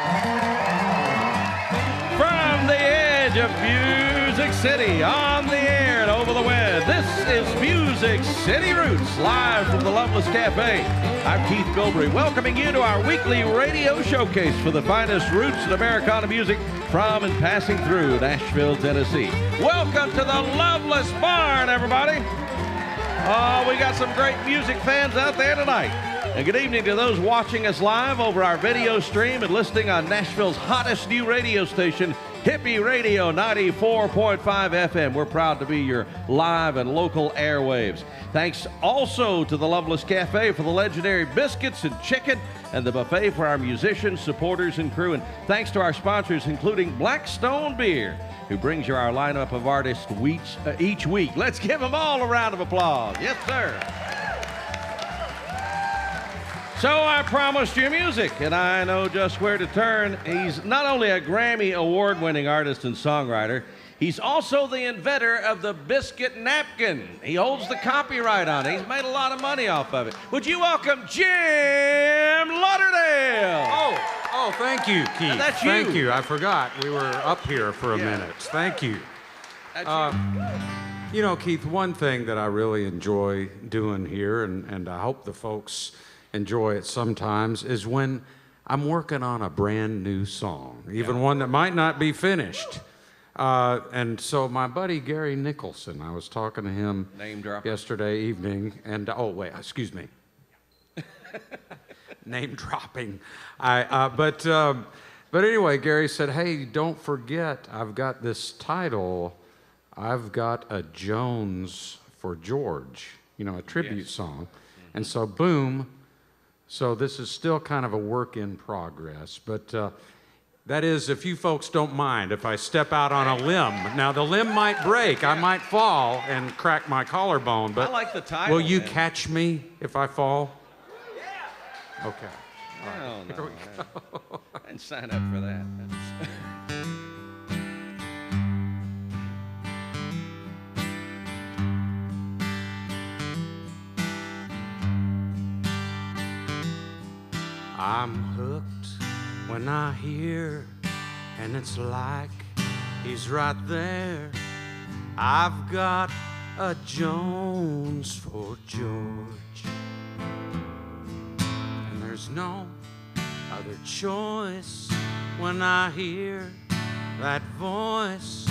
From the edge of Music City, on the air and over the web, this is Music City Roots, live from the Loveless Cafe. I'm Keith Gilbert, welcoming you to our weekly radio showcase for the finest roots in Americana music from and passing through Nashville, Tennessee. Welcome to the Loveless Barn, everybody. We got some great music fans out there tonight. And good evening to those watching us live over our video stream and listening on Nashville's hottest new radio station, Hippie Radio 94.5 FM. We're proud to be your live and local airwaves. Thanks also to the Loveless Cafe for the legendary biscuits and chicken and the buffet for our musicians, supporters, and crew. And thanks to our sponsors, including Blackstone Beer, who brings you our lineup of artists each week. Let's give them all a round of applause. Yes, sir. So I promised you music, and I know just where to turn. He's not only a Grammy award-winning artist and songwriter, he's also the inventor of the biscuit napkin. He holds the copyright on it. He's made a lot of money off of it. Would you welcome Jim Lauderdale? Oh, thank you, Keith. That's you. Thank you. I forgot we were up here for a minute. Thank you. That's you. You know, Keith, one thing that I really enjoy doing here, and I hope the folks enjoy it sometimes, is when I'm working on a brand new song, even one that might not be finished. And so my buddy Gary Nicholson, I was talking to him yesterday evening, and name dropping. But anyway, Gary said, hey, don't forget, I've got this title, I've got a Jones for George, you know, a tribute song. And so boom. So this is still kind of a work in progress, but that is, if you folks don't mind, if I step out on a limb. Now, the limb might break. I might fall and crack my collarbone, but I like the title, will you catch me if I fall? Yeah. Okay. All right. Here we go. I didn't sign up for that. I'm hooked when I hear, and it's like he's right there. I've got a Jones for George, and there's no other choice when I hear that voice.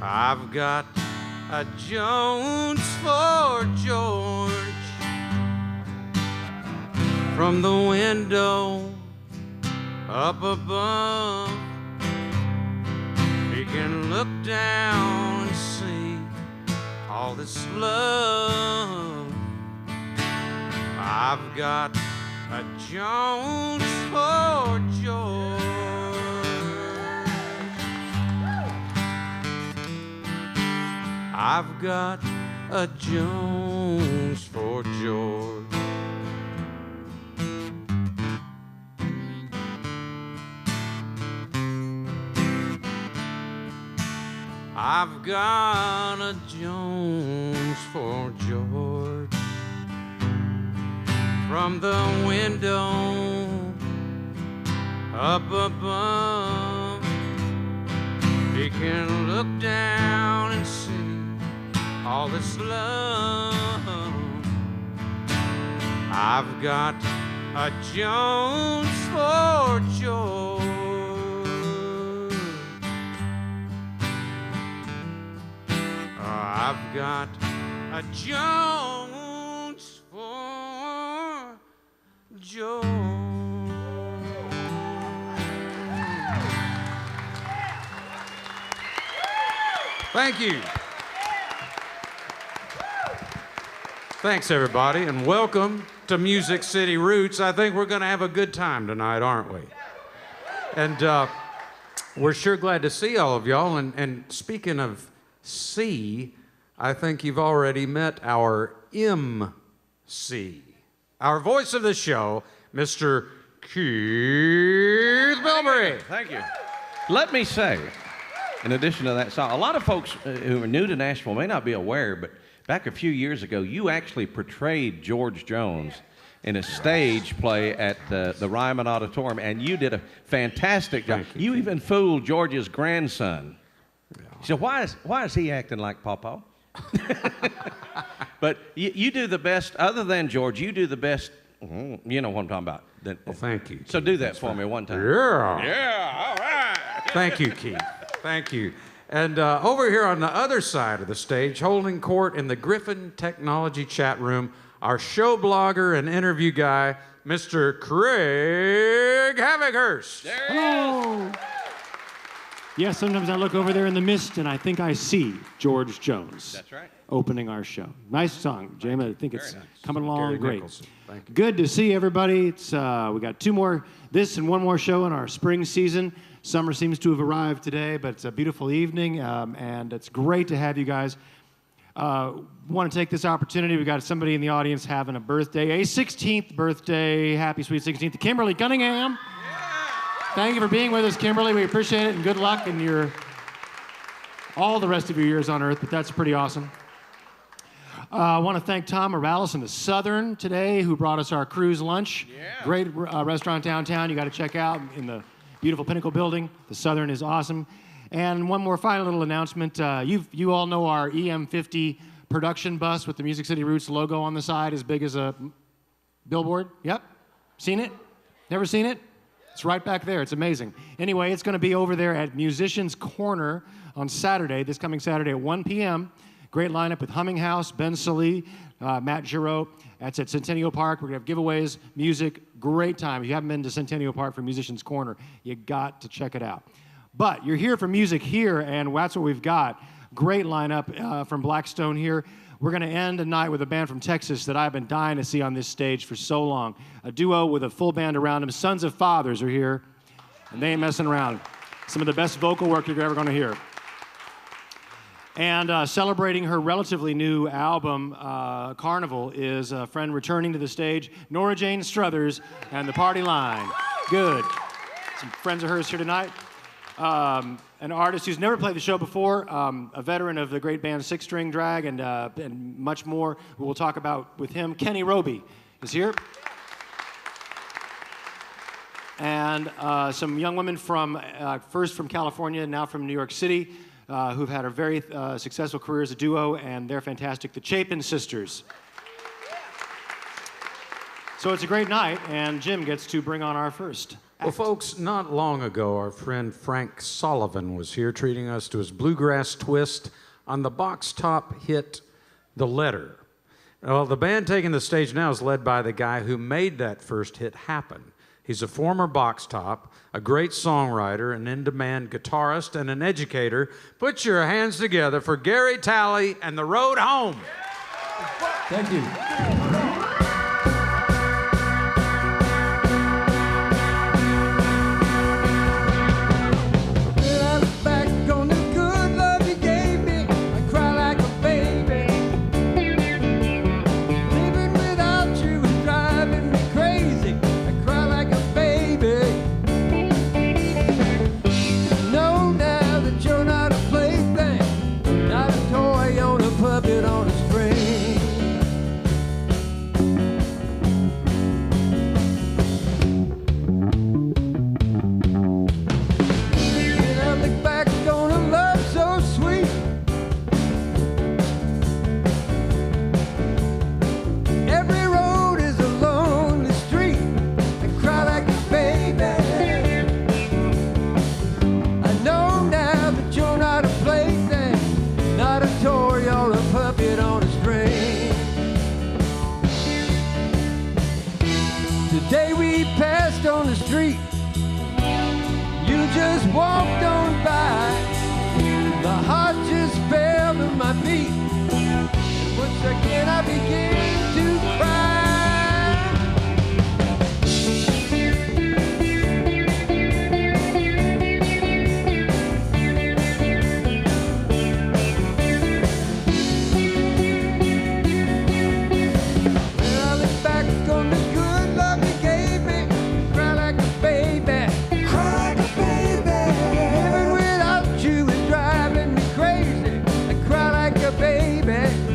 I've got a Jones for George. From the window up above, he can look down and see all this love. I've got a Jones for George. I've got a Jones for George. I've got a Jones for George. From the window up above, he can look down and see all this love. I've got a Jones for George. I've got a Jones for George. Thank you. Thanks, everybody, and welcome to Music City Roots. I think we're going to have a good time tonight, aren't we? And we're sure glad to see all of y'all. And speaking of see, I think you've already met our MC, our voice of the show, Mr. Keith Bilberry. Thank you. Let me say, in addition to that song, a lot of folks who are new to Nashville may not be aware, but back a few years ago, you actually portrayed George Jones in a stage play at the Ryman Auditorium, and you did a fantastic job. You even fooled George's grandson. He said, why is he acting like Pawpaw? But you do the best, other than George, you do the best, you know what I'm talking about. Well, thank you. So do that for me one time. Yeah. Yeah, all right. Thank you, Keith. Thank you. And over here on the other side of the stage, holding court in the Griffin Technology chat room, our show blogger and interview guy, Mr. Craig Havighurst. There he Hello. Yes, sometimes I look over there in the mist and I think I see George Jones. That's right. Opening our show. Nice song, James. I think it's coming along Gary great. Nicholson. Thank you. Good to see everybody. It's we got this and one more show in our spring season. Summer seems to have arrived today, but it's a beautiful evening, and it's great to have you guys. Want to take this opportunity. We've got somebody in the audience having a birthday, a 16th birthday. Happy sweet 16th to Kimberly Cunningham. Thank you for being with us, Kimberly. We appreciate it, and good luck in all the rest of your years on Earth, but that's pretty awesome. I want to thank Tom Morales and the Southern today, who brought us our cruise lunch. Yeah. Great restaurant downtown. You got to check out in the beautiful Pinnacle building. The Southern is awesome. And one more final little announcement. You all know our EM50 production bus with the Music City Roots logo on the side, as big as a billboard. Yep. Seen it? Never seen it? It's right back there. It's amazing. Anyway, it's going to be over there at Musicians Corner on Saturday, this coming Saturday at 1 p.m. Great lineup with Humming House, Ben Salee, Matt Giroux. That's at Centennial Park. We're going to have giveaways, music, great time. If you haven't been to Centennial Park for Musicians Corner, you got to check it out. But you're here for music here, and that's what we've got. Great lineup from Blackstone here. We're going to end the night with a band from Texas that I've been dying to see on this stage for so long. A duo with a full band around them. Sons of Fathers are here, and they ain't messing around. Some of the best vocal work you're ever going to hear. And celebrating her relatively new album, Carnival, is a friend returning to the stage, Norah Jane Struthers and the Party Line. Good. Some friends of hers here tonight. An artist who's never played the show before, a veteran of the great band Six String Drag, and much more. We'll talk about with him. Kenny Roby is here. And some young women first from California and now from New York City, who've had a very successful career as a duo, and they're fantastic. The Chapin Sisters. So it's a great night, and Jim gets to bring on our first act. Well, folks, not long ago, our friend Frank Sullivan was here treating us to his bluegrass twist on the box top hit, The Letter. Well, the band taking the stage now is led by the guy who made that first hit happen. He's a former box top, a great songwriter, an in-demand guitarist, and an educator. Put your hands together for Gary Talley and The Road Home. Thank you. Today we passed on the street, you just walked on by, my heart just fell to my feet, and once again I began to cry.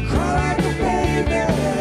Cry like a baby.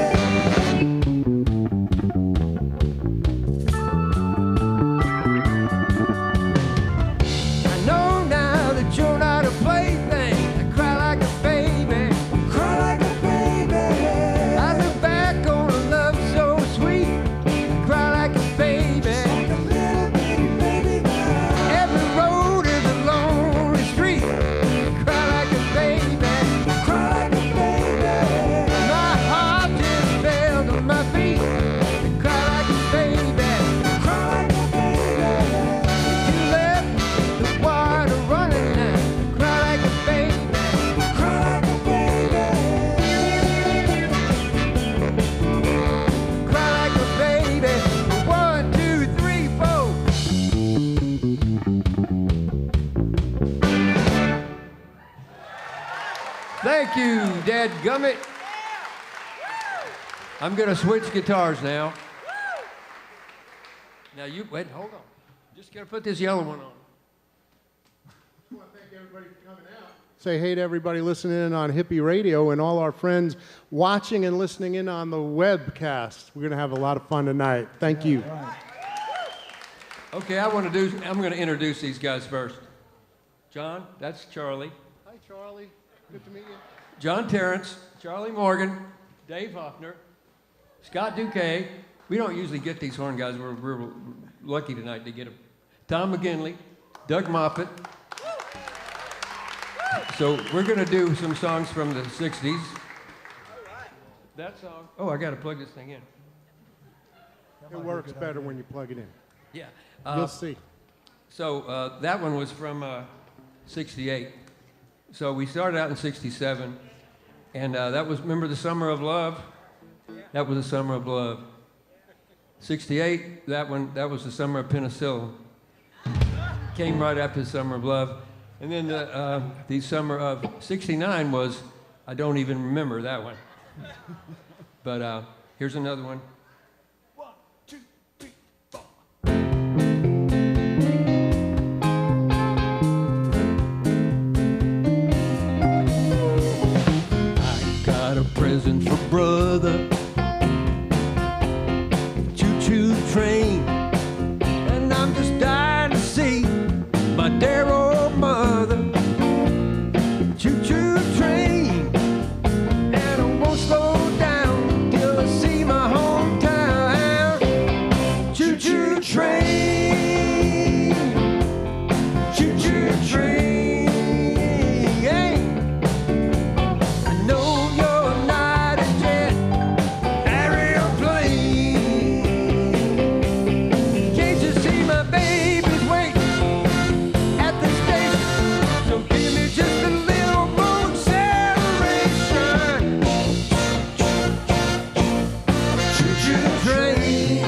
Thank you, Dad Gummit. I'm going to switch guitars now. Now you, wait, hold on. Just got to put this yellow one on. I want to thank everybody for coming out. Say hey to everybody listening in on Hippie Radio and all our friends watching and listening in on the webcast. We're going to have a lot of fun tonight. Thank you. Okay, I'm going to introduce these guys first. John, that's Charlie. Hi, Charlie. Good to meet you. John Terrence, Charlie Morgan, Dave Hoffner, Scott Duque. We don't usually get these horn guys. We're lucky tonight to get them. Tom McGinley, Doug Moffat. So we're going to do some songs from the 60s. That song. Oh, I got to plug this thing in. It works better when you plug it in. Yeah. You'll see. So that one was from 68. So we started out in 67. And that was, remember the Summer of Love? That was the Summer of Love. 68, that was the Summer of Penicillin. Came right after the Summer of Love. And then the Summer of 69 was, I don't even remember that one. But here's another one. 1, 2, 3, 4. I got a present for brother. Choo-choo train. And I'm just dying to see my dear old mother. Choo-choo train, and I won't slow down till I see my hometown. Choo-choo train, choo-choo train. I know you're not a jet aeroplane. Can't you see my baby's waiting at the station? So give me just a little more acceleration. Choo-choo train.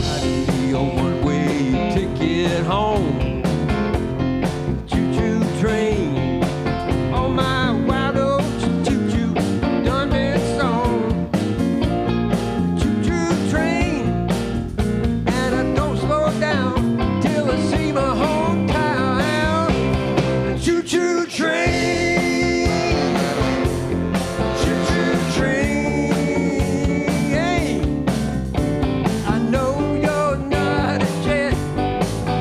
I'd be a one-way ticket home. Choo-choo train. On my wild old choo-choo done been song. Choo-choo train, and I don't slow down till I see my hometown. Choo-choo train, choo-choo train. I know you're not a jet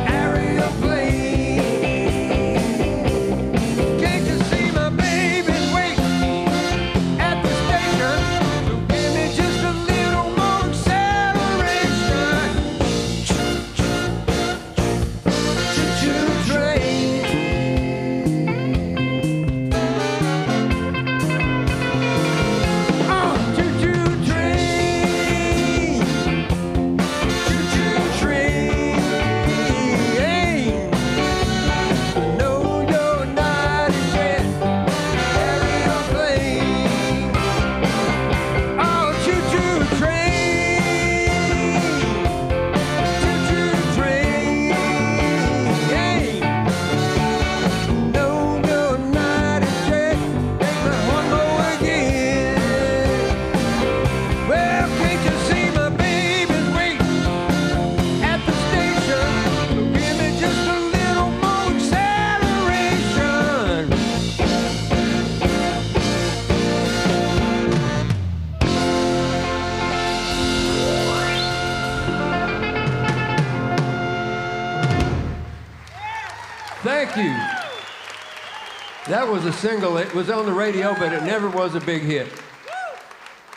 aeroplane. Can't you see my baby's waiting at the station? So give me just a little more acceleration. Choo-choo train. Oh, choo-choo train. Choo-choo train. No, you're not a jet aeroplane. Oh, choo-choo train. Choo-choo train. No, you're not a jet. Take my one more again. Well, can't you see my baby's waiting at the station? So give me just a little more acceleration. Thank you. That was a single. It was on the radio, but it never was a big hit.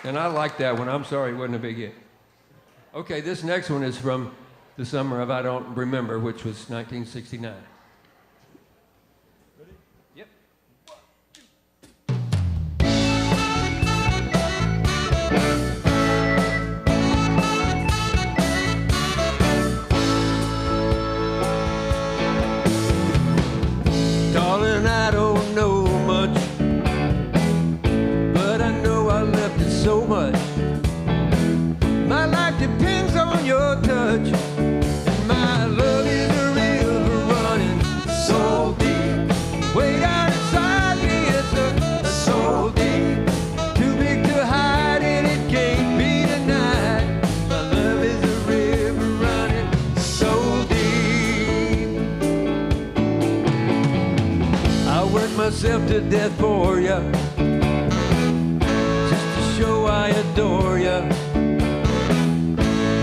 And I like that one. I'm sorry it wasn't a big hit. Okay, this next one is from the summer of I don't remember, which was 1969. Ready? Yep. Darling, I don't know much, but I know I left it so much. My life depends on your touch, and my myself to death for ya, just to show I adore ya.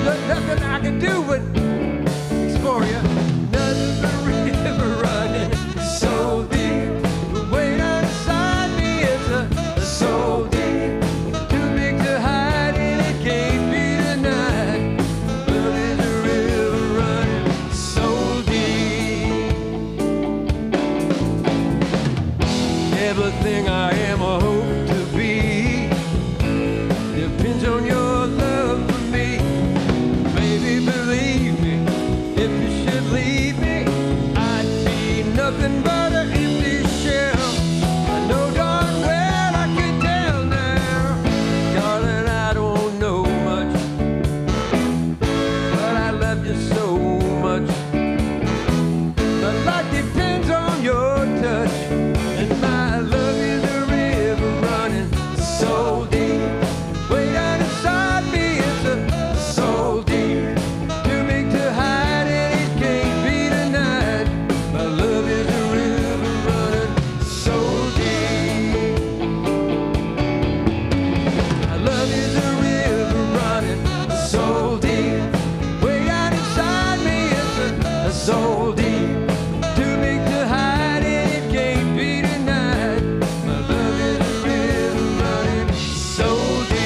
There's nothing I can do but explore ya. Nothing's a river running so deep. The weight inside me is so deep, too big to hide and it can't be denied. Love is a river running so deep. Everything I am or hope to be depends on your love for me. Baby, believe me, if you should leave me, I'd be nothing but an empty shell. I know darn well I can tell now, darling, I don't know much, but I love you so much. My life depends on your touch, and my love is a river running so deep. Way down inside me it's so deep, too big to hide and it can't be denied. My love is a river running so deep. My love is a river running so deep. Way down inside me it's so deep, too big to hide and it can't be denied. My love is a river running so deep.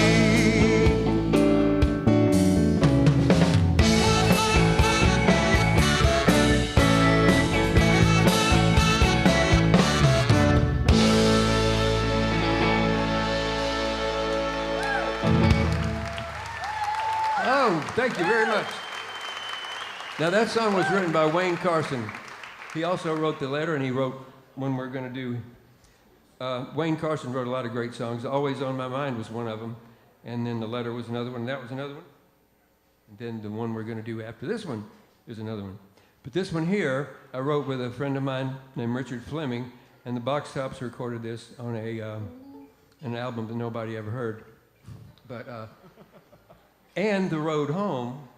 Oh, thank you very much. Now that song was written by Wayne Carson. He also wrote the letter, and he wrote one we're going to do. Wayne Carson wrote a lot of great songs. Always on My Mind was one of them, and then the letter was another one, and that was another one. And then the one we're going to do after this one is another one. But this one here, I wrote with a friend of mine named Richard Fleming, and the Box Tops recorded this on an album that nobody ever heard. But And the Road Home,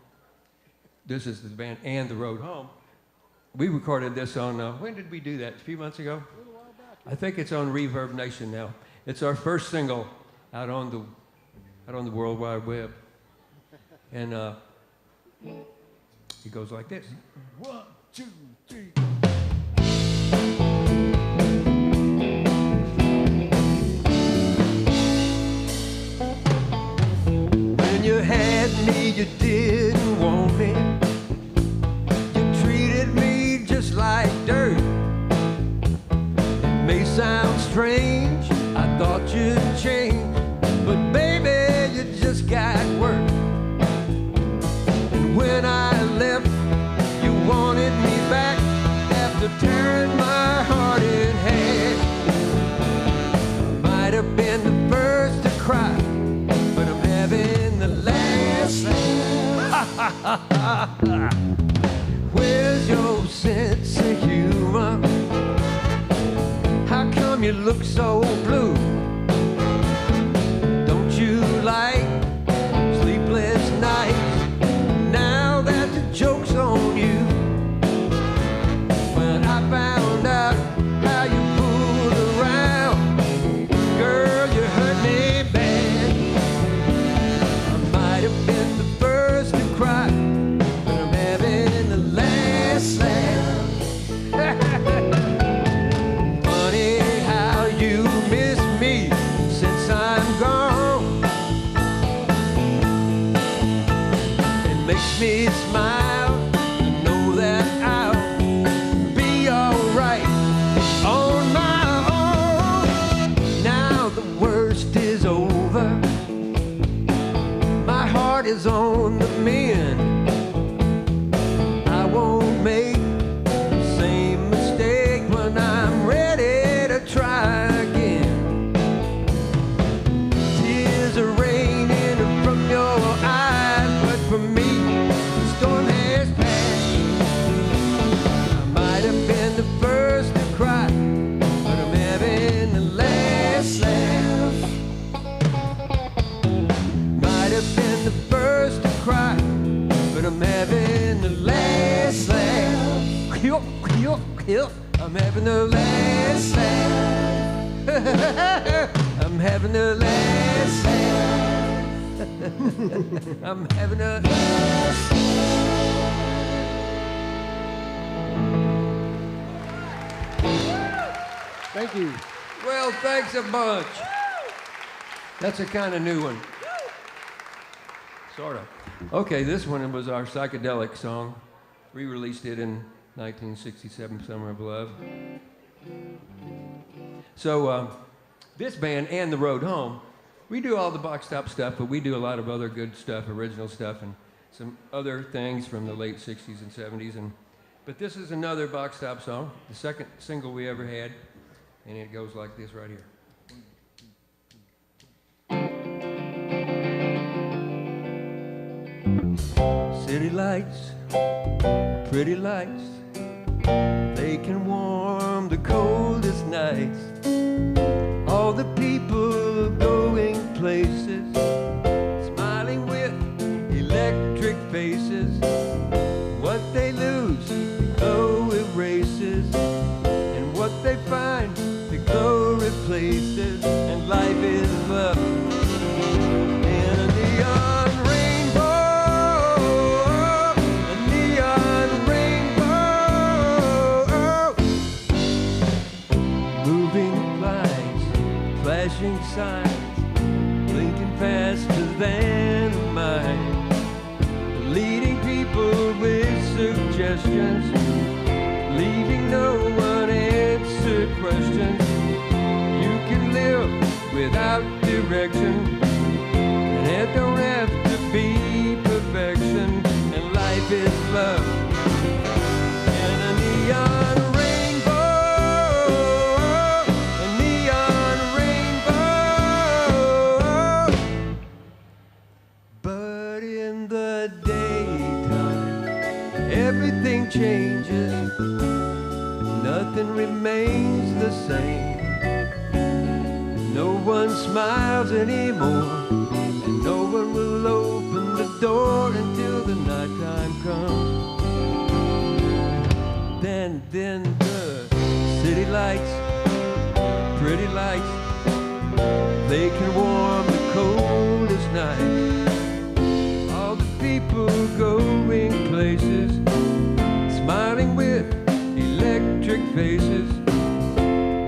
this is the band And the Road Home. We recorded this on, when did we do that? A few months ago? I think it's on Reverb Nation now. It's our first single out on the World Wide Web. And it goes like this. 1, 2, 3. When you had me, you didn't want me. You treated me just like dirt. It may sound strange, I thought you'd change, but baby, you just got worse. And when I left, you wanted me back after tearing my heart in half. Might have been the first to cry, but I'm having the last laugh. Where's your sense of humor? How come you look so blue? Don't you like sleepless nights now that the joke's on you? When I found out how you fooled around, girl, you hurt me bad. I might have been the first to cry, but I'm having the last laugh. Funny how you miss me since I'm gone. It makes me smile to know that I'll be alright on my own. Now the worst is over. My heart is on the mend. I won't make the same mistake when I'm ready to try again. Tears are raining from your eyes, but for me, the storm has passed. I might have been the first to cry, but I'm having the last laugh. Might have been the first to cry, but I'm having the last laugh. I'm having the last laugh. I'm having a last laugh. I'm having a last laugh. Thank you. Well, thanks a bunch. That's a kind of new one. Sort of. Okay, this one was our psychedelic song. We released it in 1967, Summer of Love. So this band and The Road Home, we do all the box top stuff, but we do a lot of other good stuff, original stuff, and some other things from the late 60s and 70s. But this is another box top song, the second single we ever had, and it goes like this right here. City lights, pretty lights, they can warm the coldest nights. All the people going places, smiling with electric faces. What they lose, the glow erases, and what they find, the glow replaces. And life is love in a neon rainbow, a neon rainbow. Moving lights, flashing signs, blinking faster than a mind, leading people with suggestions, leaving no unanswered questions. You can live without direction, and it don't have to be perfection. And life is love and a neon rainbow, a neon rainbow. But in the daytime, everything changes, nothing remains the same. No one smiles anymore, and no one will open the door until the nighttime comes. Then the city lights, pretty lights, they can warm the coldest night. All the people going places, smiling with electric faces.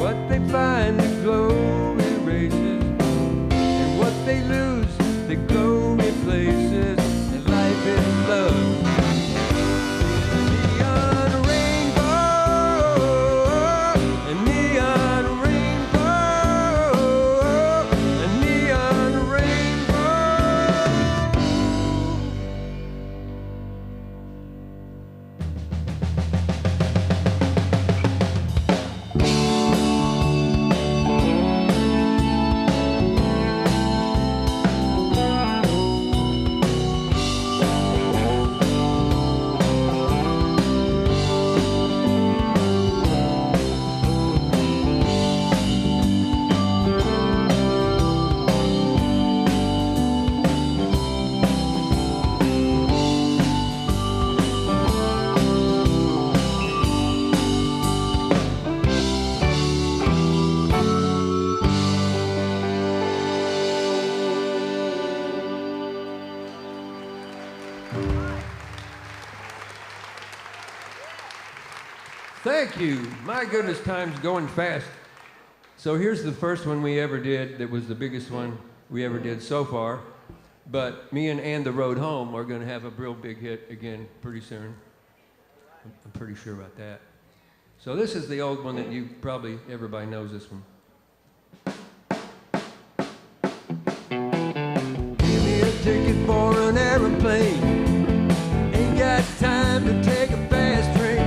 What they find, the glow erases, and what they lose, the glow replaces. And life is love. A neon rainbow, a neon rainbow, a neon rainbow. Thank you. My goodness, time's going fast. So here's the first one we ever did that was the biggest one we ever did so far. But me and The Road Home are going to have a real big hit again pretty soon. I'm pretty sure about that. So this is the old one that you probably, everybody knows this one. Give me a ticket for an aeroplane. Ain't got time to take a fast train.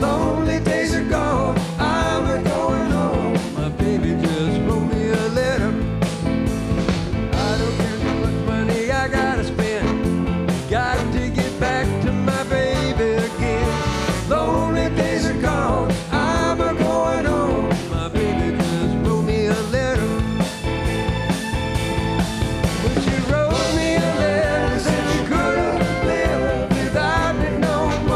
Lonely days are gone, I'm a-going home. My baby just wrote me a letter. I don't care how much money I gotta spend. Got to get back to my baby again. Lonely days are gone, I'm a-going home. My baby just wrote me a letter. When she wrote me a letter, said she couldn't live without me no more.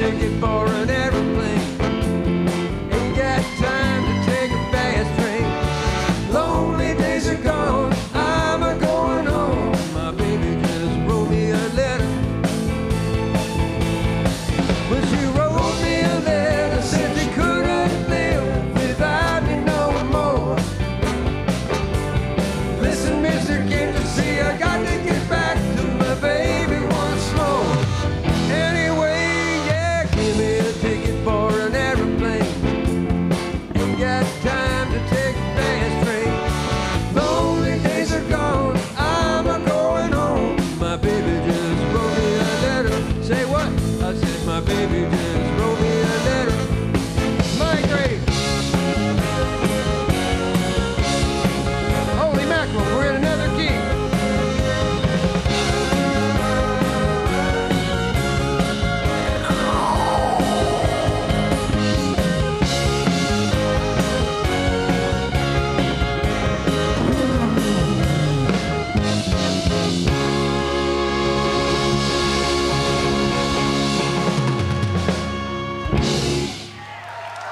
ticket for an aeroplane. Ain't got time to take a fast train. Lonely days are gone, I'm a going home. My baby just wrote me a letter. Well, she wrote me a letter, said she couldn't live without me no more. Listen, mister, can't you see I got to get back to my baby once more. Anyway, yeah, give me a ticket for an aeroplane. Ain't got time to take a fast train. Lonely days are gone, I'm a going home. My baby just wrote me a letter. Say what? I said my baby just wrote me a letter. Migrate. Holy mackerel, we're in another key.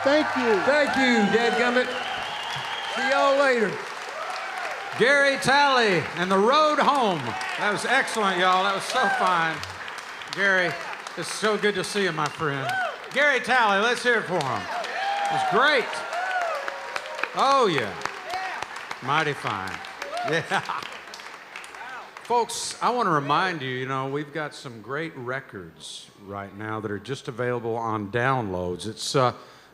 Thank you. Thank you, dadgummit. See y'all later. Gary Talley and the road home. That was excellent, y'all. That was so fine. Gary, it's so good to see you, my friend. Gary Talley, let's hear it for him. It was great. Oh, yeah. Mighty fine. Yeah. Folks, I want to remind you, you know, we've got some great records right now that are just available on downloads. It's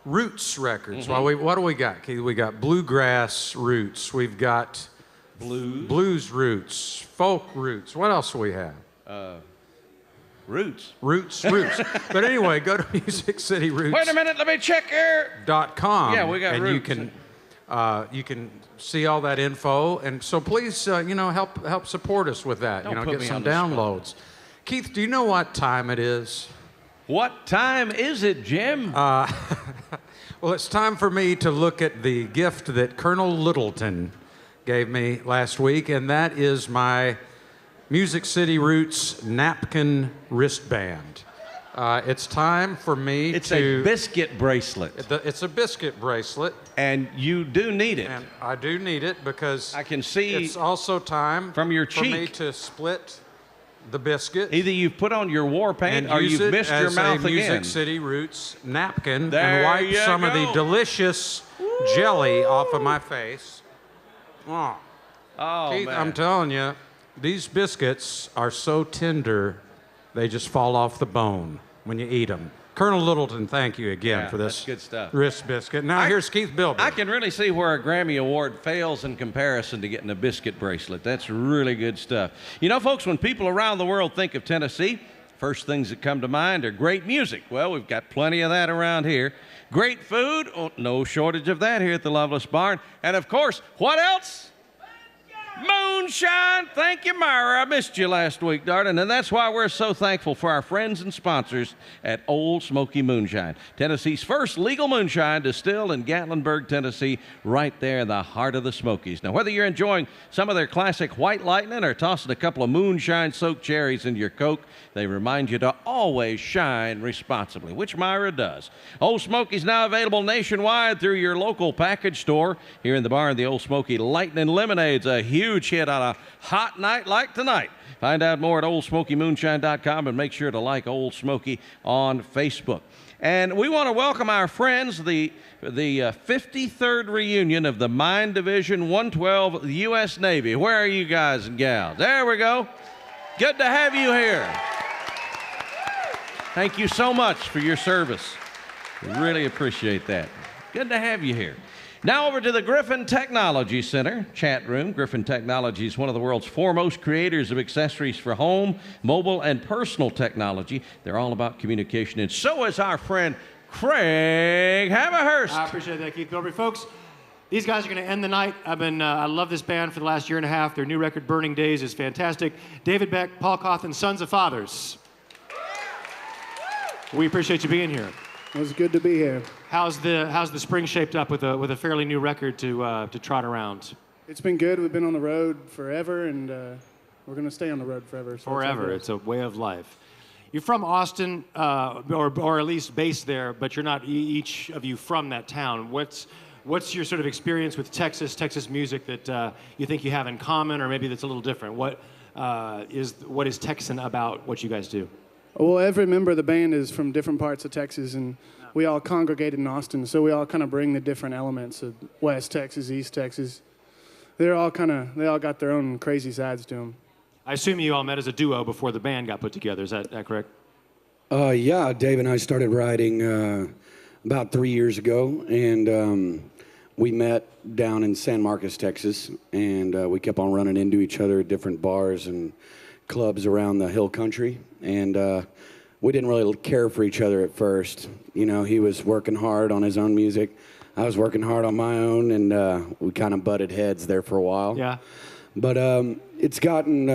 Roots Records. What do we got, Keith? We got bluegrass roots. We've got blues roots, folk roots. What else do we have? Roots. Roots. But anyway, go to MusicCityRoots.com. Wait a minute, let me check here. Yeah, we got and roots. you can see all that info, and so please, help support us with that. Don't put Get me some on the spot. downloads. Keith, do you know what time it is? What time is it, Jim? Well, it's time for me to look at the gift that Colonel Littleton gave me last week, and that is my Music City Roots napkin wristband. It's time for me It's to... a biscuit bracelet. It's a biscuit bracelet. And you do need it. And I do need it because I can see it's also time from your for me cheek. to split the biscuit. Either you've put on your war paint and or use you've it missed as your mouth a again. Music City Roots napkin There and wipe you some of the go. delicious jelly off of my face. Oh, Oh, Keith, man. I'm telling you, these biscuits are so tender, they just fall off the bone when you eat them. Colonel Littleton, thank you again Yeah, for this that's good stuff. wrist biscuit. Now here's Keith Bilber. I can really see where a Grammy Award fails in comparison to getting a biscuit bracelet. That's really good stuff. You know, folks, when people around the world think of Tennessee, first things that come to mind are great music. Well, we've got plenty of that around here. Great food, no shortage of that here at the Loveless Barn. And of course, what else? Moonshine. Thank you, Myra. I missed you last week, darling. And that's why we're so thankful for our friends and sponsors at Old Smoky Moonshine, Tennessee's first legal moonshine distilled in Gatlinburg, Tennessee, right there in the heart of the Smokies. Now, whether you're enjoying some of their classic White Lightning or tossing a couple of moonshine-soaked cherries in your Coke, they remind you to always shine responsibly, which Myra does. Old Smoky's now available nationwide through your local package store. Here in the barn, the Old Smoky Lightning Lemonade's a huge hit on a hot night like tonight. Find out more at oldsmokymoonshine.com and make sure to like Old Smoky on Facebook. And we want to welcome our friends, the 53rd reunion of the Mine Division 112 U.S. Navy. Where are you guys and gals? There we go. Good to have you here. Thank you so much for your service. We really appreciate that. Good to have you here. Now over to the Griffin Technology Center chat room. Griffin Technology is one of the world's foremost creators of accessories for home, mobile, and personal technology. They're all about communication, and so is our friend Craig Haverhurst. I appreciate that, Keith Bilber. Folks, these guys are going to end the night. I love this band for the last year and a half. Their new record, Burning Days, is fantastic. David Beck, Paul Cawthon, Sons of Fathers. We appreciate you being here. It was good to be here. How's the spring shaped up with a fairly new record to trot around? It's been good. We've been on the road forever, and we're going to stay on the road forever. So Forever. It's a way of life. You're from Austin, or at least based there, but you're not each of you from that town. What's your sort of experience with Texas music that you think you have in common, or maybe that's a little different? What is Texan about what you guys do? Well, every member of the band is from different parts of Texas, and we all congregate in Austin, so we all kind of bring the different elements of West Texas, East Texas. They all got their own crazy sides to them. I assume you all met as a duo before the band got put together. Is that correct? Yeah, Dave and I started writing about 3 years ago, and we met down in San Marcos, Texas, and we kept on running into each other at different bars and clubs around the hill country, and we didn't really care for each other at first. You know, he was working hard on his own music. I was working hard on my own, and we kind of butted heads there for a while. Yeah. But it's gotten,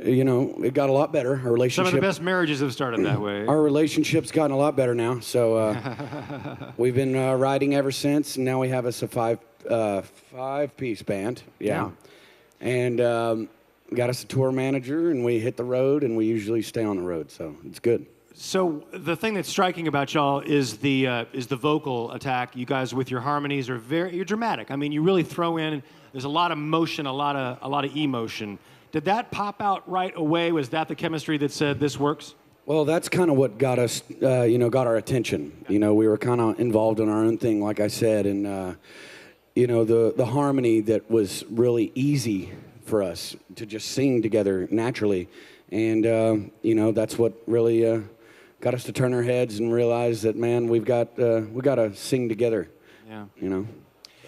it got a lot better. Our relationship. Some of the best marriages have started that way. Our relationship's gotten a lot better now. So we've been writing ever since, and now we have us a five-piece band. Yeah. And got us a tour manager, and we hit the road, and we usually stay on the road. So it's good. So the thing that's striking about y'all is the vocal attack. You guys with your harmonies are you're dramatic. I mean, you really throw in. There's a lot of motion, a lot of emotion. Did that pop out right away? Was that the chemistry that said this works? Well, that's kind of what got us, got our attention. You know, we were kind of involved in our own thing, like I said, and the harmony that was really easy for us to just sing together naturally, and that's what really got us to turn our heads and realize that, man, we got to sing together. Yeah. You know.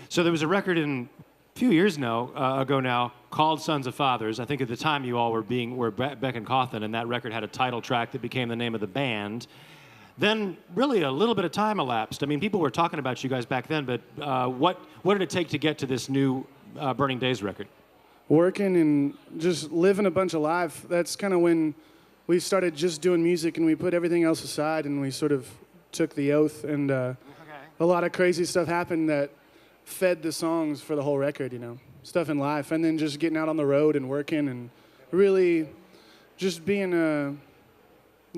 So there was a record a few years ago now called Sons of Fathers. I think at the time you all were Beck and Cawthon, and that record had a title track that became the name of the band. Then really a little bit of time elapsed. I mean, people were talking about you guys back then, but what did it take to get to this new Burning Days record? Working and just living a bunch of life. That's kind of when we started just doing music, and we put everything else aside, and we sort of took the oath, and a lot of crazy stuff happened that fed the songs for the whole record, stuff in life, and then just getting out on the road and working and really just being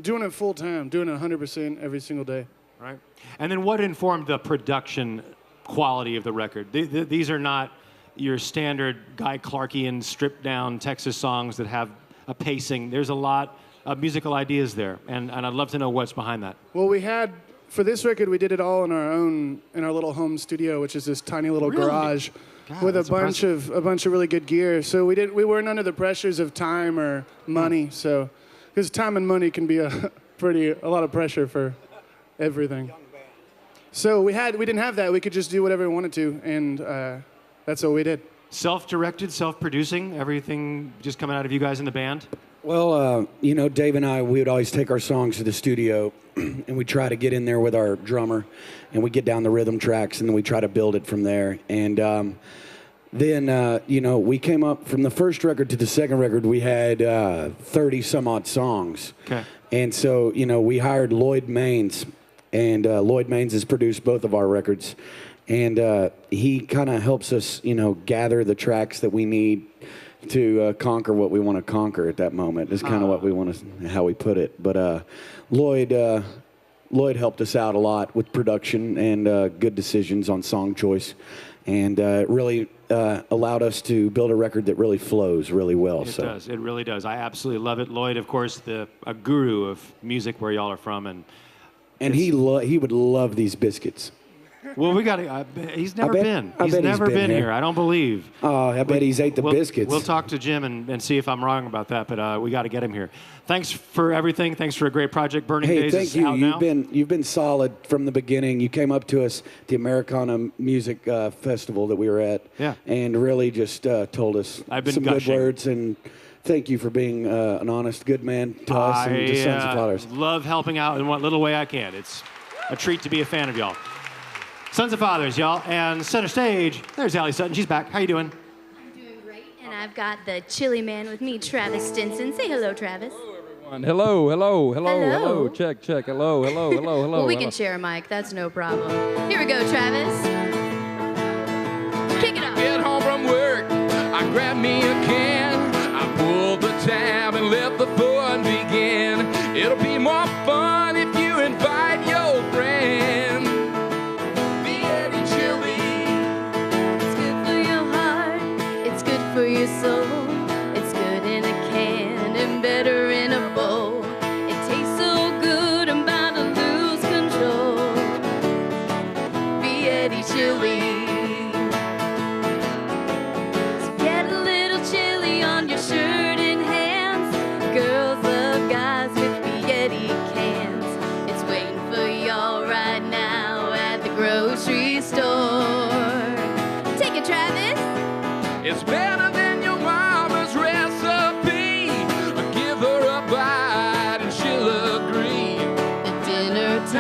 doing it full time, doing it 100% every single day. Right. And then what informed the production quality of the record? These are not your standard Guy Clarkian stripped down Texas songs that have a pacing. There's a lot of musical ideas there, and I'd love to know what's behind that. Well, for this record, we did it all on our own in our little home studio, which is this tiny little garage with a bunch of really good gear. So we weren't under the pressures of time or money. So, because time and money can be a lot of pressure for everything. So we didn't have that. We could just do whatever we wanted to, and that's what we did. Self-directed, self-producing, everything just coming out of you guys in the band? Well, Dave and I, we would always take our songs to the studio, and we try to get in there with our drummer, and we get down the rhythm tracks, and then we try to build it from there. And then, we came up from the first record to the second record, we had 30-some-odd songs. Okay. And so, we hired Lloyd Maines, and Lloyd Maines has produced both of our records. And he kind of helps us, gather the tracks that we need to conquer what we want to conquer at that moment. Is kind of what we want to, how we put it. But Lloyd helped us out a lot with production and good decisions on song choice, and it really allowed us to build a record that really flows really well. It does. It really does. I absolutely love it. Lloyd, of course, a guru of music where y'all are from, and he would love these biscuits. Well, we got to. He's never been. He's never been here. I don't believe. Oh, I bet he's ate the biscuits. We'll talk to Jim and see if I'm wrong about that. But we got to get him here. Thanks for everything. Thanks for a great project. Burning Days thank is out now. You've been solid from the beginning. You came up to us at the Americana Music Festival that we were at, and really just told us some good words. And thank you for being an honest, good man to us and to Sons of Fathers. Love helping out in what little way I can. It's a treat to be a fan of y'all. Sons of Fathers, y'all, and center stage, there's Allie Sutton. She's back. How you doing? I'm doing great, and I've got the chili man with me, Travis Stinson. Say hello, Travis. Hello, everyone. Hello. Check. Hello. Well, we can share a mic. That's no problem. Here we go, Travis. Kick it off. Get home from work, I grab me a can, I pull the tab and let the fun begin. It'll be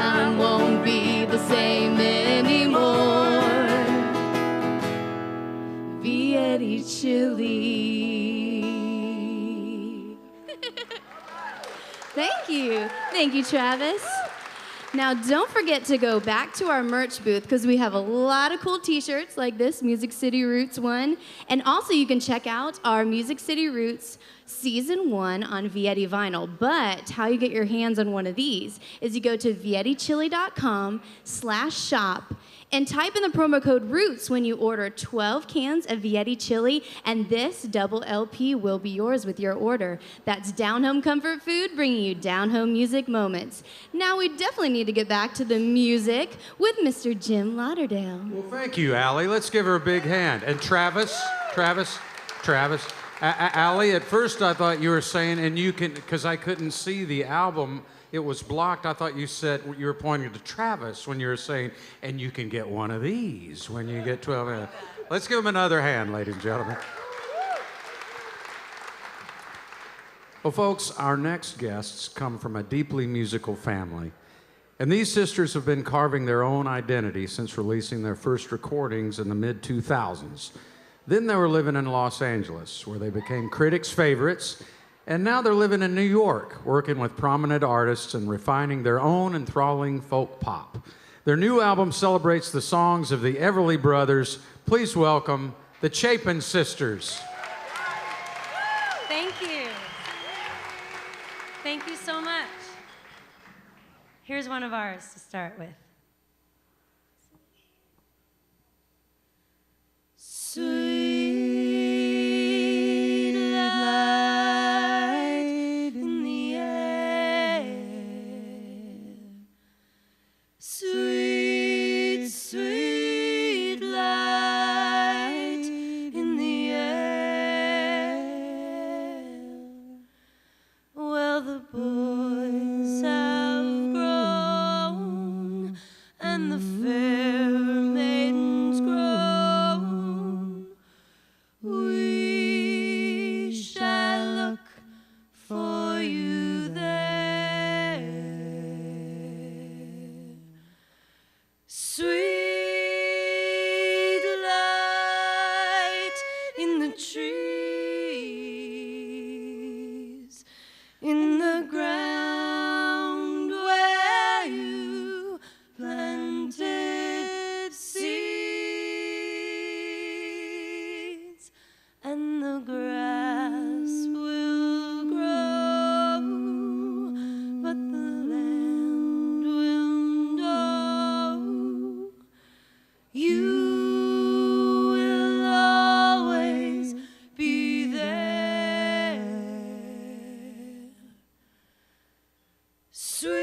time won't be the same anymore. Vietti Chili. Thank you. Thank you, Travis. Now, don't forget to go back to our merch booth because we have a lot of cool t-shirts like this Music City Roots one. And also you can check out our Music City Roots Season 1 on Vietti Vinyl. But how you get your hands on one of these is you go to viettichili.com/shop and type in the promo code ROOTS when you order 12 cans of Vietti Chili, and this double LP will be yours with your order. That's down-home comfort food, bringing you down-home music moments. Now we definitely need to get back to the music with Mr. Jim Lauderdale. Well, thank you, Allie. Let's give her a big hand. And Travis. Allie, at first I thought you were saying, and you can, because I couldn't see the album, it was blocked. I thought you said you were pointing to Travis when you were saying, and you can get one of these when you get 12 minutes. Let's give him another hand, ladies and gentlemen. Well, folks, our next guests come from a deeply musical family. And these sisters have been carving their own identity since releasing their first recordings in the mid-2000s. Then they were living in Los Angeles, where they became critics' favorites. And now they're living in New York, working with prominent artists and refining their own enthralling folk pop. Their new album celebrates the songs of the Everly Brothers. Please welcome the Chapin Sisters. Thank you. Thank you so much. Here's one of ours to start with. Sweet light in the air, sweet, sweet light in the air. Well, the boys have grown and the fair maidens grown. We shall look for you there. Sweet light in the trees, in the ground where you planted seeds, and the grass will grow, but the land will know. You will always be there. Sweet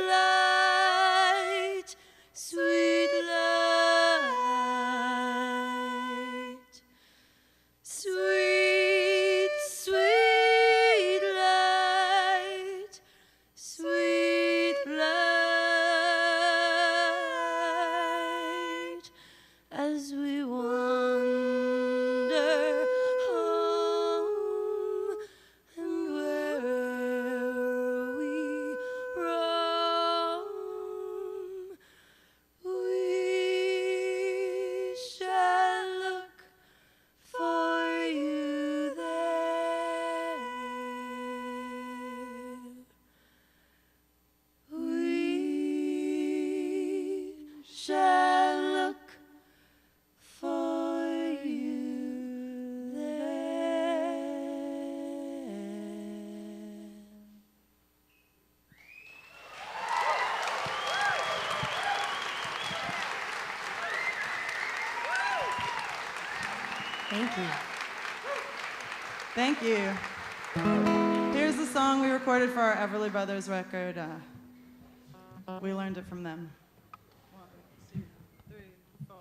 light, sweet light, sweet, sweet light, sweet light, as we wander home and wherever we roam, we shall look for you there. We shall look for you there. Thank you. Thank you. Here's the song we recorded for our Everly Brothers record. We learned it from them. 1, 2, 3, 4.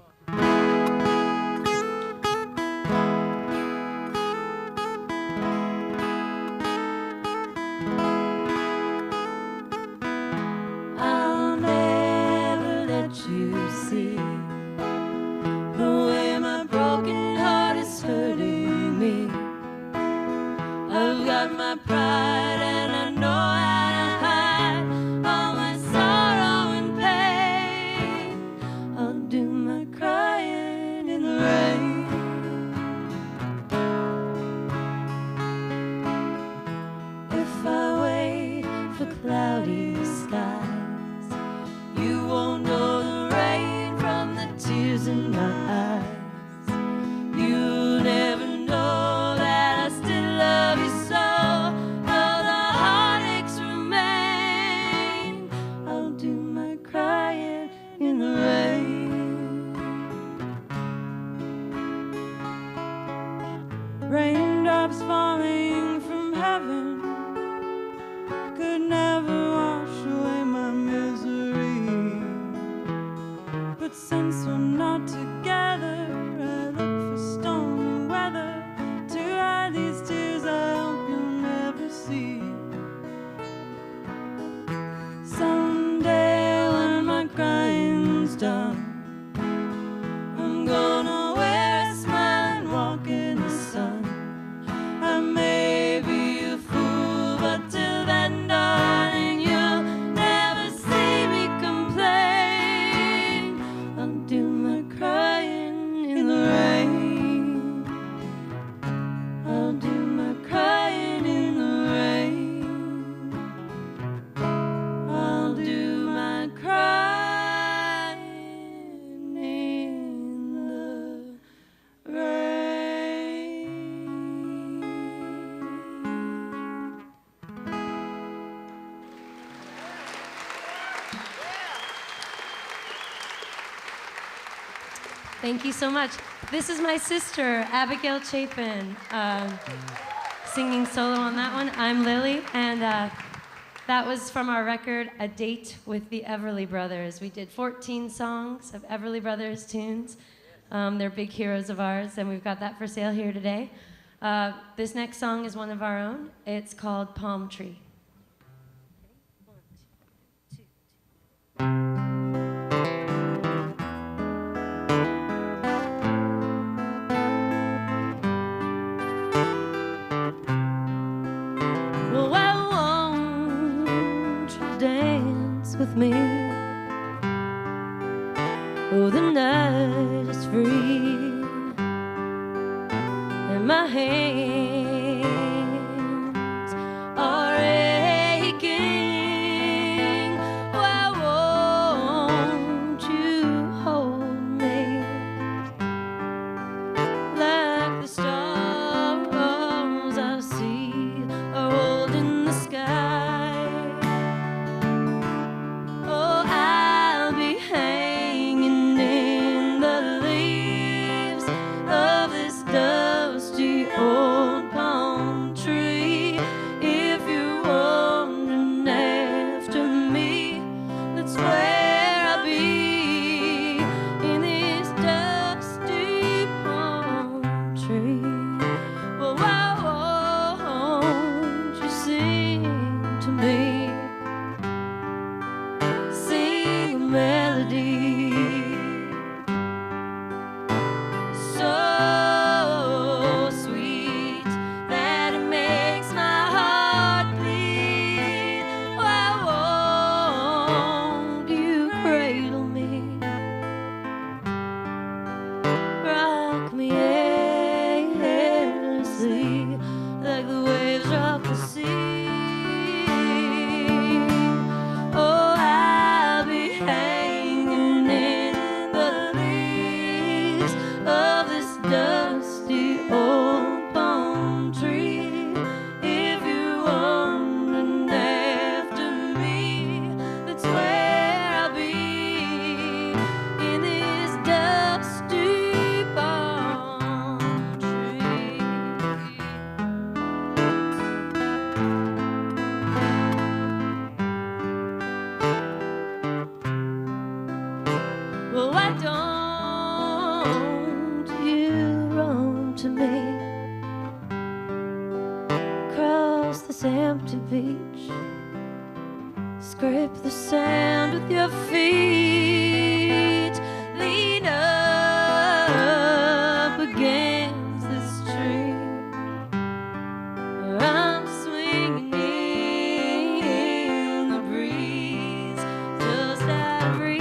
I'll never let you see the way my broken heart is hurting me. I've got my pride and I know how to hide cloudy skies. You won't know the rain from the tears in my eyes. You'll never know that I still love you so. Though the heartaches remain, I'll do my crying in the rain. Raindrops falling from heaven could never wash away my misery. But since we're not together, I look for stormy weather to hide these tears I hope you'll never see. Someday when my crying's done, I'm gonna wear a smile and walk in the sun. I may be a fool, but till then, darling, you'll never see me complain. I'll do my crying in the rain. I'll do my crying in the rain. I'll do my crying in the rain. Thank you so much. This is my sister, Abigail Chapin, singing solo on that one. I'm Lily, and that was from our record, A Date with the Everly Brothers. We did 14 songs of Everly Brothers tunes. They're big heroes of ours, and we've got that for sale here today. This next song is one of our own. It's called Palm Tree. Well, why won't you dance with me? Oh, the night is free, and my hands are aching. Why won't you hold me like the stars I see are old in the sky? Oh, I'll be hanging in the leaves of this dusty old palm tree. If you're wandering after me, that's where I'll be, in this dusty palm tree. Well, why won't you sing to me? Sing a melody so sweet that it makes my heart bleed. Why won't you cradle me, rock me endlessly like the waves rock the sea? Oh, I'll be hanging in the leaves of this dusty old palm tree. If you're wandering after me, that's where I'll be, in this dusty palm tree. Well, why don't you run to me? Cross this empty beach, scrape the sand with your feet, lean up against this tree where I'm swinging in the breeze, just out of reach.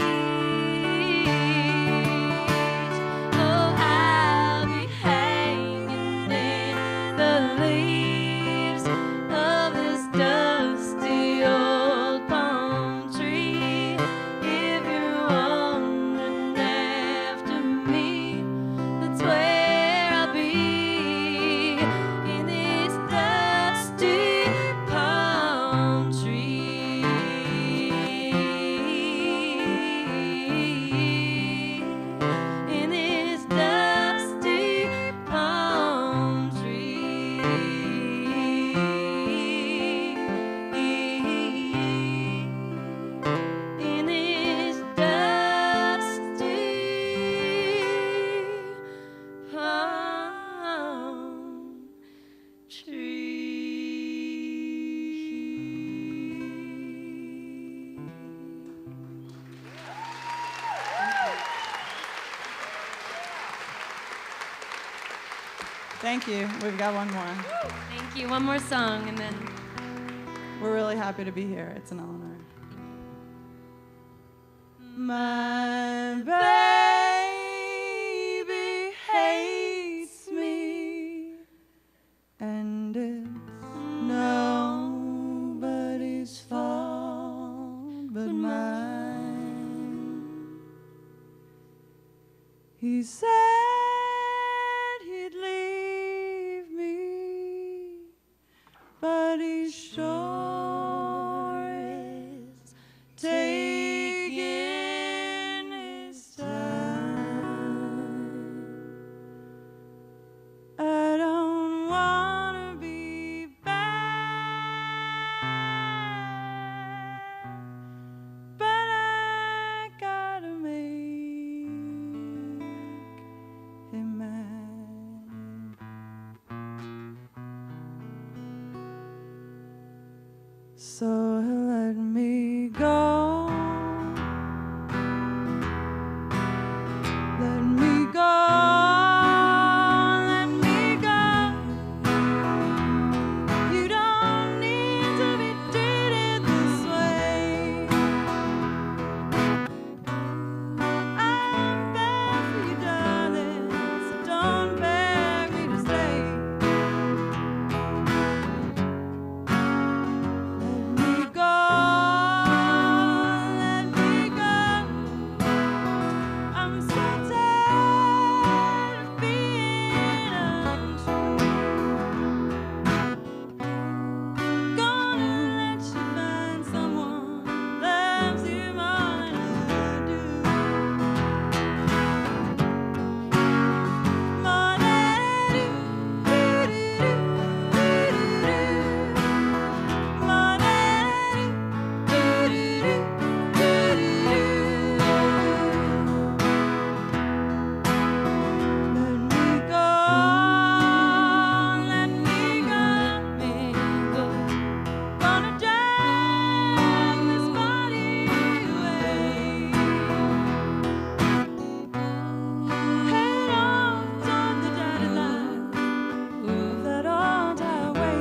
Oh, I'll be hanging in the leaves of this dusty old Thank you. We've got one more. Thank you. One more song, and then We're really happy to be here. It's an honor. My baby hates me, and it's nobody's fault but mine. He said he'd leave me, but he sure is taking his time. I don't wanna be bad, but I gotta make him mad. So he'll let me go. Let me go. Let me go. You don't need to be treated this way. I'm bad for you, darling, so don't beg me to stay. Let me go. Let me go. I'm so tired of being untrue. Gonna let you find someone who loves you more than I do. More than I do. More than I Let me go. Let me go. Gonna drive this body away. Head off toward the dotted line of that old highway.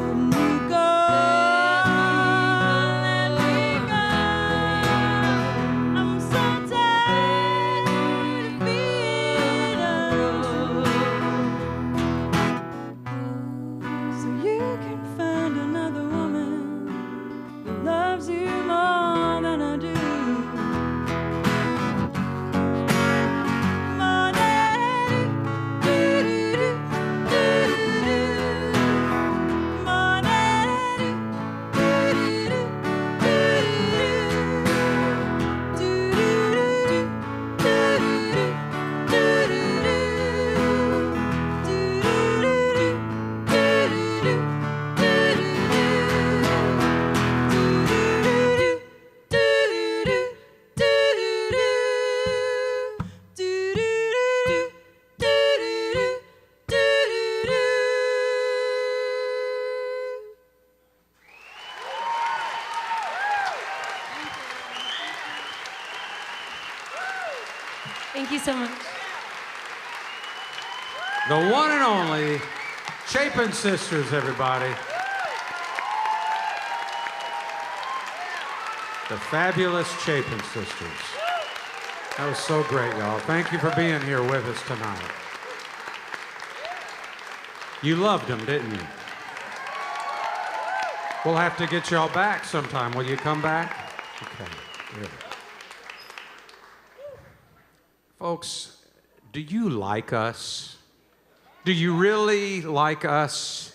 Let me go. Let me go. I'm so tired of being alone. So you can find another woman who loves you more than I do. More than more thank you so much. The one and only Chapin Sisters, everybody. The fabulous Chapin Sisters. That was so great, y'all. Thank you for being here with us tonight. You loved them, didn't you? We'll have to get y'all back sometime. Will you come back? Okay, good. Folks, do you like us? Do you really like us?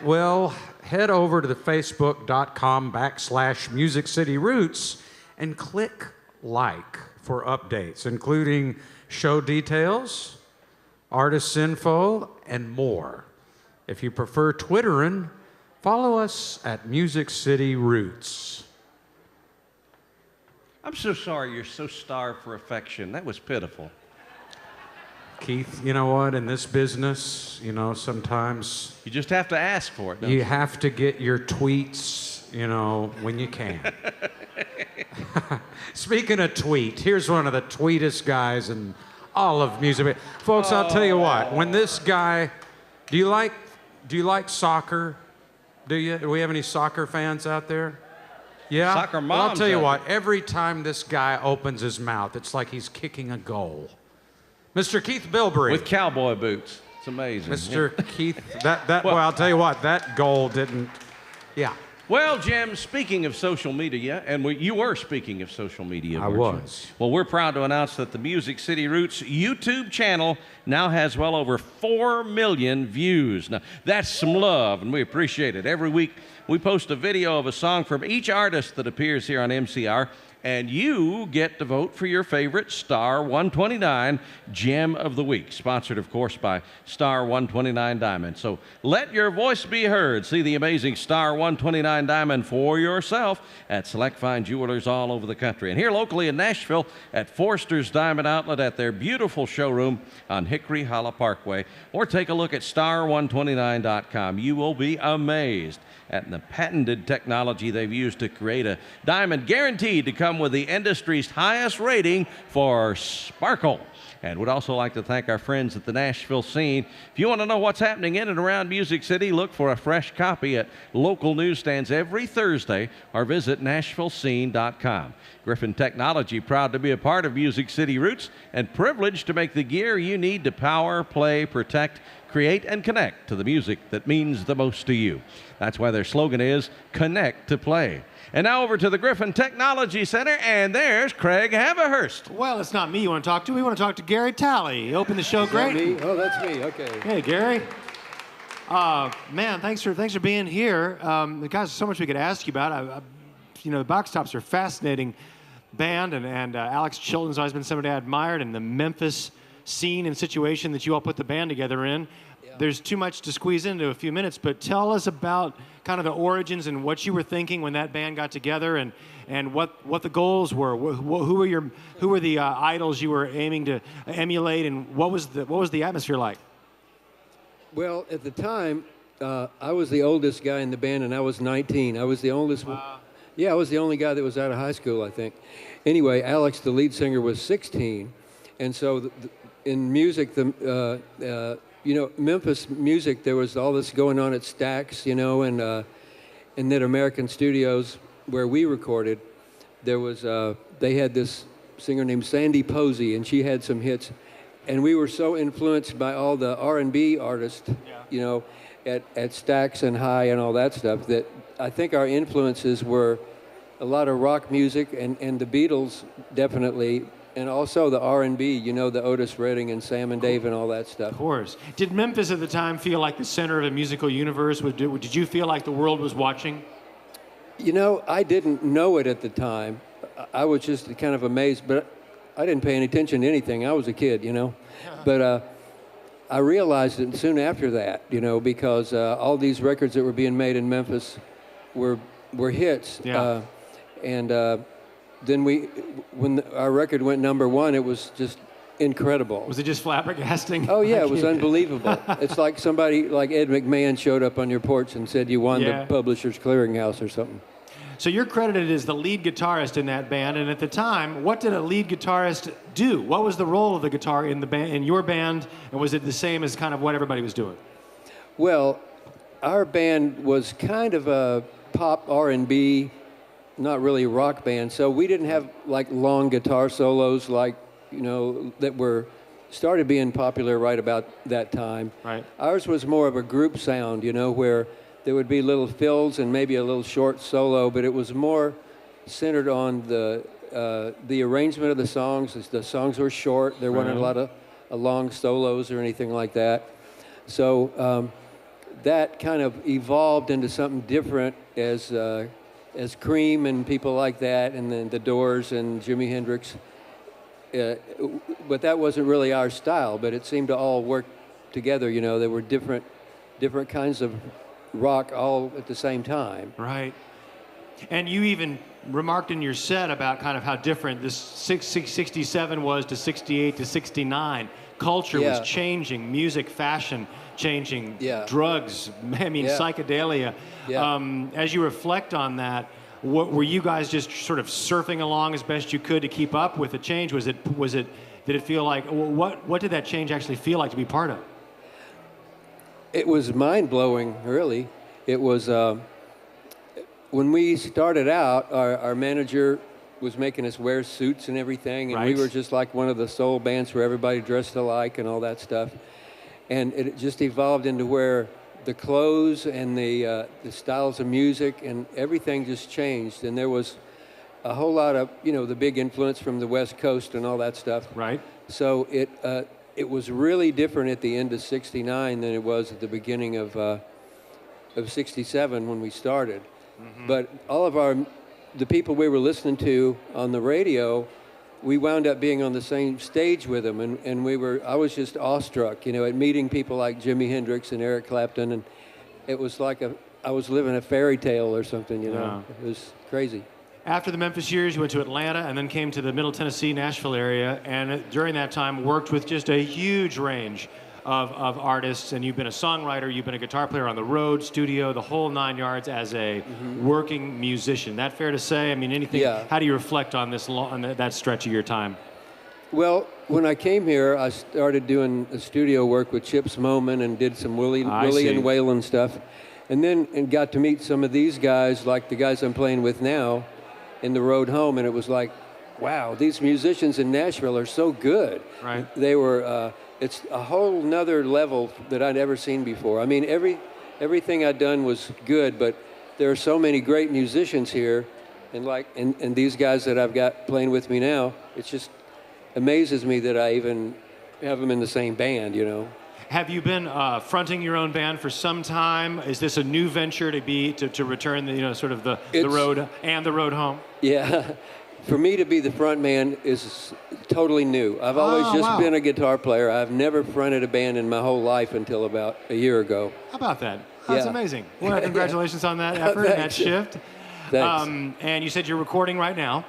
Well, head over to the facebook.com/Music City Roots and click like for updates, including show details, artist info, and more. If you prefer Twittering, follow us at Music City Roots. I'm so sorry you're so starved for affection. That was pitiful. Keith, you know what? In this business, you know, sometimes you just have to ask for it. You have to get your tweets, you know, when you can. Speaking of tweet, here's one of the tweetest guys in all of music. Folks, I'll tell you what. When this guy, do you like soccer? Do you? Do we have any soccer fans out there? Yeah. Soccer moms. Well, I'll tell you what. Every time this guy opens his mouth, it's like he's kicking a goal. Mr. Keith Bilbrey. With cowboy boots. It's amazing. Mr. Keith, well, I'll tell you what, that goal didn't, yeah. Well, Jim, speaking of social media, and you were speaking of social media, I weren't you? was. Well, we're proud to announce that the Music City Roots YouTube channel now has well over 4 million views. Now, that's some love, and we appreciate it. Every week, we post a video of a song from each artist that appears here on MCR, and you get to vote for your favorite Star 129 Gem of the Week, sponsored, of course, by Star 129 Diamond. So let your voice be heard. See the amazing Star 129 Diamond for yourself at select fine jewelers all over the country. And here locally in Nashville at Forster's Diamond Outlet at their beautiful showroom on Hickory Hollow Parkway, or take a look at star129.com. You will be amazed at the patented technology they've used to create a diamond guaranteed to come with the industry's highest rating for sparkle. And would also like to thank our friends at the Nashville Scene. If you want to know what's happening in and around Music City, look for a fresh copy at local newsstands every Thursday or visit NashvilleScene.com. Griffin Technology, proud to be a part of Music City Roots and privileged to make the gear you need to power, play, protect, create, and connect to the music that means the most to you. That's why their slogan is Connect to Play. And now over to the Griffin Technology Center, and there's Craig Haverhurst. Well, it's not me you want to talk to. We want to talk to Gary Talley. He opened the show great. Me? Oh, that's me. Okay. Hey, Gary. Man, thanks for being here. Guys, there's so much we could ask you about. You know, the Box Tops are a fascinating band, and Alex Chilton's always been somebody I admired, and the Memphis scene and situation that you all put the band together in. There's too much to squeeze into a few minutes, but tell us about kind of the origins and what you were thinking when that band got together, and what the goals were. Who were the idols you were aiming to emulate, and what was the atmosphere like? Well, at the time, I was the oldest guy in the band, and I was 19. I was the oldest. Yeah, I was the only guy that was out of high school, I think. Anyway, Alex, the lead singer, was 16, and so in music, you know, Memphis music, there was all this going on at Stax, you know, and then American Studios, where we recorded, there was, they had this singer named Sandy Posey, and she had some hits. And we were so influenced by all the R&B artists, you know, at Stax and High and all that stuff, that I think our influences were a lot of rock music and the Beatles, definitely, and also the R&B, you know, the Otis Redding and Sam and Dave and all that stuff. Of course. Did Memphis at the time feel like the center of a musical universe? Did you feel like the world was watching? You know, I didn't know it at the time. I was just kind of amazed, but I didn't pay any attention to anything. I was a kid, you know. But I realized it soon after that, you know, because all these records that were being made in Memphis were hits. Yeah. Then when our record went #1, it was just incredible. Was it just flabbergasting? Oh yeah, it was unbelievable. It's like somebody like Ed McMahon showed up on your porch and said you won the Publishers Clearinghouse or something. So you're credited as the lead guitarist in that band, and at the time, what did a lead guitarist do? What was the role of the guitar in the band, in your band, and was it the same as kind of what everybody was doing? Well, our band was kind of a pop R&B, not really rock band, so we didn't have like long guitar solos like, you know, that were started being popular right about that time. Right. Ours was more of a group sound, you know, where there would be little fills and maybe a little short solo, but it was more centered on the arrangement of the songs. The songs were short. There weren't a lot of long solos or anything like that. So that kind of evolved into something different as Cream and people like that, and then the Doors and Jimi Hendrix. But that wasn't really our style, but it seemed to all work together, you know. There were different different kinds of rock all at the same time. Right. And you even remarked in your set about kind of how different this 67 was to 68 to 69. Culture was changing, music, fashion changing, drugs, I mean, psychedelia. Yeah. As you reflect on that, what, were you guys just sort of surfing along as best you could to keep up with the change? Did it feel like, what did that change actually feel like to be part of? It was mind-blowing, really. It was, when we started out, our manager was making us wear suits and everything, and we were just like one of the soul bands where everybody dressed alike and all that stuff. And it just evolved into where the clothes and the styles of music and everything just changed. And there was a whole lot of, the big influence from the West Coast and all that stuff. Right. So it was really different at the end of '69 than it was at the beginning of '67 when we started. Mm-hmm. But all of the people we were listening to on the radio, we wound up being on the same stage with them, and I was just awestruck, at meeting people like Jimi Hendrix and Eric Clapton, and it was like I was living a fairy tale or something, Yeah. It was crazy. After the Memphis years, you went to Atlanta and then came to the Middle Tennessee, Nashville area, and during that time worked with just a huge range of artists, and you've been a songwriter, you've been a guitar player on the road, studio, the whole 9 yards as a working musician. That fair to say? I mean, anything? Yeah. How do you reflect on that stretch of your time? Well, when I came here, I started doing studio work with Chips Moman and did some Willie and Waylon stuff, and got to meet some of these guys, like the guys I'm playing with now, in the road home, and it was like, wow, these musicians in Nashville are so good. Right. They were. It's a whole nother level that I'd ever seen before. I mean, everything I'd done was good, but there are so many great musicians here, and these guys that I've got playing with me now, it just amazes me that I even have them in the same band, Have you been fronting your own band for some time? Is this a new venture to return the road and the road home? Yeah. For me to be the front man is totally new. I've always been a guitar player. I've never fronted a band in my whole life until about a year ago. How about that? That's amazing. Well, congratulations on that effort and that shift. Thanks. And you said you're recording right now.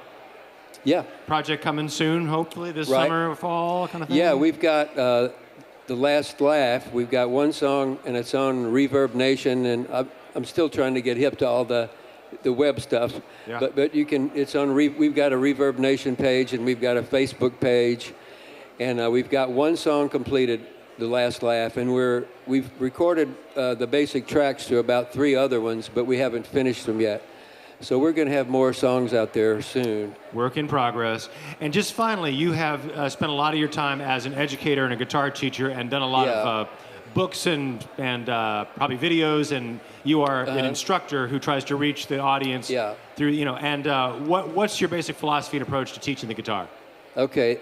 Yeah. Project coming soon, hopefully this summer or fall kind of thing? Yeah, we've got The Last Laugh. We've got one song, and it's on Reverb Nation, and I'm still trying to get hip to all the web stuff, but you can. It's on. We've got a Reverb Nation page, and we've got a Facebook page, and we've got one song completed, The Last Laugh, and we've recorded the basic tracks to about 3 other ones, but we haven't finished them yet. So we're going to have more songs out there soon. Work in progress. And just finally, you have spent a lot of your time as an educator and a guitar teacher, and done a lot of books and probably videos, and you are an instructor who tries to reach the audience through, what's your basic philosophy and approach to teaching the guitar? Okay.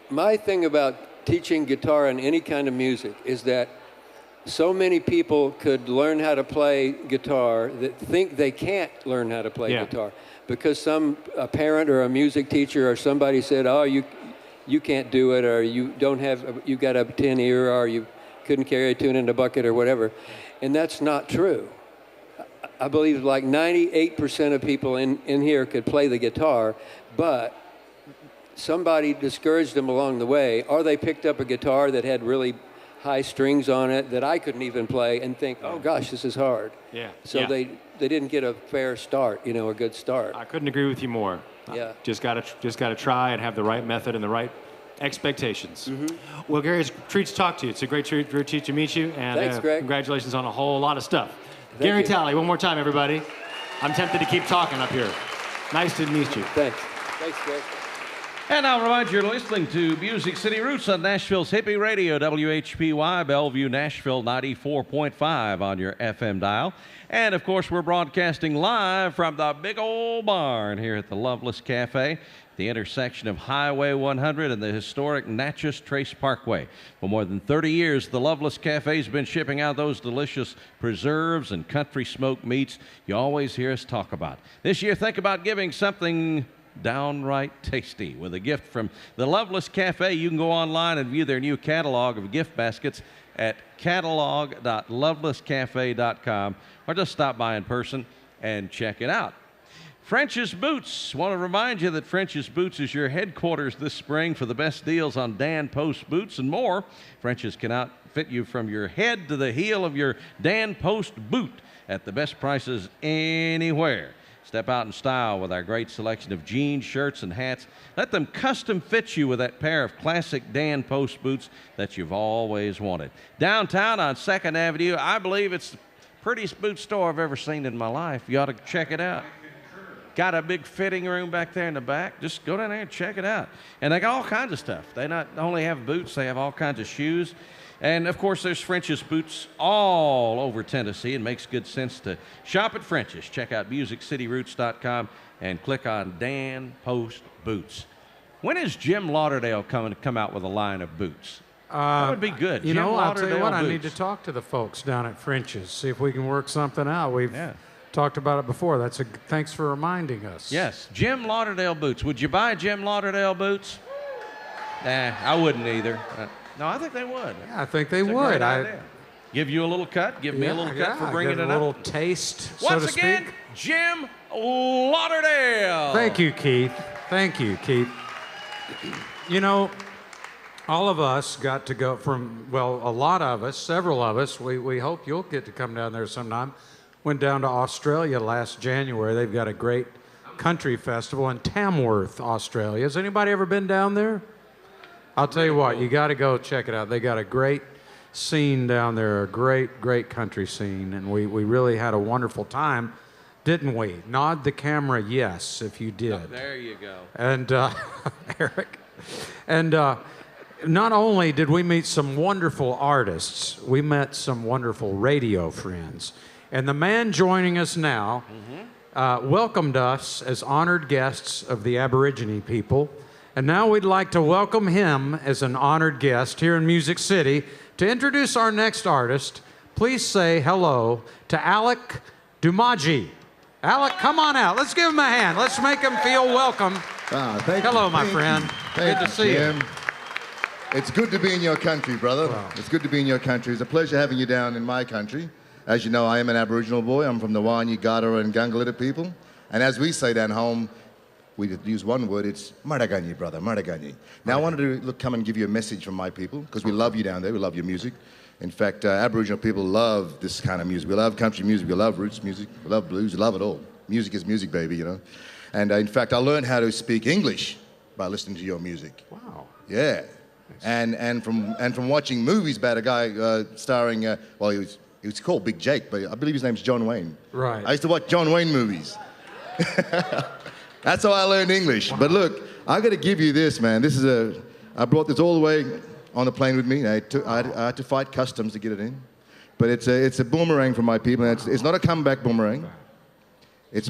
My thing about teaching guitar and any kind of music is that so many people could learn how to play guitar that think they can't learn how to play guitar because a parent or a music teacher or somebody said, oh, you can't do it, or you got a tin ear, or you couldn't carry a tune in a bucket or whatever. And that's not true. I believe like 98% of people in here could play the guitar, but somebody discouraged them along the way, or they picked up a guitar that had really high strings on it that I couldn't even play and think, oh gosh, this is hard. Yeah. So they didn't get a fair start, a good start. I couldn't agree with you more. Yeah. Just gotta try and have the right method and the right expectations. Mm-hmm. Well, Gary, it's a treat to talk to you. It's a great treat to meet you, and thanks, Greg. Congratulations on a whole lot of stuff. Gary Talley, one more time, everybody. I'm tempted to keep talking up here. Nice to meet you. Thanks. Thanks, Greg. And I'll remind you, you're listening to Music City Roots on Nashville's Hippie Radio, WHPY, Bellevue, Nashville, 94.5 on your FM dial. And, of course, we're broadcasting live from the big old barn here at the Loveless Cafe, the intersection of Highway 100 and the historic Natchez Trace Parkway. For more than 30 years, the Loveless Cafe has been shipping out those delicious preserves and country smoked meats you always hear us talk about. This year, think about giving something downright tasty with a gift from the Loveless Cafe. You can go online and view their new catalog of gift baskets at catalog.lovelesscafe.com, or just stop by in person and check it out. French's Boots. Want to remind you that French's Boots is your headquarters this spring for the best deals on Dan Post boots and more. French's can outfit you from your head to the heel of your Dan Post boot at the best prices anywhere. Step out in style with our great selection of jeans, shirts, and hats. Let them custom fit you with that pair of classic Dan Post boots that you've always wanted. Downtown on 2nd Avenue, I believe it's the prettiest boot store I've ever seen in my life. You ought to check it out. Got a big fitting room back there in the back. Just go down there and check it out. And they got all kinds of stuff. They not only have boots, they have all kinds of shoes. And, of course, there's French's Boots all over Tennessee. It makes good sense to shop at French's. Check out MusicCityRoots.com and click on Dan Post Boots. When is Jim Lauderdale come out with a line of boots? That would be good. You Jim know, I'll tell you Lauderdale what, I boots. need to talk to the folks down at French's, see if we can work something out. We've talked about it before. Thanks for reminding us. Yes, Jim Lauderdale boots. Would you buy Jim Lauderdale boots? Nah, I wouldn't either. No, I think they would. Yeah, I think they It's a would. great idea. Give you a little cut. Give me a little cut for bringing get it a up. little taste, Once so to again, speak. Jim Lauderdale. Thank you, Keith. Thank you, Keith. You know, all of us got to go a lot of us, several of us, we hope you'll get to come down there sometime. Went down to Australia last January. They've got a great country festival in Tamworth, Australia. Has anybody ever been down there? I'll tell you what, you got to go check it out. They got a great scene down there, a great, great country scene, and we really had a wonderful time, didn't we? Nod the camera yes, if you did. Oh, there you go. And Eric, and not only did we meet some wonderful artists, we met some wonderful radio friends. And the man joining us now welcomed us as honored guests of the Aborigine people. And now we'd like to welcome him as an honored guest here in Music City. To introduce our next artist, please say hello to Alec Dumaji. Alec, come on out. Let's give him a hand. Let's make him feel welcome. Hello, my friend. Good to see you. It's good to be in your country, brother. Wow. It's good to be in your country. It's a pleasure having you down in my country. As you know, I am an Aboriginal boy. I'm from the Wanyi, Gardara, and Gungalitta people. And as we say down home, we use one word, it's Maraganyi, brother, Maraganyi. Now, I wanted to come and give you a message from my people, because we love you down there, we love your music. In fact, Aboriginal people love this kind of music. We love country music, we love roots music, we love blues, we love it all. Music is music, baby, you know. And in fact, I learned how to speak English by listening to your music. Wow. Yeah. And from watching movies about a guy starring, he was called Big Jake, but I believe his name's John Wayne. Right. I used to watch John Wayne movies. That's how I learned English. Wow. But look, I got to give you this, man. I brought this all the way on the plane with me. I had to fight customs to get it in. But it's a boomerang for my people. And it's not a comeback boomerang. It's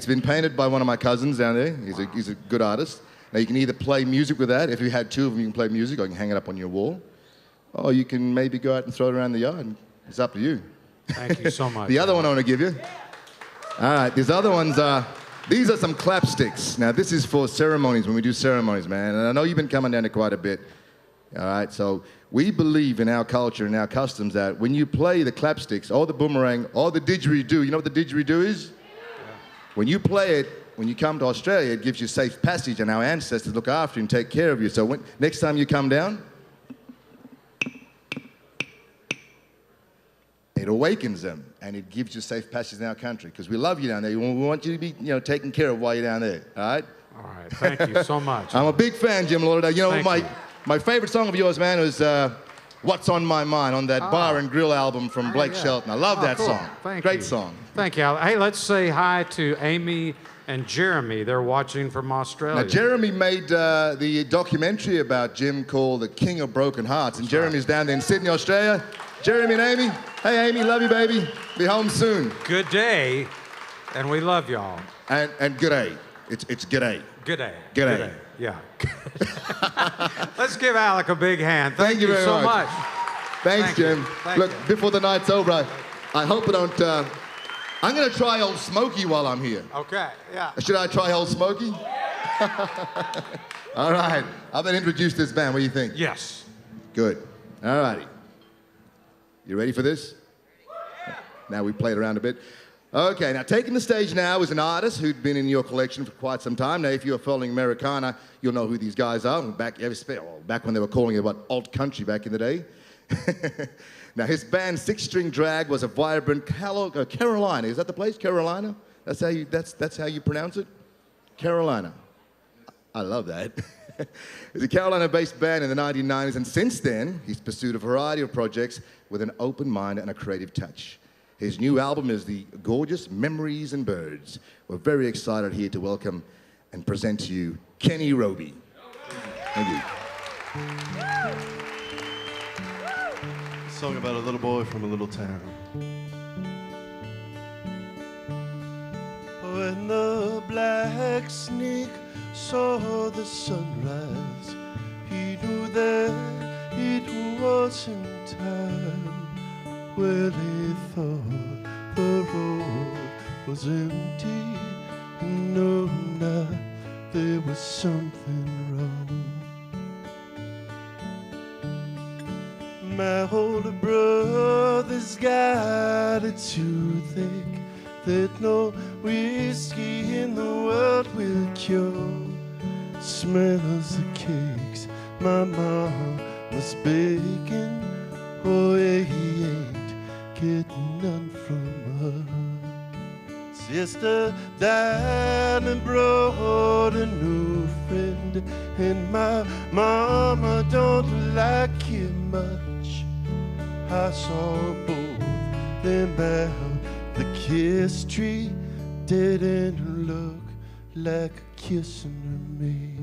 been painted by one of my cousins down there. He's a good artist. Now you can either play music with that. If you had two of them, you can play music, or you can hang it up on your wall. Or you can maybe go out and throw it around the yard. It's up to you. Thank you so much. The other one I want to give you. All right, these other ones these are some clapsticks. Now, this is for ceremonies, when we do ceremonies, man. And I know you've been coming down there quite a bit. All right, so we believe in our culture and our customs that when you play the clapsticks or the boomerang or the didgeridoo, you know what the didgeridoo is? Yeah. When you play it, when you come to Australia, it gives you safe passage, and our ancestors look after you and take care of you. So next time you come down, it awakens them, and it gives you safe passage in our country, because we love you down there. We want you to be, taken care of while you're down there, all right? All right, thank you so much. I'm a big fan, Jim Lauderdale. You know, my favorite song of yours, man, was What's on My Mind on that Bar and Grill album from Blake Shelton. I love that song. Great song. Thank you, Al. Hey, let's say hi to Amy and Jeremy. They're watching from Australia. Now, Jeremy made the documentary about Jim called The King of Broken Hearts, and Jeremy's down there in Sydney, Australia. Jeremy and Amy. Hey, Amy, love you, baby. Be home soon. Good day, and we love y'all. And good day. It's good day. Good day. Good day. Yeah. Let's give Alec a big hand. Thank you very so much. Thanks, Jim. Look, before the night's over, I hope I don't... I'm going to try Old Smoky while I'm here. Okay, yeah. Should I try Old Smoky? All right. I'll then introduce this band. What do you think? Yes. Good. All righty. You ready for this? Now we played around a bit. Okay, now taking the stage now is an artist who'd been in your collection for quite some time. Now, if you're following Americana, you'll know who these guys are. Back when they were calling it alt country back in the day. Now, his band Six String Drag was a vibrant Carolina. Is that the place, Carolina? That's how you pronounce it, Carolina. I love that. It's a Carolina-based band in the 1990s, and since then, he's pursued a variety of projects with an open mind and a creative touch. His new album is the gorgeous Memories and Birds. We're very excited here to welcome and present to you Kenny Roby. Thank you. A song about a little boy from a little town. When the black snake saw the sunrise, he knew that it wasn't time. Well, he thought the road was empty, and no, now there was something wrong. My older brother's got a toothache that no whiskey in the world will cure. Smells the cakes my mom was baking, oh, he ain't getting none from her. Sister died and brought a new friend, and my mama don't like him much. I saw both them bound the kiss tree, didn't look like kissing me.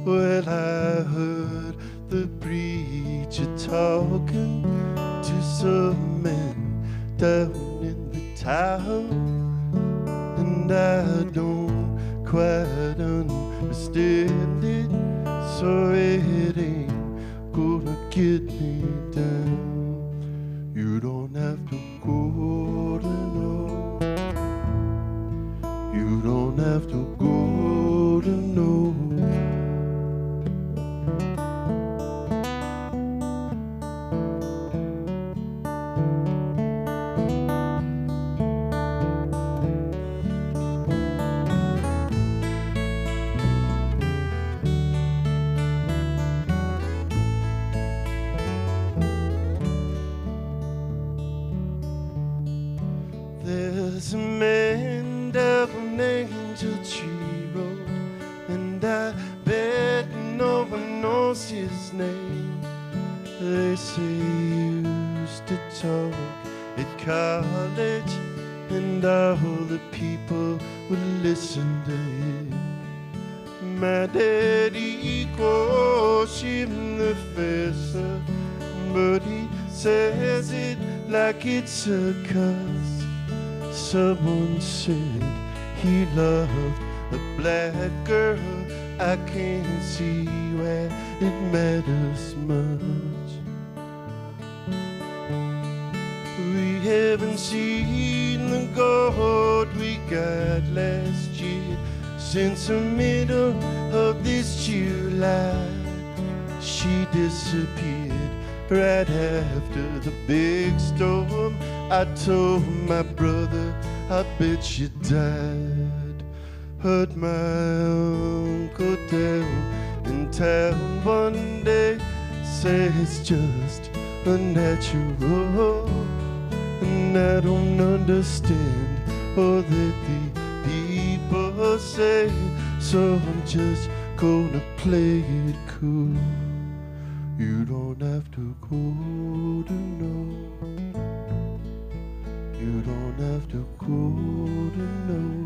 Well, I heard the preacher talking to some men down in the town, and I don't quite understand it, so it ain't gonna get me down. You don't have to go to know. You don't have to go to know. There's a man down Angel Tree Road, and I bet no one knows his name. They say he used to talk at college, and all the people would listen to him. My daddy calls him the fessa, but he says it like it's a cuss. Someone said he loved a black girl. I can't see where it matters much. We haven't seen the gold we got last year since the middle of this July. She disappeared right after the big storm. I told my brother, I bet she died. Heard my uncle down in town one day say it's just unnatural, and I don't understand all that the people say, so I'm just gonna play it cool. You don't have to go to know. You don't have to go to know.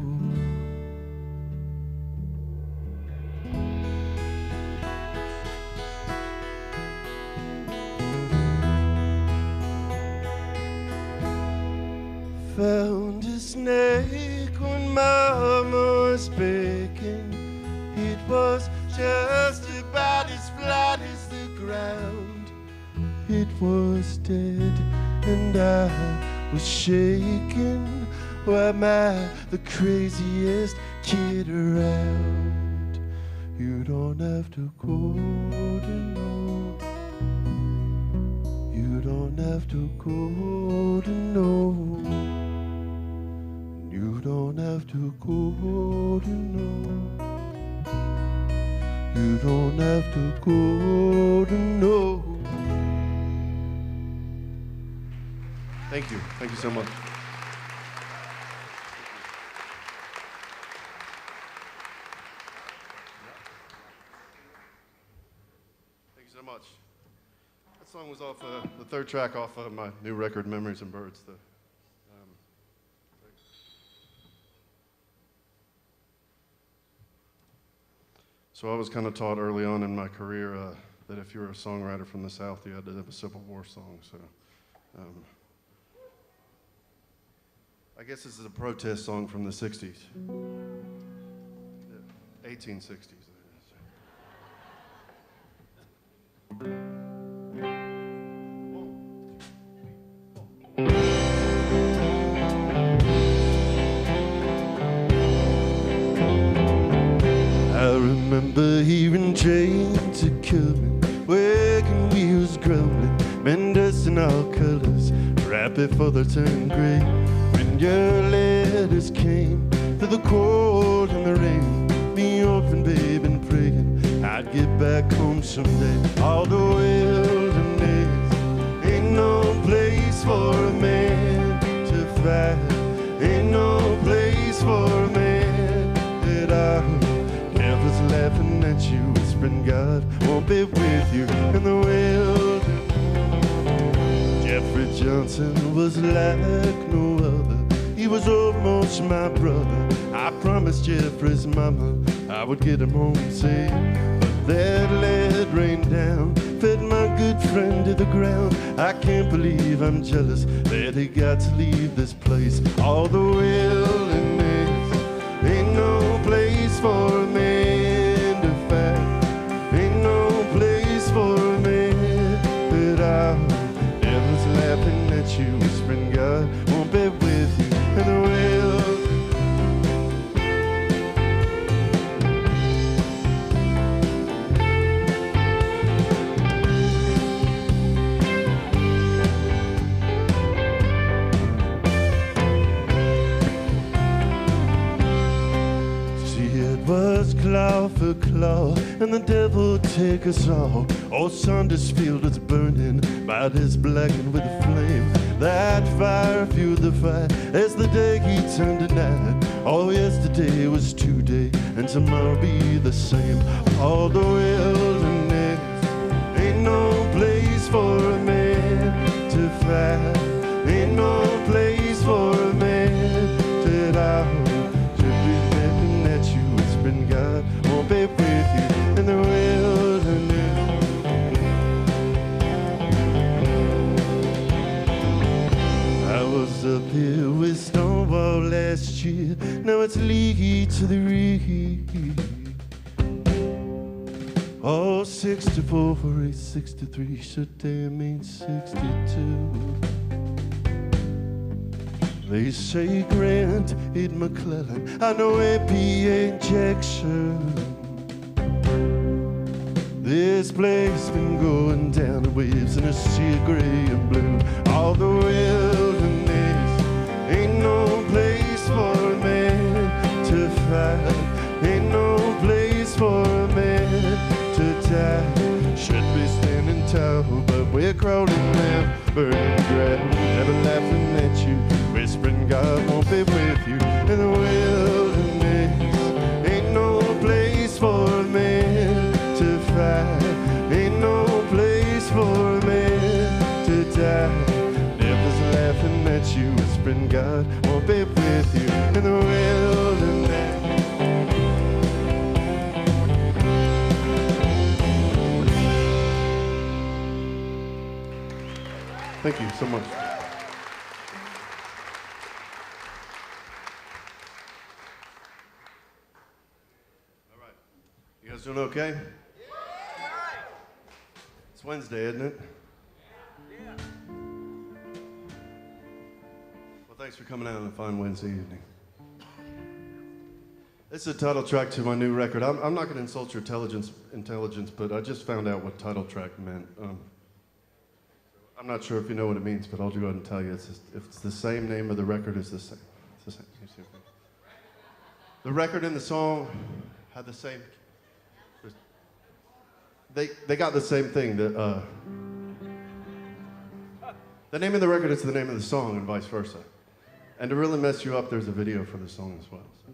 Found a snake when Mama was baking. It was just about as flat as the ground. It was dead, and I was shaking. Why am I the craziest kid around? You don't have to go to know. You don't have have to go to know. You don't have to go to know. You don't have to go to know. Thank you. Thank you so much. Thank you so much. That song was off the third track off of my new record, Memories and Birds. So I was kind of taught early on in my career that if you were a songwriter from the South, you had to have a Civil War song. So I guess this is a protest song from the 60s. 1860s. I remember hearing trains a coming, wagon wheels grumbling, men dressed in all colors, right before they turned gray. When your letters came through the cold and the rain, me orphan babe and praying I'd get back home someday. All the wilderness ain't no place for a man to fight, ain't no place for a man that I laughing at you, whispering God won't be with you in the wilderness. Jeffrey Johnson was like no other. He was almost my brother. I promised Jeffrey's mama I would get him home safe, but that lead rained down, fed my good friend to the ground. I can't believe I'm jealous that he got to leave this place. All the wilderness ain't no place for a man. Ain't no place for a man, but everyone's laughing at you, whispering God won't be with you in the world. Was claw for claw, and the devil take us all. Old Saundersfield was burning, about as blackened with a flame. That fire fueled the fight as the day he turned to night. Oh, yesterday was today, and tomorrow be the same. All the wilderness ain't no place for a man to fight, ain't no place for a man to die. God won't be with you in the wilderness. I was up here with Stonewall last year. Now it's Lee to the reed. Oh, 64, 863 should damn mean 62. They say Grant, Ed McClellan, I know A.P.A. Jackson. This place been going down the waves in a sea of gray and blue. All the wilderness ain't no place for a man to fight, ain't no place for a man to die. Should be standing tall, but we're crawling down burning ground, never laughing at you, whispering God won't be with you in the wilderness. Ain't no place for a man to fight, ain't no place for a man to die. Devil's laughing at you, whispering God won't be with you in the wilderness. Thank you so much. You guys doing okay? Yeah. It's Wednesday, isn't it? Yeah. Well, thanks for coming out on a fine Wednesday evening. This is a title track to my new record. I'm not going to insult your intelligence, but I just found out what title track meant. I'm not sure if you know what it means, but I'll go ahead and tell you. If it's the same name of the record, it's the same. It's the same. The record and the song had the same. They got the same thing. The name of the record is the name of the song, and vice versa. And to really mess you up, there's a video for the song as well. So.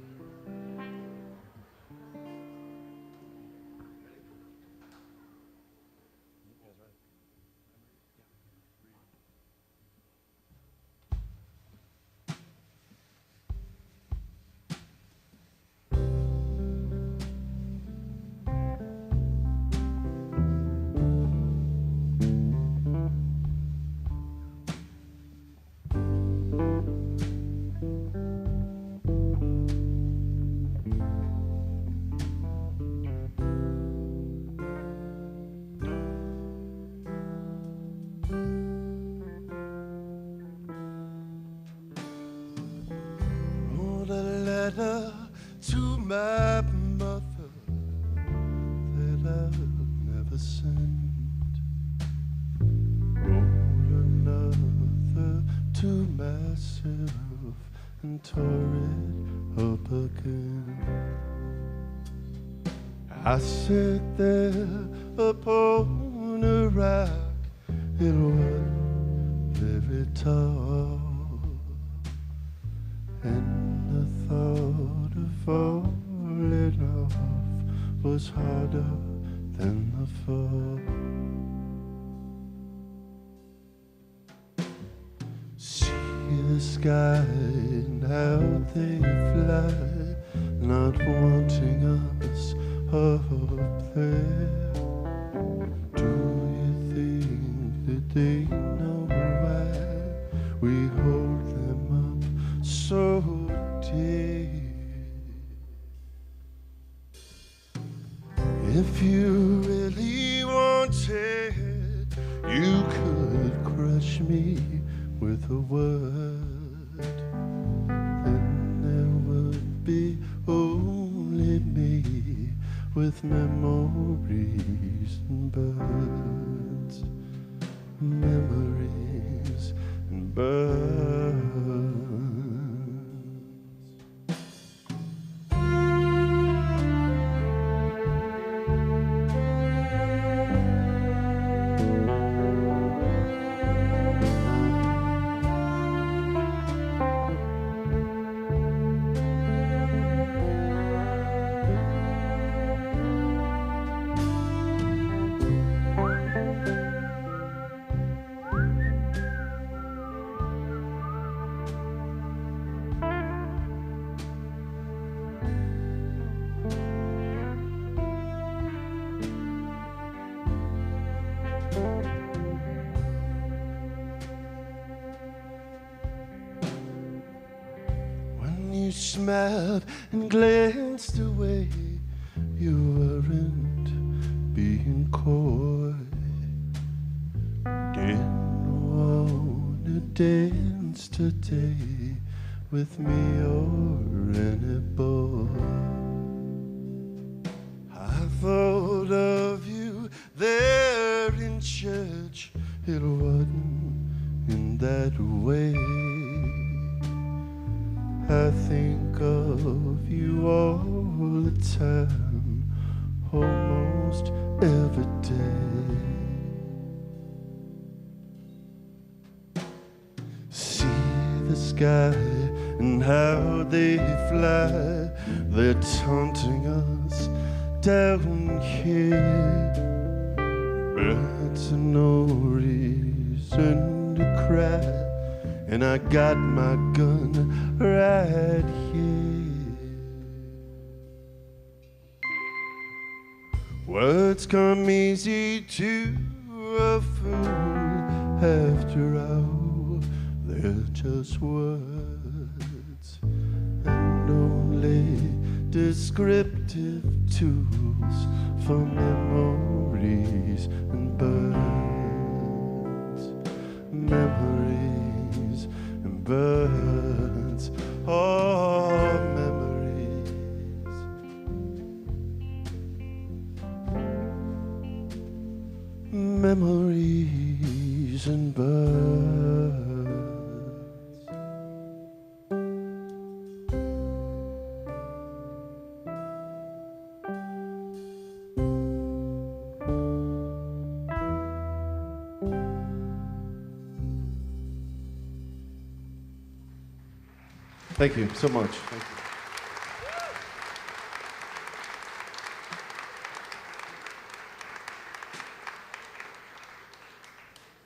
To my mother that I've never sent. Wrote another to myself and tore it up again. I sat there upon a rock, it wasn't very tall, and the thought of falling off was harder than the fall. See the sky and how they fly, not wanting us up there. Do you think that they know why we hold them up so dear? If you really wanted, you could crush me with a word. Then there would be only me with memories and birds. Memories and birds. Smiled and glanced away. You weren't being coy. Didn't want to dance today with me or any boy. I thought of you there in church. It wasn't in that way. I think of you all the time, almost every day. See the sky and how they fly, they're taunting us down here. Birds have no reason to cry, and I got my gun right here. Words come easy to a fool. After all, they're just words and only descriptive tools for memories and birds. Memories and birds, oh, memories. Memories trees and birds. Thank you so much. Thank you.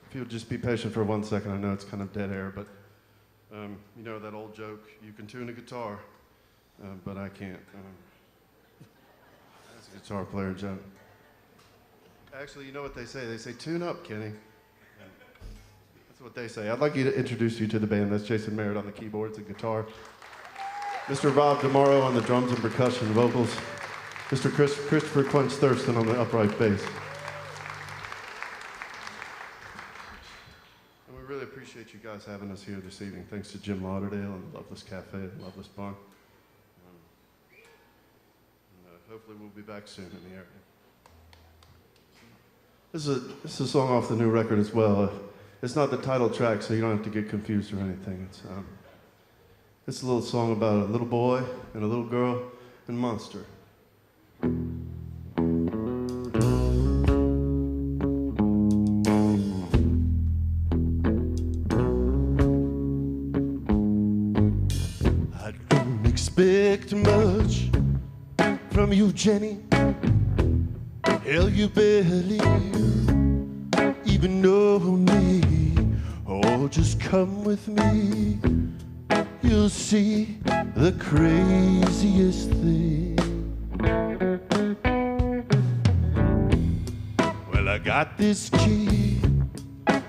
If you'll just be patient for 1 second, I know it's kind of dead air, but you know that old joke, you can tune a guitar, but I can't. That's a guitar player joke. Actually, you know what they say? They say, tune up, Kenny. That's what they say. I'd like you to introduce you to the band. That's Jason Merritt on the keyboards and guitar. Mr. Rob DeMauro on the drums and percussion vocals. Mr. Christopher Quench Thurston on the upright bass. And we really appreciate you guys having us here this evening. Thanks to Jim Lauderdale and the Loveless Cafe and Loveless Barn. Hopefully we'll be back soon in the area. This is a song off the new record as well. It's not the title track, so you don't have to get confused or anything. It's a little song about a little boy and a little girl and Monster. I don't expect much from you, Jenny. Hell, you barely even know me. Oh, just come with me. You'll see the craziest thing. Well, I got this key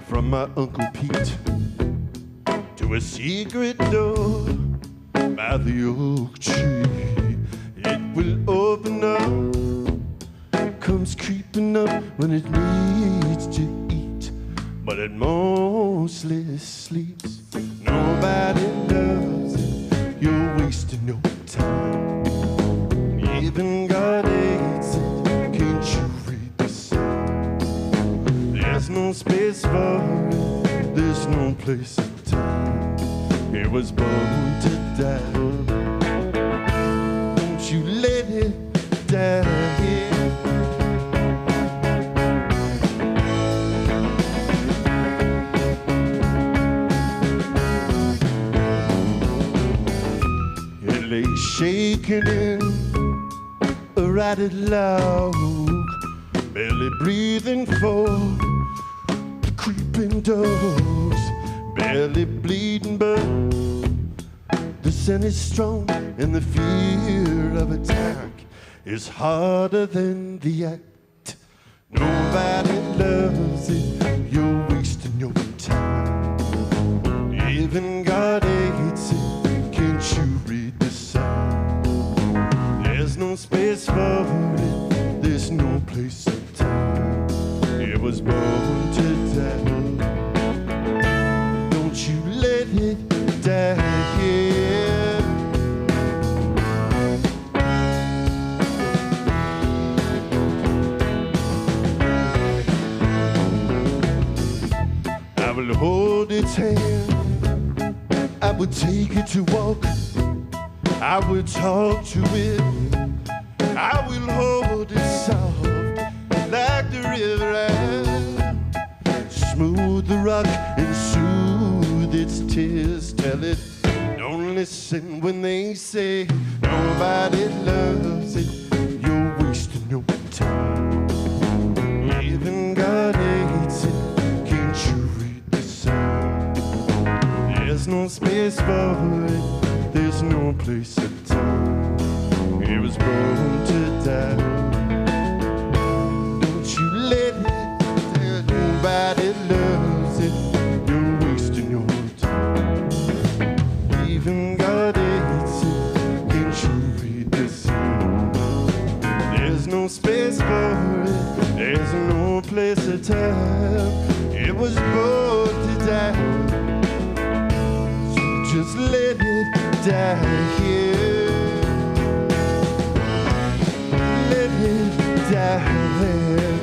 from my Uncle Pete to a secret door by the oak tree. It will open up, comes creeping up when it needs to eat, but it mostly sleeps. Nobody loves it, you're wasting your time. Even God hates it, can't you read the sign? There's no space for it, there's no place or time. It was born to die. Don't you let it die here. Shaking in a ratted log, barely breathing for the creeping dogs, barely bleeding, but the scent is strong and the fear of attack is harder than the act. Nobody loves it, you're wasting your time. Even God hates it, can't you read the sign? There's no space for it, there's no place or time. It was born to die. Don't you let it die here. I will hold its hand, I would take it to walk, I will talk to it, I will hold it soft like the river and smooth the rock and soothe its tears. Tell it, don't listen when they say nobody loves it, you're wasting your time. Even God hates it, can't you read the sign? There's no space for it, there's no place or time. It was born to die. Don't you let it die. Nobody loves it, you're wasting your time. Even God hates it, can't you read the sign? There's no space for it, there's no place or time. It was born to die. So just let it die here. Let it die there.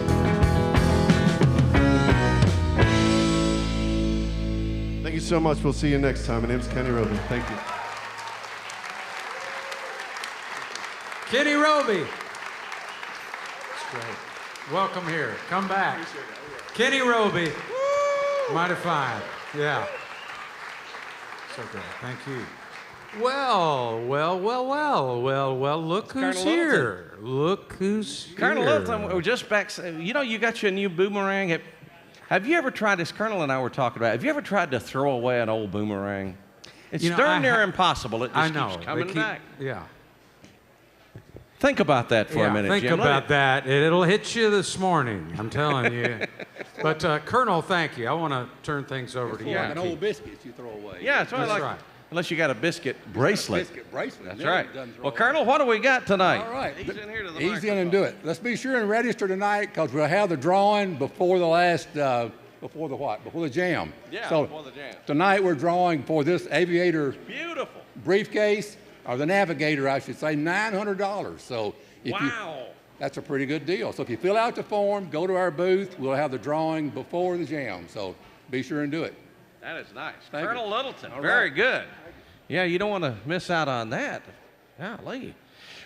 so much. We'll see you next time. My name's Kenny Roby. Thank you. Kenny Roby. That's great. Welcome here. Come back. Kenny Roby. Mighty fine. Yeah. So great. Thank you. Well, look who's here. Look who's here. Colonel Littleton, we're just back. You know, you got your new boomerang. Have you ever tried this? Colonel and I were talking about it. Have you ever tried to throw away an old boomerang? It's darn near impossible. It just keeps coming back. Yeah. Think about that for a minute, think Jim. about that. It'll hit you this morning, I'm telling you. But, Colonel, thank you. I want to turn things over to you. Like an old biscuit you throw away. Yeah, that's right. Unless you got a biscuit bracelet. Biscuit bracelet. That's right. Well, Colonel, what do we got tonight? All right. Ease in here to the Ease in and do it. Let's be sure and register tonight because we'll have the drawing before the last, before the what? Before the jam. Yeah, so before the jam. Tonight we're drawing for this aviator beautiful briefcase, or the navigator, I should say, $900. So wow. That's a pretty good deal. So if you fill out the form, go to our booth, we'll have the drawing before the jam. So be sure and do it. That is nice. Thank Colonel you. Littleton, All very right. good. Yeah, you don't want to miss out on that. Golly.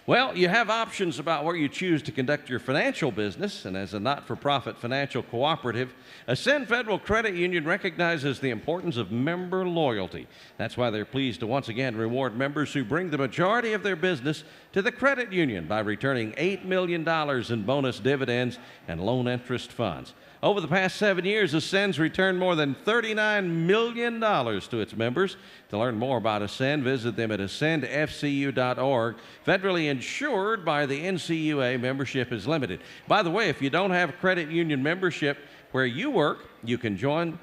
Well, you have options about where you choose to conduct your financial business, and as a not-for-profit financial cooperative, Ascend Federal Credit Union recognizes the importance of member loyalty. That's why they're pleased to once again reward members who bring the majority of their business to the credit union by returning $8 million in bonus dividends and loan interest funds. Over the past 7 years, Ascend's returned more than $39 million to its members. To learn more about Ascend, visit them at ascendfcu.org. Federally insured by the NCUA, membership is limited. By the way, if you don't have credit union membership where you work, you can join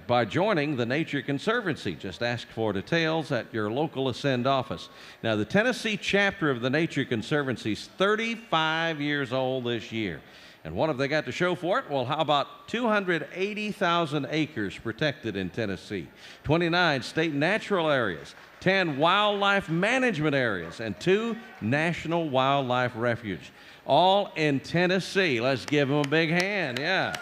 by joining the Nature Conservancy. Just ask for details at your local Ascend office. Now, the Tennessee chapter of the Nature Conservancy is 35 years old this year. And what have they got to show for it? Well, how about 280,000 acres protected in Tennessee, 29 state natural areas, 10 wildlife management areas, and 2 national wildlife refuges, all in Tennessee. Let's give them a big hand, yeah.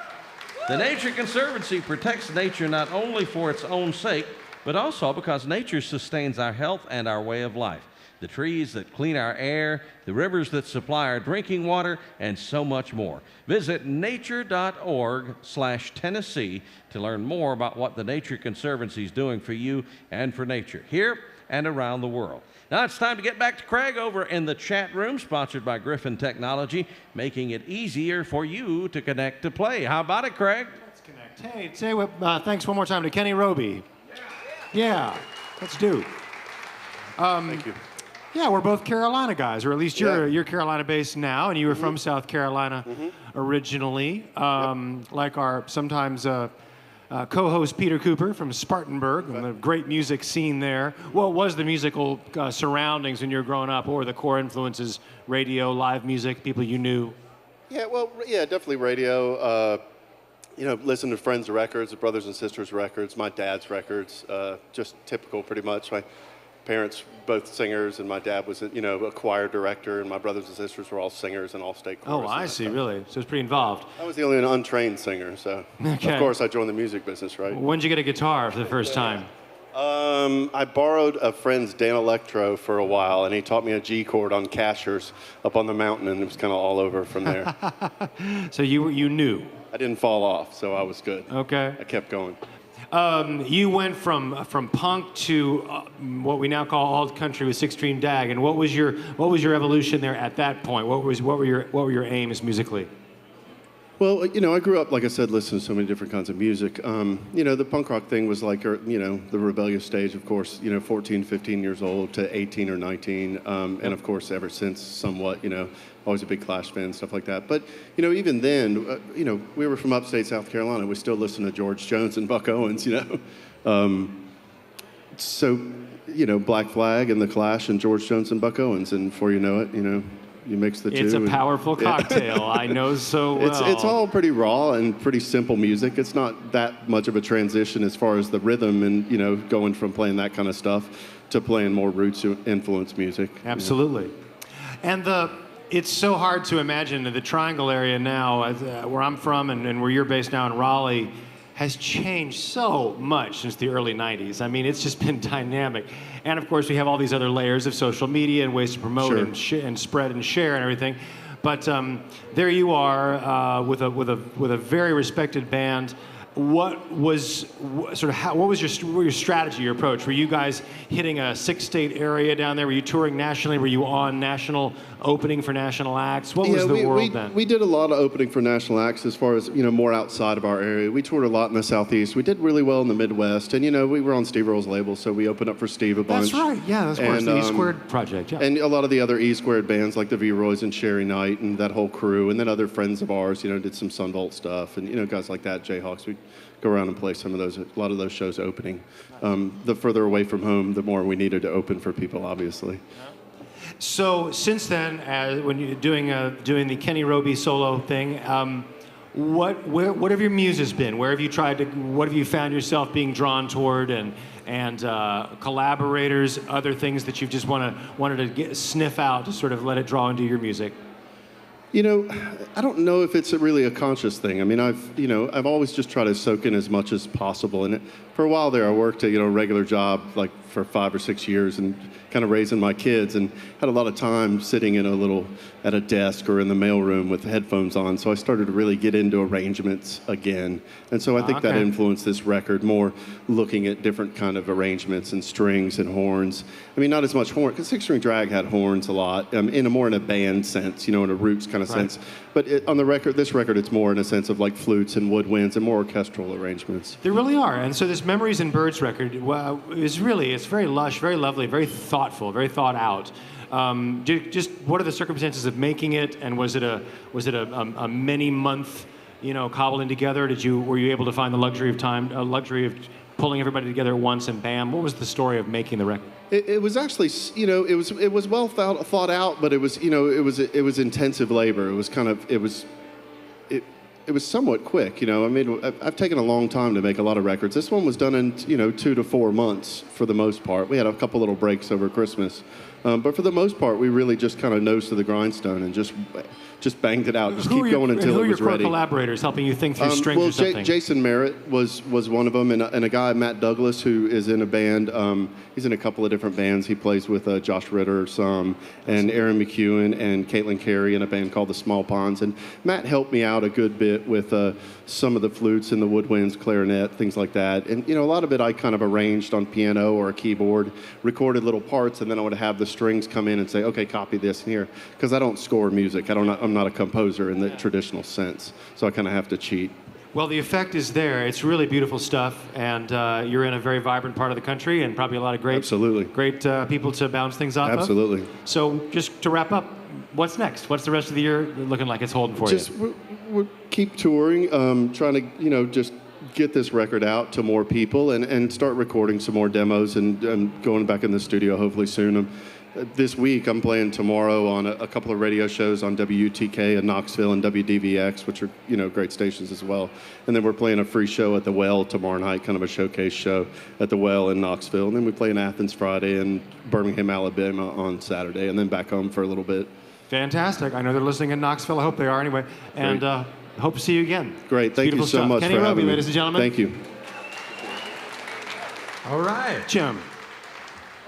The Nature Conservancy protects nature not only for its own sake, but also because nature sustains our health and our way of life. The trees that clean our air, the rivers that supply our drinking water, and so much more. Visit nature.org/Tennessee to learn more about what the Nature Conservancy is doing for you and for nature, here and around the world. Now it's time to get back to Craig over in the chat room, sponsored by Griffin Technology, making it easier for you to connect to play. How about it, Craig? Let's connect. Hey, say thanks one more time to Kenny Roby. Yeah, let's do. Thank you. Yeah, we're both Carolina guys, or at least you're Carolina-based now, and you were from South Carolina originally, like our sometimes co-host Peter Cooper from Spartanburg, and the great music scene there. What was the musical surroundings when you were growing up? What were the core influences? Radio, live music, people you knew? Yeah, well, yeah, definitely radio. Listen to friends' records, brothers and sisters' records, my dad's records, just typical pretty much. My parents both singers, and my dad was a choir director, and my brothers and sisters were all singers and all state chorus. Oh, I see, really? So it's pretty involved. I was the only untrained singer, so of course I joined the music business, right? When did you get a guitar for the first time? I borrowed a friend's Dan Electro for a while, and he taught me a G chord on Cashers up on the mountain, and it was kind of all over from there. So you knew? I didn't fall off, so I was good. Okay. I kept going. You went from punk to what we now call alt country with Six String Dag, and what was your evolution there at that point? What were your aims musically? Well, I grew up, like I said, listening to so many different kinds of music. The punk rock thing was like, the rebellious stage, of course, 14, 15 years old to 18 or 19. And of course, ever since somewhat, always a big Clash fan, stuff like that. But, even then, we were from upstate South Carolina. We still listen to George Jones and Buck Owens, So, Black Flag and the Clash and George Jones and Buck Owens. And before you know it, you mix the two. It's a powerful cocktail. I know so well. It's all pretty raw and pretty simple music. It's not that much of a transition as far as the rhythm and, going from playing that kind of stuff to playing more roots influenced music. Absolutely. And it's so hard to imagine the Triangle area now, where I'm from and where you're based now in Raleigh, has changed so much since the early 90s. I mean, it's just been dynamic. And of course, we have all these other layers of social media and ways to promote and spread and share and everything. But there you are with a very respected band. What was your strategy, your approach? Were you guys hitting a 6-state area down there? Were you touring nationally? Were you on national opening for national acts? What was the world then? We did a lot of opening for national acts as far as, more outside of our area. We toured a lot in the Southeast. We did really well in the Midwest. And, we were on Steve Earle's label, so we opened up for Steve a bunch. That's right. Yeah, that's course, the E Squared project. Yeah. And a lot of the other E Squared bands like the V-Roys and Sherry Knight and that whole crew. And then other friends of ours, did some Sunvolt stuff. And, guys like that, Jayhawks, we go around and play a lot of those shows opening. The further away from home, the more we needed to open for people, obviously. So since then, when you're doing the Kenny Roby solo thing, what have your muses been? Where have you what have you found yourself being drawn toward, and collaborators, other things that you've just wanted to sniff out to sort of let it draw into your music? I don't know if it's really a conscious thing. I mean, I've always just tried to soak in as much as possible. And for a while there, I worked a regular job, like for 5 or 6 years, and kind of raising my kids, and had a lot of time sitting at a desk or in the mailroom with headphones on. So I started to really get into arrangements again. And so I think that influenced this record more, looking at different kind of arrangements and strings and horns. I mean, not as much horn, because Six String Drag had horns a lot, in a band sense, in a roots kind of sense. But on this record, it's more in a sense of like flutes and woodwinds and more orchestral arrangements. There really are. And so this Memories and Birds record it's very lush, very lovely, very thoughtful, very thought out. Just what are the circumstances of making it, and was it a many month, cobbling together? Were you able to find the luxury of pulling everybody together at once and bam? What was the story of making the record? It was actually, it was well thought out, but it was intensive labor. It was somewhat quick, I mean, I've taken a long time to make a lot of records. This one was done in, 2 to 4 months for the most part. We had a couple little breaks over Christmas. But for the most part, we really just kind of nose to the grindstone and just banged it out. Just keep going until it was ready. Who are your collaborators helping you think through strings or something? Jason Merritt was one of them, and a guy, Matt Douglas, who is in a band. He's in a couple of different bands. He plays with Josh Ritter and Aaron McEwen and Caitlin Carey in a band called the Small Ponds. And Matt helped me out a good bit with some of the flutes and the woodwinds, clarinet, things like that. And a lot of it I kind of arranged on piano or a keyboard, recorded little parts, and then I would have the strings come in and say, okay, copy this here, because I don't score music. I'm not a composer in the traditional sense, so I kind of have to cheat. Well, the effect is there. It's really beautiful stuff, and you're in a very vibrant part of the country, and probably a lot of great people to bounce things off of. Absolutely. So just to wrap up, what's next? What's the rest of the year looking like it's holding for you? We'll keep touring, trying to, just get this record out to more people and start recording some more demos and going back in the studio hopefully soon. This week, I'm playing tomorrow on a couple of radio shows on WUTK in Knoxville and WDVX, which are, great stations as well. And then we're playing a free show at the Well tomorrow night, kind of a showcase show at the Well in Knoxville. And then we play in Athens Friday and Birmingham, Alabama on Saturday, and then back home for a little bit. Fantastic. I know they're listening in Knoxville. I hope they are anyway. And hope to see you again. Great. Thank you so much Kenny for Roby, having me. ladies and gentlemen. Thank you. All right. Jim.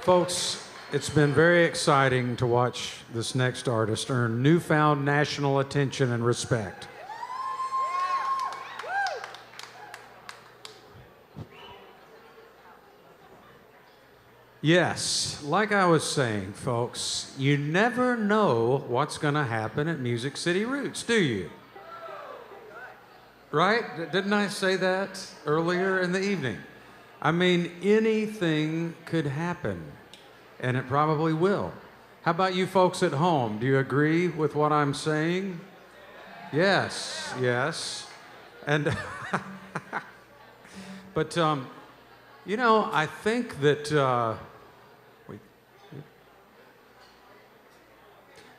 Folks, it's been very exciting to watch this next artist earn newfound national attention and respect. Yes, like I was saying, folks, you never know what's going to happen at Music City Roots, do you? Right? Didn't I say that earlier in the evening? I mean, anything could happen. And it probably will. How about you folks at home? Do you agree with what I'm saying? Yes, yes. And, but, I think that,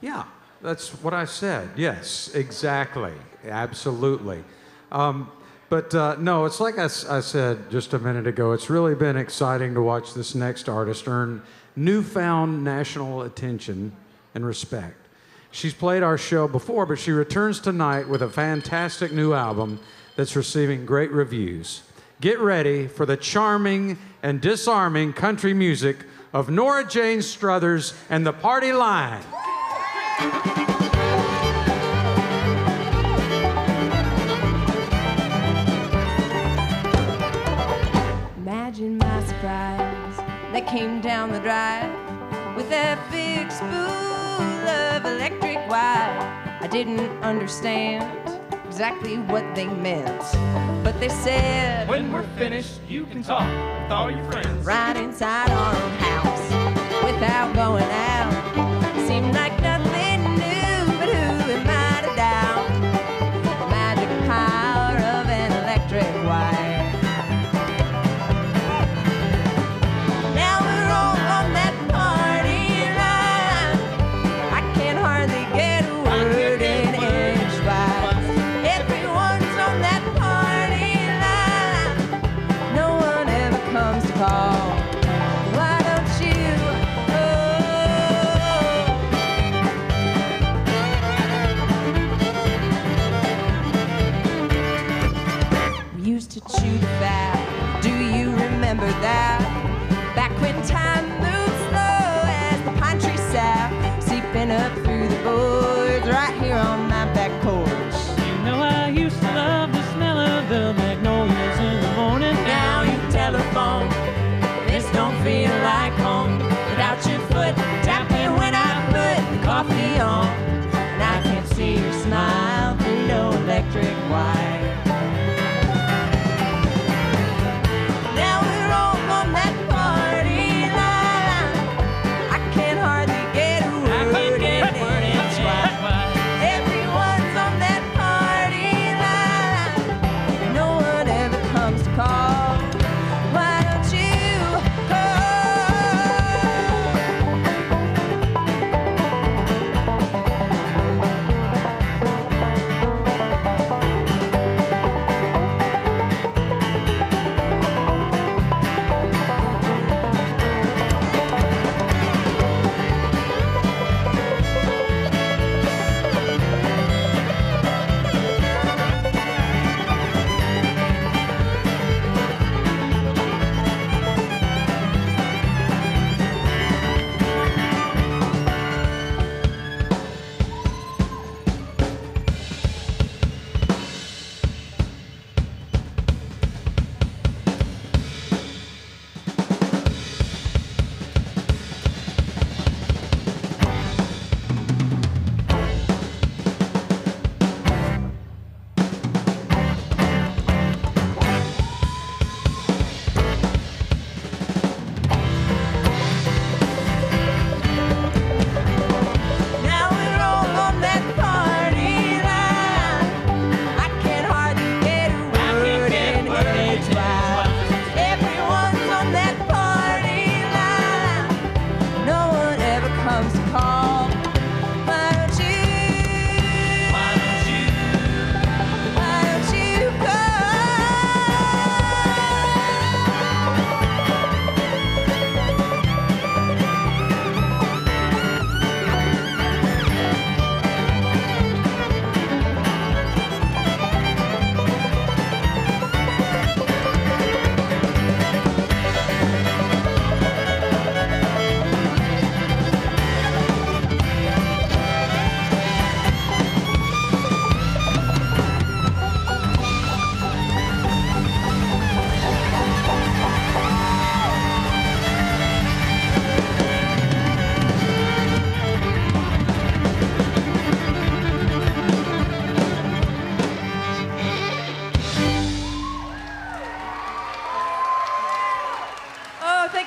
yeah, that's what I said. Yes, exactly. Absolutely. No, it's like I said just a minute ago, it's really been exciting to watch this next artist earn newfound national attention and respect. She's played our show before, but she returns tonight with a fantastic new album that's receiving great reviews. Get ready for the charming and disarming country music of Norah Jane Struthers and the Party Line. Imagine my surprise that came down the drive with that big spool of electric wire. I didn't understand exactly what they meant, but they said, when we're finished, you can talk with all your friends. Right inside our own house without going out. Seemed like nothing new, but who am I to doubt the magic power of an electric wire? Now we're all on that party line. I can hardly get a word in edgewise. Everyone's on that party line. No one ever comes to call. Why don't you go? We used to chew the fat. Do you remember that? Back when time moved slow as the pine tree sap, seeping up through the boards right here on my back porch. You know I used to love the smell of the magnolias in the morning. Now you telephone, this don't feel like home without your foot tapping when I put the coffee on. And I can't see your smile through no electric wire. Now we're all on that party line. I can hardly get a word in edgewise. Everyone's on that party line. No one ever comes to call. Why don't you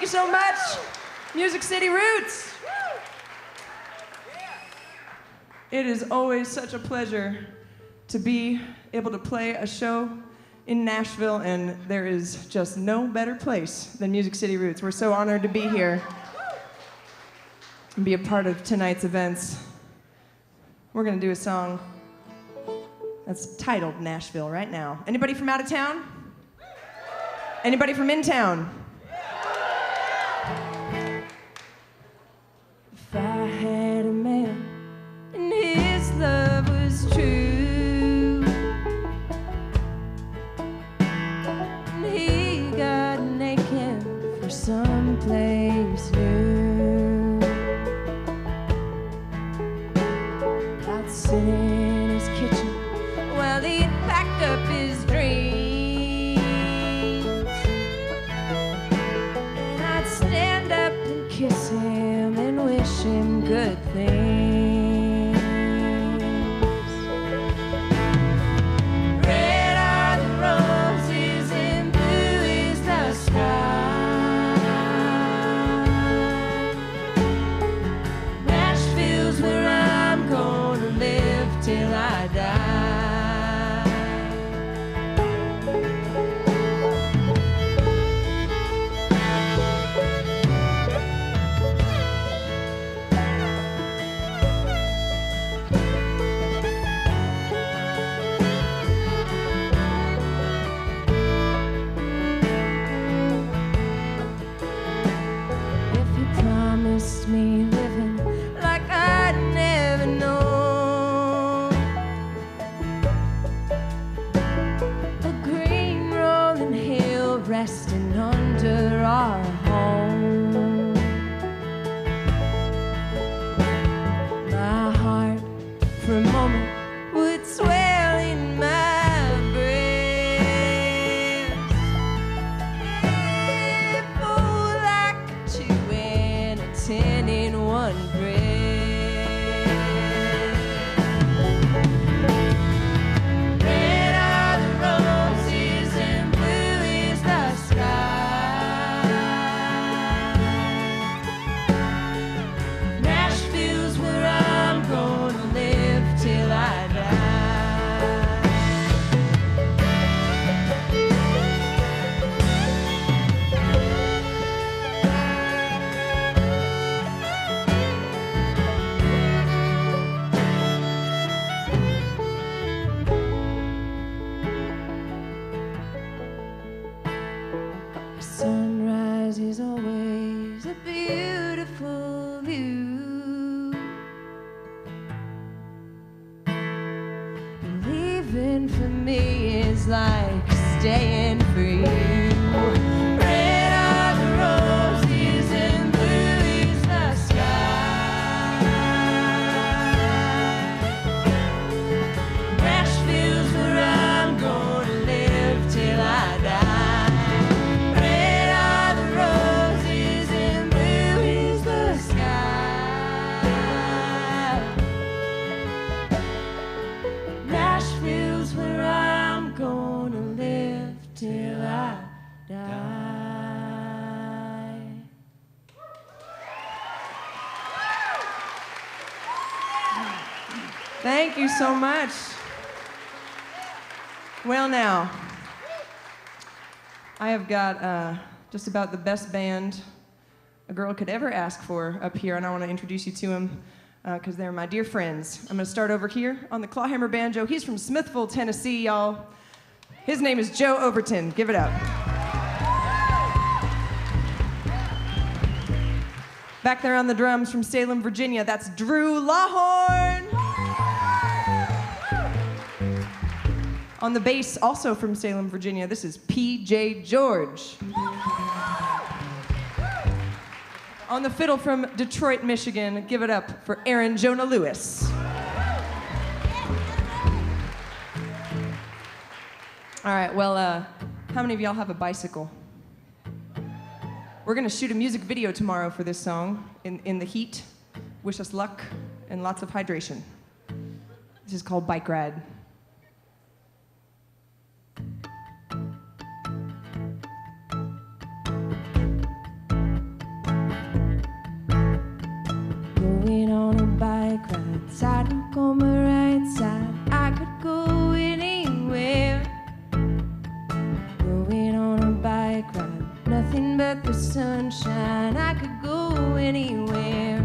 you so much, Music City Roots. It is always such a pleasure to be able to play a show in Nashville, and there is just no better place than Music City Roots. We're so honored to be here and be a part of tonight's events. We're gonna do a song that's titled Nashville right now. Anybody from out of town? Anybody from in town? If I had a man and packed up his dreams. And I'd stand up and kiss him and wish him good things. Red are the roses and blue is the sky. Nashville's where I'm gonna live till I die. If you promised me living like I'd never known, a green rolling hill resting under our home, my heart for a moment would swell in my breast. If oh, like a 2 and a 10 in one breath. Red are the roses and blue is the sky. Nashville's where I'm gonna live till I die. Sunrise is always a beautiful view. Believing for me is like staying for you. Red are the roses and blue is the sky. Nashville's where I'm gonna live till I die. Red are the roses and blue is the sky. Nashville's where I'm gonna live till I die. Thank you so much. Well, now, I have got just about the best band a girl could ever ask for up here, and I want to introduce you to them because they're my dear friends. I'm going to start over here on the clawhammer banjo. He's from Smithville, Tennessee, y'all. His name is Joe Overton. Give it up. Back there on the drums from Salem, Virginia, that's Drew Lawhorn. On the bass, also from Salem, Virginia, this is P.J. George. On the fiddle from Detroit, Michigan, give it up for Aaron Jonah Lewis. All right, well, how many of y'all have a bicycle? We're gonna shoot a music video tomorrow for this song in the heat. Wish us luck and lots of hydration. This is called Bike Ride. Going on a bike ride, sidewalk on my right side. I could go anywhere. Going on a bike ride, nothing but the sunshine. I could go anywhere.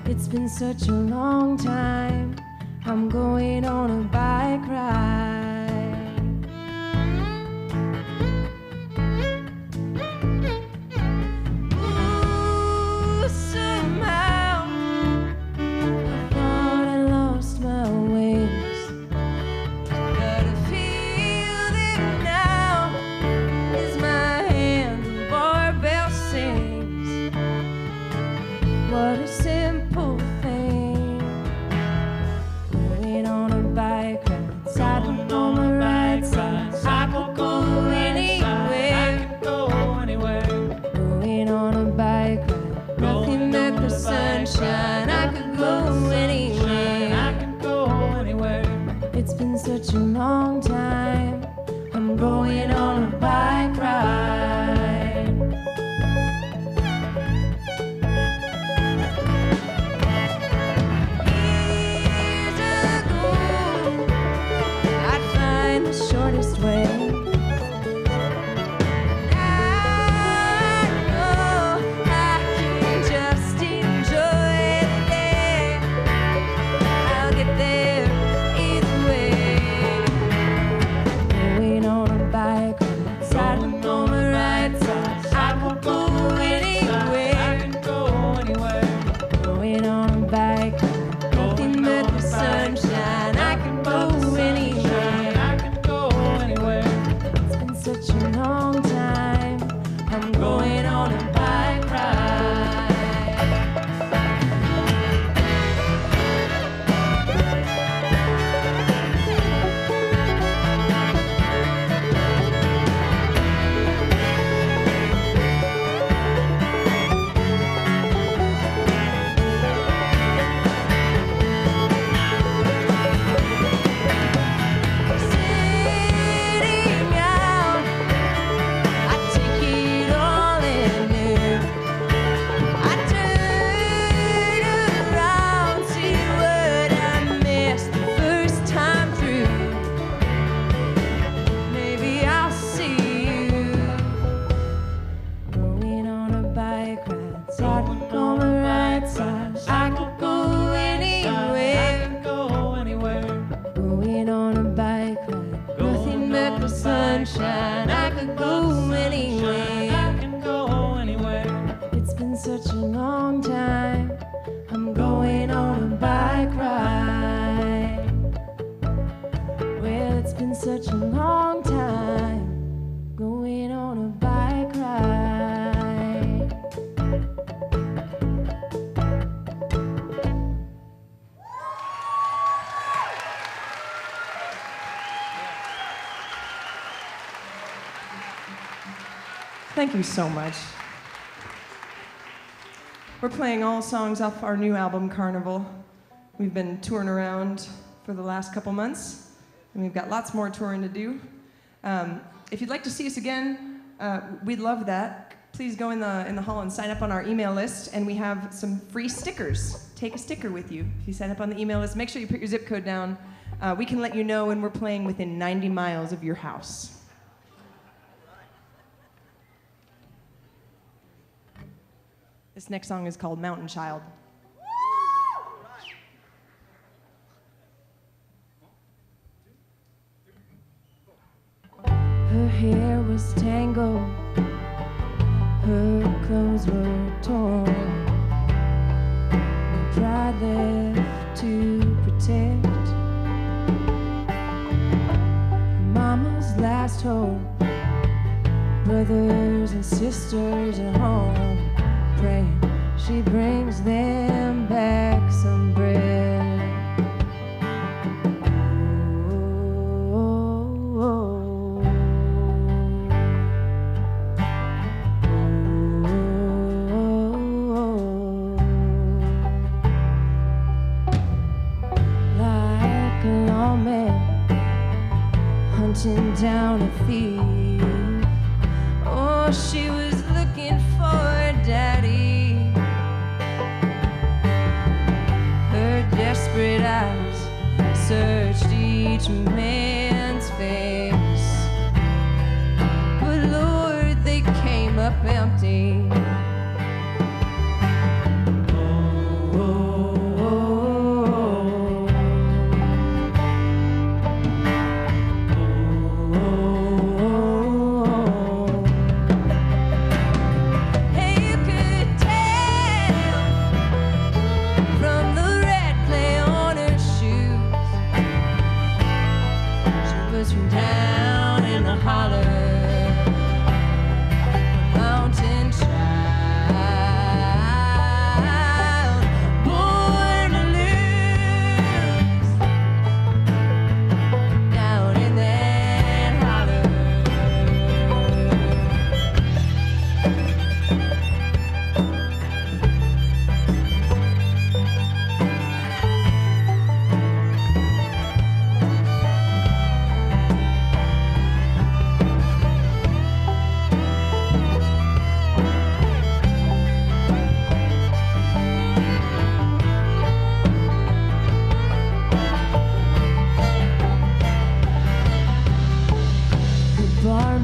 It's been such a long time. I'm going on a bike ride. Ooh, somehow I thought I lost my wings, but I feel them now as my handlebar sings. What a simple thing. Going on a bike ride. such a long time. I'm going on a bike ride. Years ago, I'd find the shortest way. Thank you so much. We're playing all songs off our new album, Carnival. We've been touring around for the last couple months, and we've got lots more touring to do. If you'd like to see us again, we'd love that. Please go in the hall and sign up on our email list, and we have some free stickers. Take a sticker with you. If you sign up on the email list, make sure you put your zip code down. We can let you know when we're playing within 90 miles of your house. This next song is called Mountain Child. Her hair was tangled, her clothes were torn, no pride left to protect. Mama's last hope, brothers and sisters at home, praying she brings them back some bread. Like a lawman hunting down a thief. Oh, she was looking for daddy. Her desperate eyes searched each man's face, but Lord, they came up empty.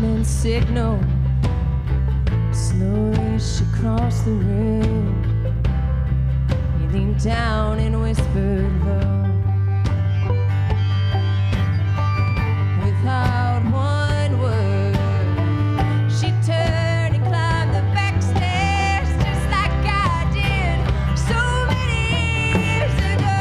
warning signal. Slowly she crossed the room. He leaned down and whispered low. Without one word, she turned and climbed the back stairs, just like I did so many years ago.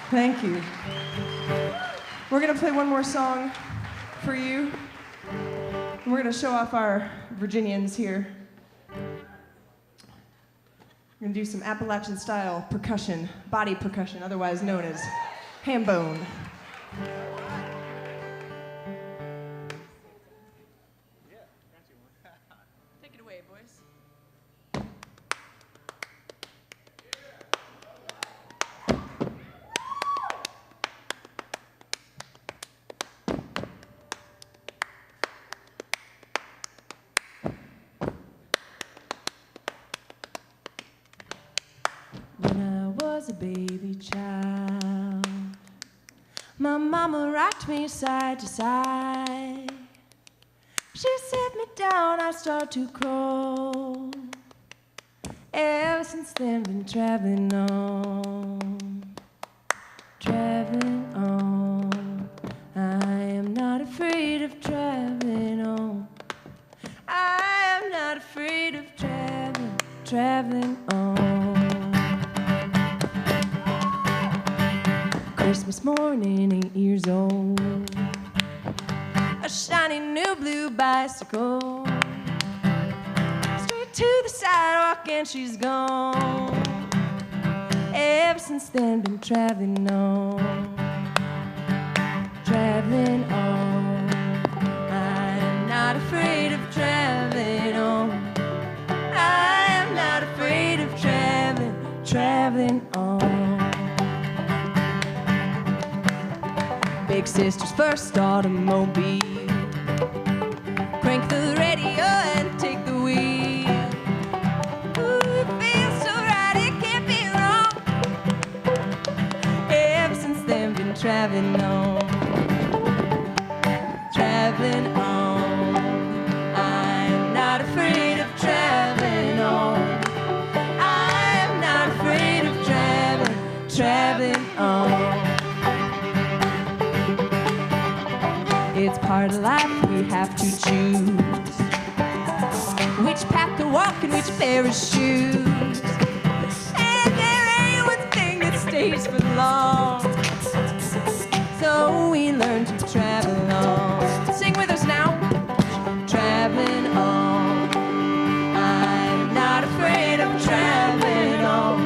Thank you. We're going to play one more song for you. And we're going to show off our Virginians here. We're going to do some Appalachian style percussion, body percussion, otherwise known as ham bone. Take it away, boys. When I was a baby child, my mama rocked me side to side. She set me down, I start to crawl. Ever since then, been traveling on, traveling on. I am not afraid of traveling on. I am not afraid of traveling, traveling on. bicycle. Straight to the sidewalk and she's gone. Ever since then, been traveling on. Traveling on. I'm not afraid of traveling on. I am not afraid of traveling on. Big sister's first automobile. Crank the radio and take the wheel. Ooh, it feels so right, it can't be wrong. Ever since then, been traveling on. Traveling on. I'm not afraid of traveling on. I am not afraid of traveling on. It's part of life we have to choose. Which path to walk and which pair of shoes. And there ain't one thing that stays for long. So we learn to travel on. Sing with us now. Traveling on. I'm not afraid of traveling on.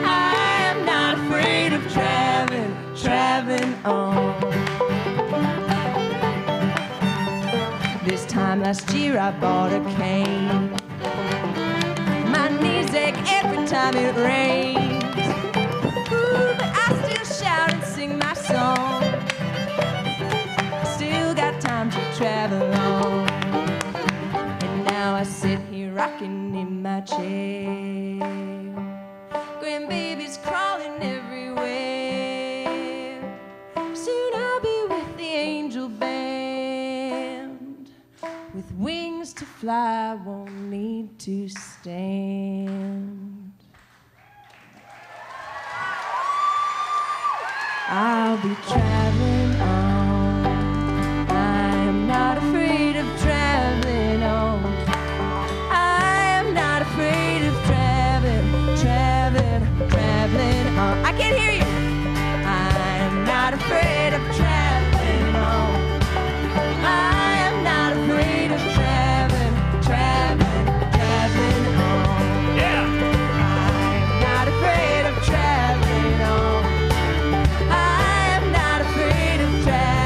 I am not afraid of traveling on. This time last year I bought a cane. My knees ache every time it rains. Ooh, but I still shout and sing my song. Still got time to travel on. And now I sit here rocking in my chair. Grandbaby's crawling everywhere. Soon I'll be with the angel band. With wings to fly, won't need to stand. I'll be traveling on. I'm not afraid of traveling on. I am not afraid of traveling on. I can't hear you. I'm not afraid of traveling on. I am not afraid of traveling on. Yeah. I'm not afraid of traveling on. I am not afraid of traveling.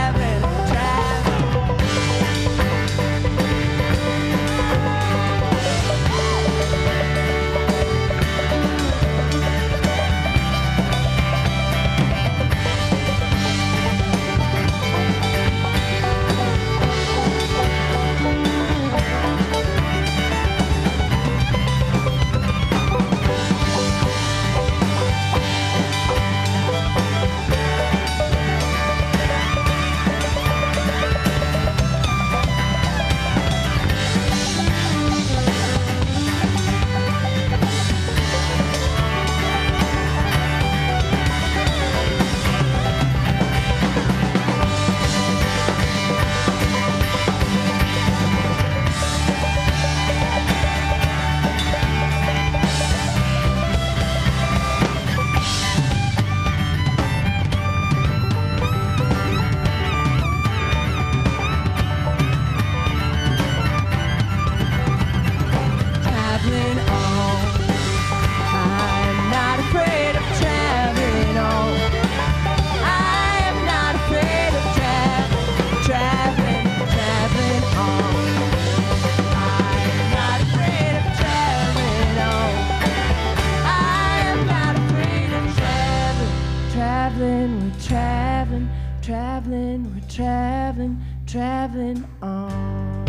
Traveling on.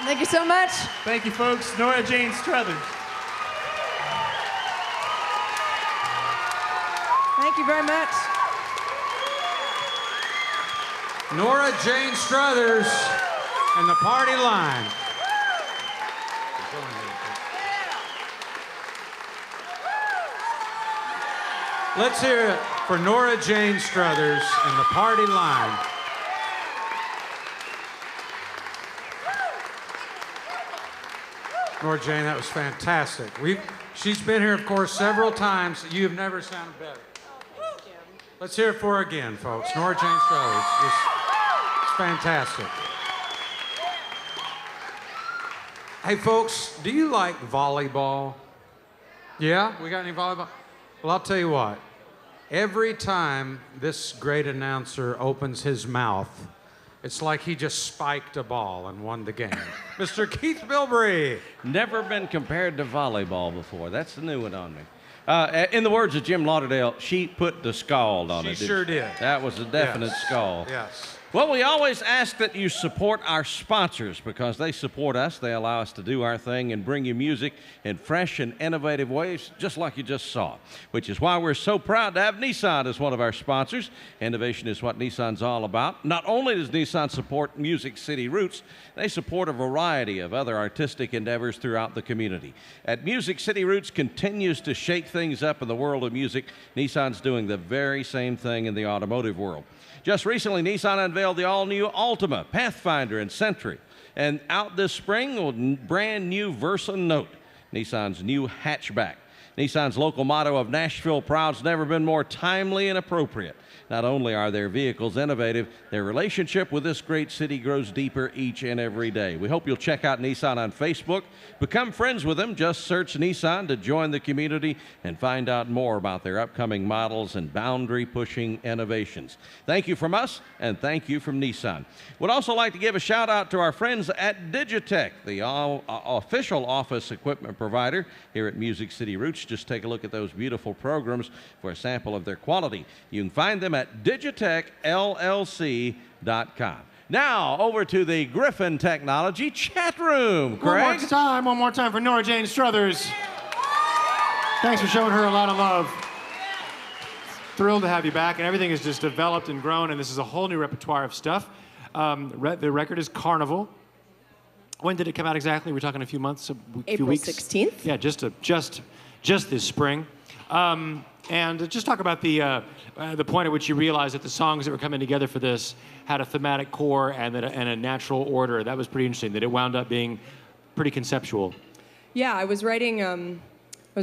Thank you so much. Thank you, folks. Norah Jane Struthers. Thank you very much. Norah Jane Struthers and the party line. Let's hear it for Norah Jane Struthers and the Party Line. Norah Jane, that was fantastic. She's been here, of course, several times. You have never sounded better. Let's hear it for her again, folks. Norah Jane Struthers. It's fantastic. Hey, folks, do you like volleyball? Yeah? We got any volleyball? Well, I'll tell you what. Every time this great announcer opens his mouth, it's like he just spiked a ball and won the game. Mr. Keith Bilbrey. Never been compared to volleyball before. That's the new one on me. In the words of Jim Lauderdale, she put the scald on it. She sure did. That was a definite Yes. scald. Yes. Well, we always ask that you support our sponsors because they support us. They allow us to do our thing and bring you music in fresh and innovative ways, just like you just saw, which is why we're so proud to have Nissan as one of our sponsors. Innovation is what Nissan's all about. Not only does Nissan support Music City Roots, they support a variety of other artistic endeavors throughout the community. At Music City Roots continues to shake things up in the world of music, Nissan's doing the very same thing in the automotive world. Just recently, Nissan unveiled the all-new Altima, Pathfinder, and Sentry. And out this spring, a brand new Versa Note, Nissan's new hatchback. Nissan's local motto of Nashville Proud's never been more timely and appropriate. Not only are their vehicles innovative, their relationship with this great city grows deeper each and every day. We hope you'll check out Nissan on Facebook. Become friends with them. Just search Nissan to join the community and find out more about their upcoming models and boundary-pushing innovations. Thank you from us, and thank you from Nissan. Would also like to give a shout-out to our friends at Digitech, the official office equipment provider here at Music City Roots. Just take a look at those beautiful programs for a sample of their quality. You can find them at digitechllc.com. Now, over to the Griffin Technology chat room. Craig? One more time for Norah Jane Struthers. Thanks for showing her a lot of love. Thrilled to have you back, and everything has just developed and grown, and this is a whole new repertoire of stuff. The record is Carnival. When did it come out exactly? We're talking a few months, a few weeks? April 16th. Yeah, just this spring. And just talk about the point at which you realized that the songs that were coming together for this had a thematic core and a natural order. That was pretty interesting, that it wound up being pretty conceptual. Yeah, I was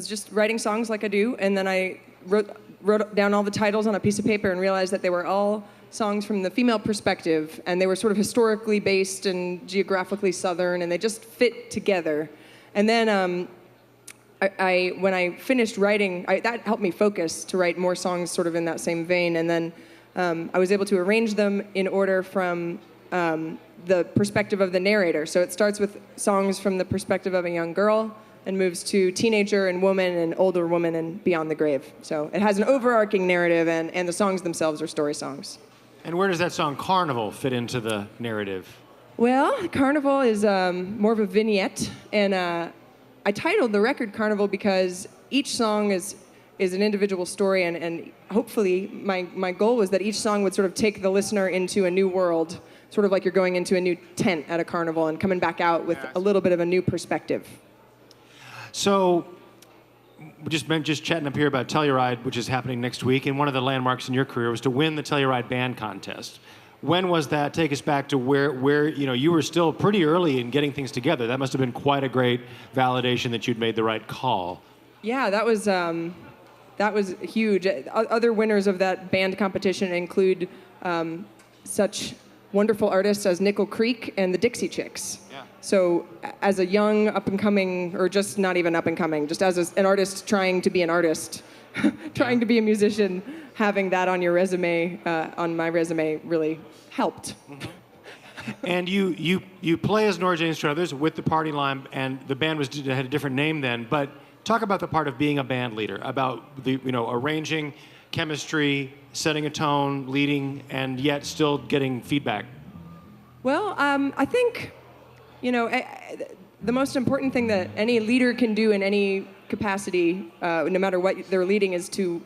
just writing songs like I do, and then I wrote down all the titles on a piece of paper and realized that they were all songs from the female perspective, and they were sort of historically based and geographically Southern, and they just fit together. And then when I finished writing, that helped me focus to write more songs sort of in that same vein. And then I was able to arrange them in order from the perspective of the narrator. So it starts with songs from the perspective of a young girl and moves to teenager and woman and older woman and beyond the grave. So it has an overarching narrative, and the songs themselves are story songs. And where does that song Carnival fit into the narrative? Well, Carnival is more of a vignette, and I titled the record Carnival because each song is an individual story, and hopefully my goal was that each song would sort of take the listener into a new world, sort of like you're going into a new tent at a carnival and coming back out with a little bit of a new perspective. So, we just chatting up here about Telluride, which is happening next week, and one of the landmarks in your career was to win the Telluride Band Contest. When was that? Take us back to where you were still pretty early in getting things together. That must have been quite a great validation that you'd made the right call. Yeah, that was huge. Other winners of that band competition include such wonderful artists as Nickel Creek and the Dixie Chicks. Yeah. So as a young up-and-coming, or just not even up-and-coming, just as an artist trying to be an artist, trying to be a musician, having that on your resume, on my resume, really helped. Mm-hmm. And you play as Norah Jane Struthers with the Party Line, and the band had a different name then, but talk about the part of being a band leader, about the arranging, chemistry, setting a tone, leading, and yet still getting feedback. Well, I think, the most important thing that any leader can do in any capacity, no matter what they're leading, is to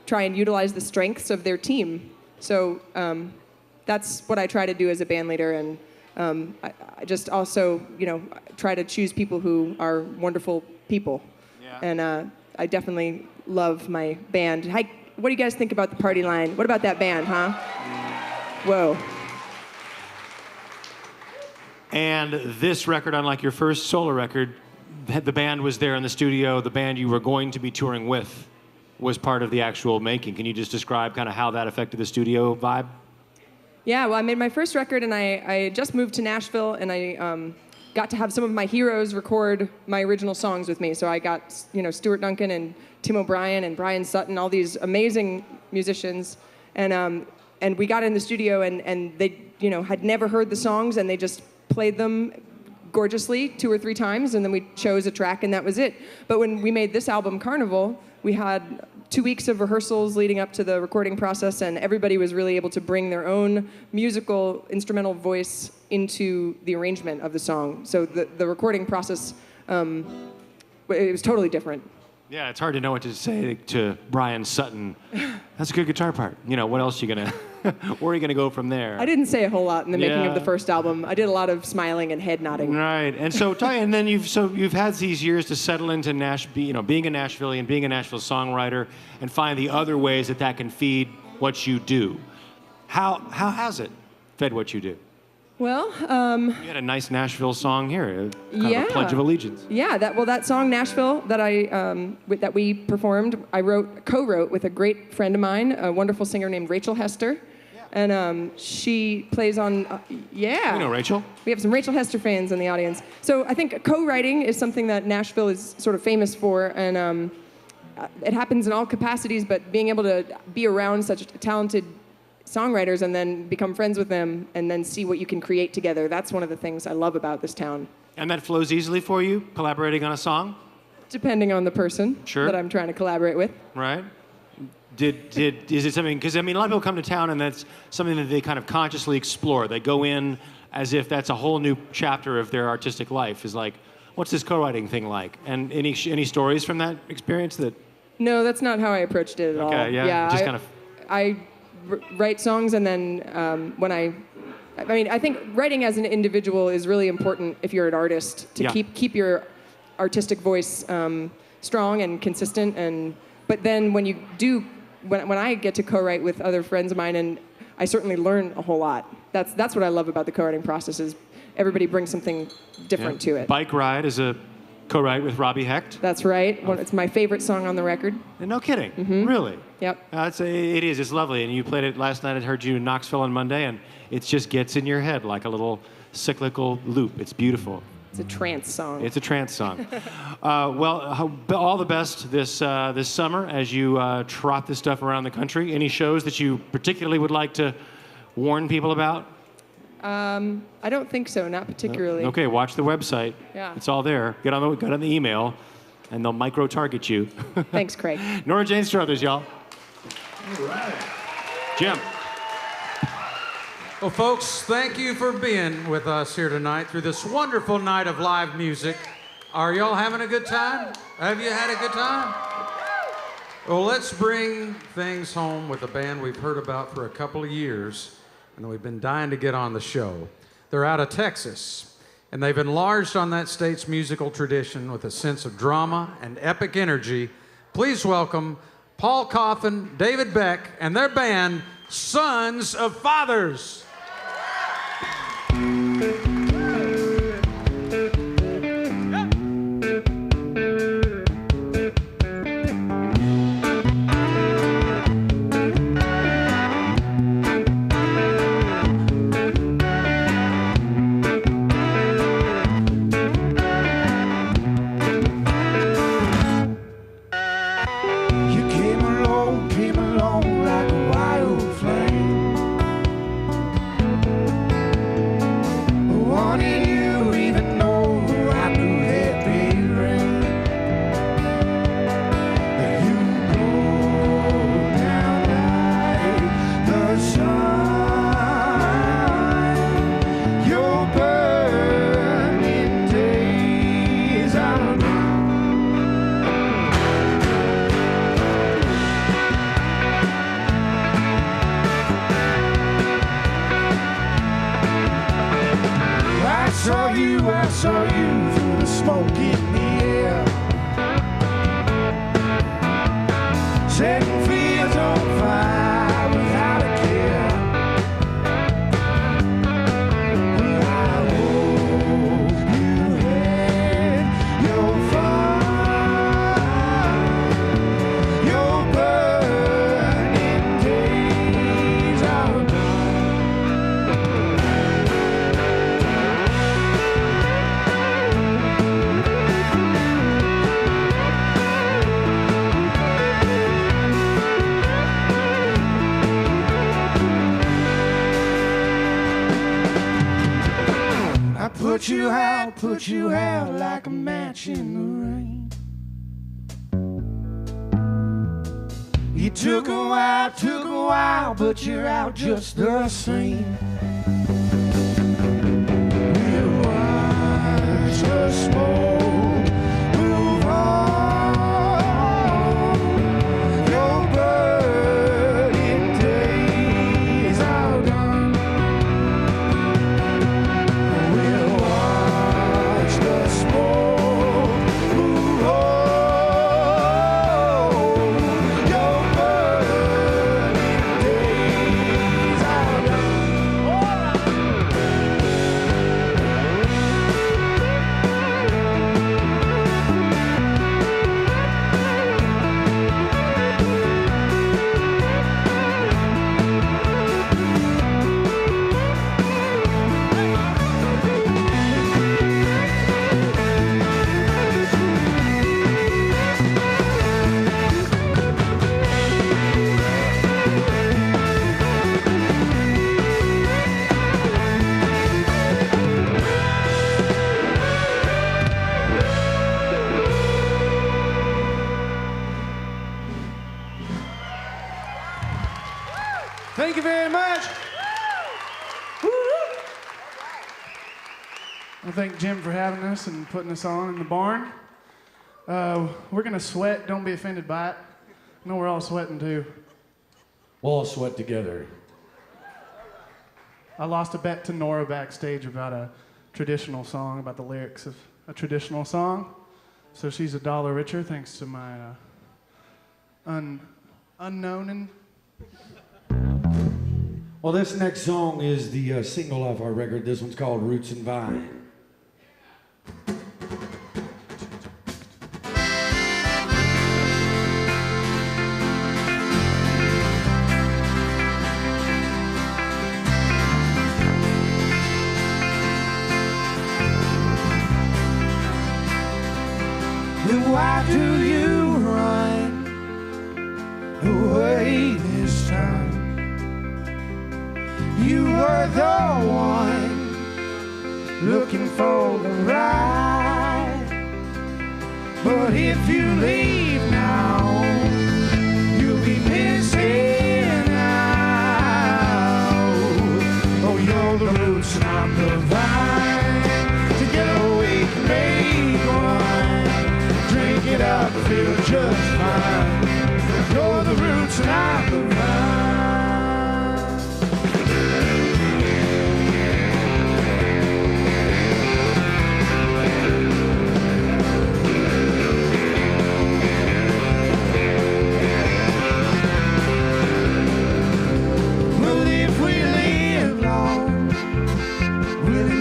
try and utilize the strengths of their team. So that's what I try to do as a band leader, and I just also, try to choose people who are wonderful people. Yeah. And I definitely love my band. what do you guys think about the party line? What about that band, huh? Whoa. And this record, unlike your first solo record, the band was there in the studio. The band you were going to be touring with was part of the actual making. Can you just describe kind of how that affected the studio vibe? Yeah, well, I made my first record, and I just moved to Nashville, and I got to have some of my heroes record my original songs with me. So I got, Stuart Duncan and Tim O'Brien and Brian Sutton, all these amazing musicians, and we got in the studio, and they, had never heard the songs, and they just played them gorgeously 2 or 3 times, and then we chose a track, and that was it. But when we made this album, Carnival, we had 2 weeks of rehearsals leading up to the recording process, and everybody was really able to bring their own musical, instrumental voice into the arrangement of the song. So the recording process, it was totally different. Yeah, it's hard to know what to say to Brian Sutton. That's a good guitar part. What else are you gonna? Where are you gonna go from there? I didn't say a whole lot in the making of the first album. I did a lot of smiling and head nodding. Right, and so and then you've had these years to settle into being a Nashvilleian, being a Nashville songwriter, and find the other ways that can feed what you do. How has it fed what you do? Well, you had a nice Nashville song here, kind of a Pledge of Allegiance. Yeah, that song Nashville that we performed, I co-wrote with a great friend of mine, a wonderful singer named Rachel Hester, and she plays on. Yeah. We know Rachel. We have some Rachel Hester fans in the audience. So I think co-writing is something that Nashville is sort of famous for, and it happens in all capacities. But being able to be around such talented songwriters and then become friends with them and then see what you can create together. That's one of the things I love about this town. And that flows easily for you, collaborating on a song? Depending on the person that I'm trying to collaborate with. Right. Is it something, because a lot of people come to town and that's something that they kind of consciously explore. They go in as if that's a whole new chapter of their artistic life, is like, what's this co-writing thing like? And any stories from that experience that? No, that's not how I approached it at all. Okay, yeah, just kind of. I write songs, and then when I think writing as an individual is really important if you're an artist to keep your artistic voice strong and consistent. But then when you do, when I get to co-write with other friends of mine, and I certainly learn a whole lot. That's what I love about the co-writing process is everybody brings something different to it. Bike Ride is a co-write with Robbie Hecht. That's right. It's my favorite song on the record. No kidding. Mm-hmm. Really? Yep. It is. It's lovely. And you played it last night. I heard you in Knoxville on Monday, and it just gets in your head like a little cyclical loop. It's beautiful. It's a trance song. It's a trance song. Well, all the best this summer as you trot this stuff around the country. Any shows that you particularly would like to warn people about? I don't think so, not particularly. Okay, watch the website. Yeah. It's all there. Get on the email, and they'll micro-target you. Thanks, Craig. Norah Jane Struthers, y'all. All right. Jim. Well, folks, thank you for being with us here tonight through this wonderful night of live music. Are y'all having a good time? Have you had a good time? Well, let's bring things home with a band we've heard about for a couple of years, and we've been dying to get on the show. They're out of Texas, and they've enlarged on that state's musical tradition with a sense of drama and epic energy. Please welcome Paul Coffin, David Beck, and their band, Sons of Fathers. Came along like a wild flame. Wanting you even though I knew there'd be rain. You go down like the sun. Your burning days are I saw you through the smoke in the air. Setting fears on fire without a care. Well, I hope you had your fun. Your burning days are I put you out like a match in the rain. You took a while, but you're out just the same. We'll watch the smoke move on. Your burning days are done. We'll watch the smoke move on. Your burning days are done. Thank you very much. I thank Jim for having us and putting us on in the barn. We're gonna sweat. Don't be offended by it. I know we're all sweating too. We'll all sweat together. I lost a bet to Nora backstage about a traditional song, about the lyrics of a traditional song. So she's $1 richer thanks to my unknown and. Well, this next song is the single off our record. This one's called Roots and Vine. Then why do you run away this time? You were the one looking for the ride. But if you leave now, you'll be missing out. Oh, you're the roots, not the vine. Together we can make one. Drink it up, feel just fine. You're the roots, not the vine.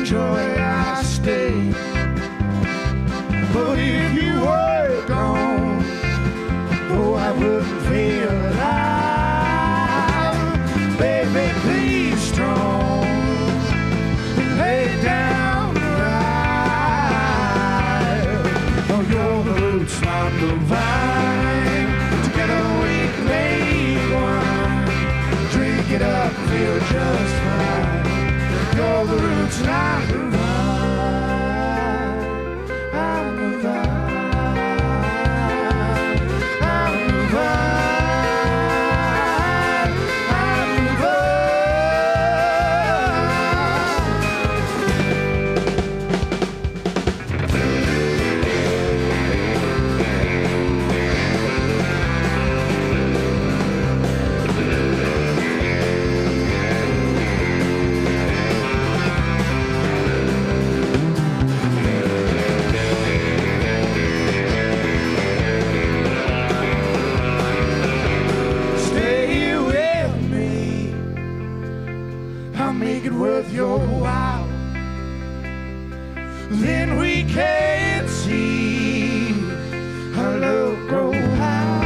Enjoy our stay. But if you were gone, oh, I wouldn't feel alive. then we can't see our love grow high.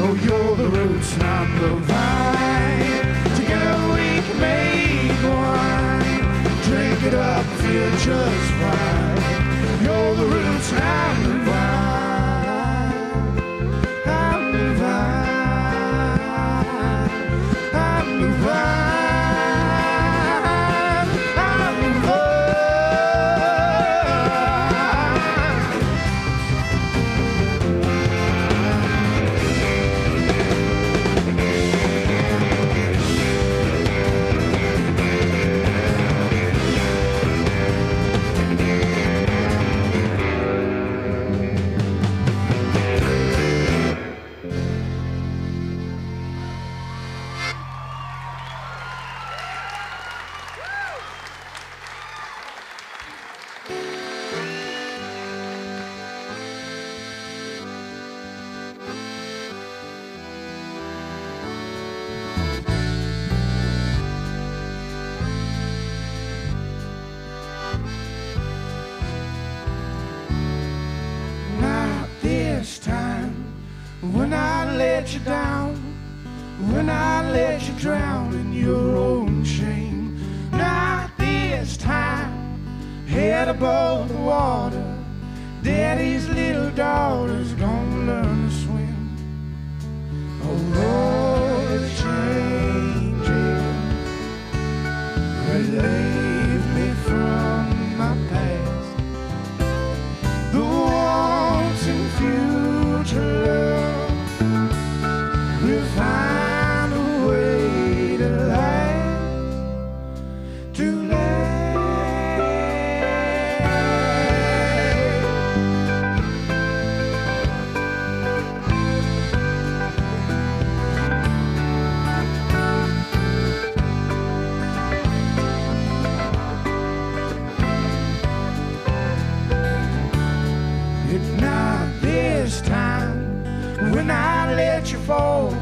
Oh, you're the roots and I'm the vine. Together we can make wine. Drink it up, feel just fine. You're the roots and I'm the vine. I'm the vine. I'm the vine. When I let you down, when I let you drown in your own shame. Not this time, head above the water. Daddy's little daughter's gonna learn to swim. Oh Lord, it's changing. Relieve me from my past. The wants and future love. We'll find a way to last, to It's not this time when I let you fall.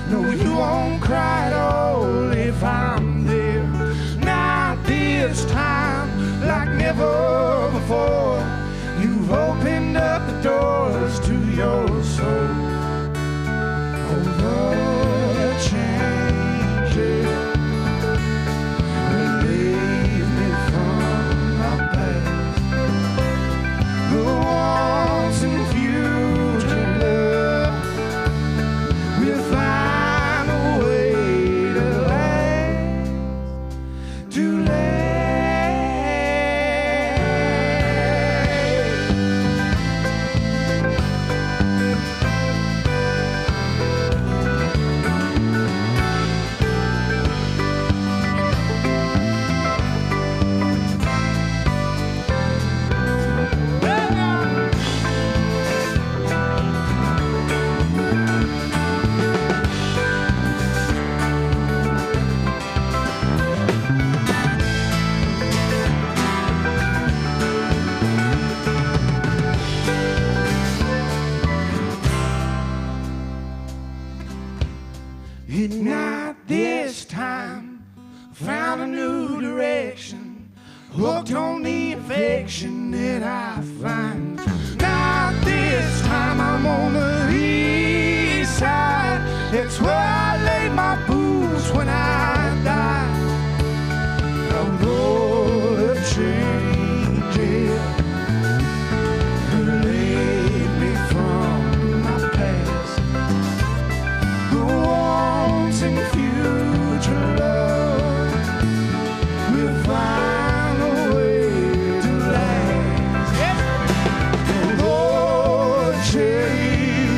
No, you won't cry at all if I'm there. Not this time, like never before. You've opened up the doors to your soul. Oh, Lord, change it. Relieve me from my past. The wants and future love. We'll find a way to last, to last. It's not this time, found a new direction, hooked on the affection that I find. Not this time, I'm on the east side. It's where I lay my boots when I die. Oh Lord, change it. Relieve me from my past. The wants and future love. We'll find a way to last. Oh Lord, change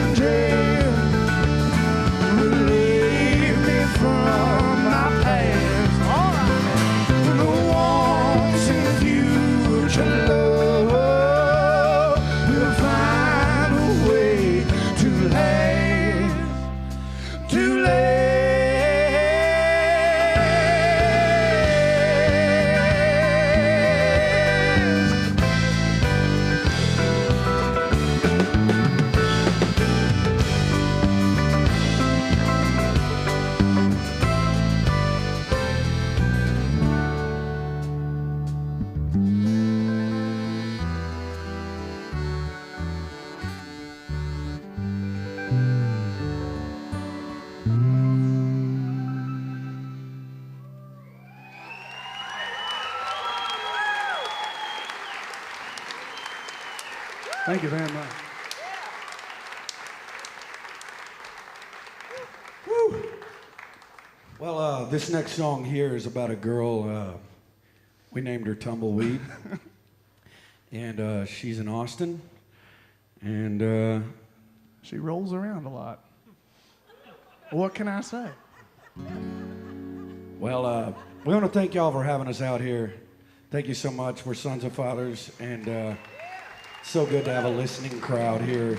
Thank you very much. Well, this next song here is about a girl. We named her Tumbleweed. And she's in Austin. And she rolls around a lot. What can I say? Well, we want to thank y'all for having us out here. Thank you so much. We're sons of fathers, and so good to have a listening crowd here.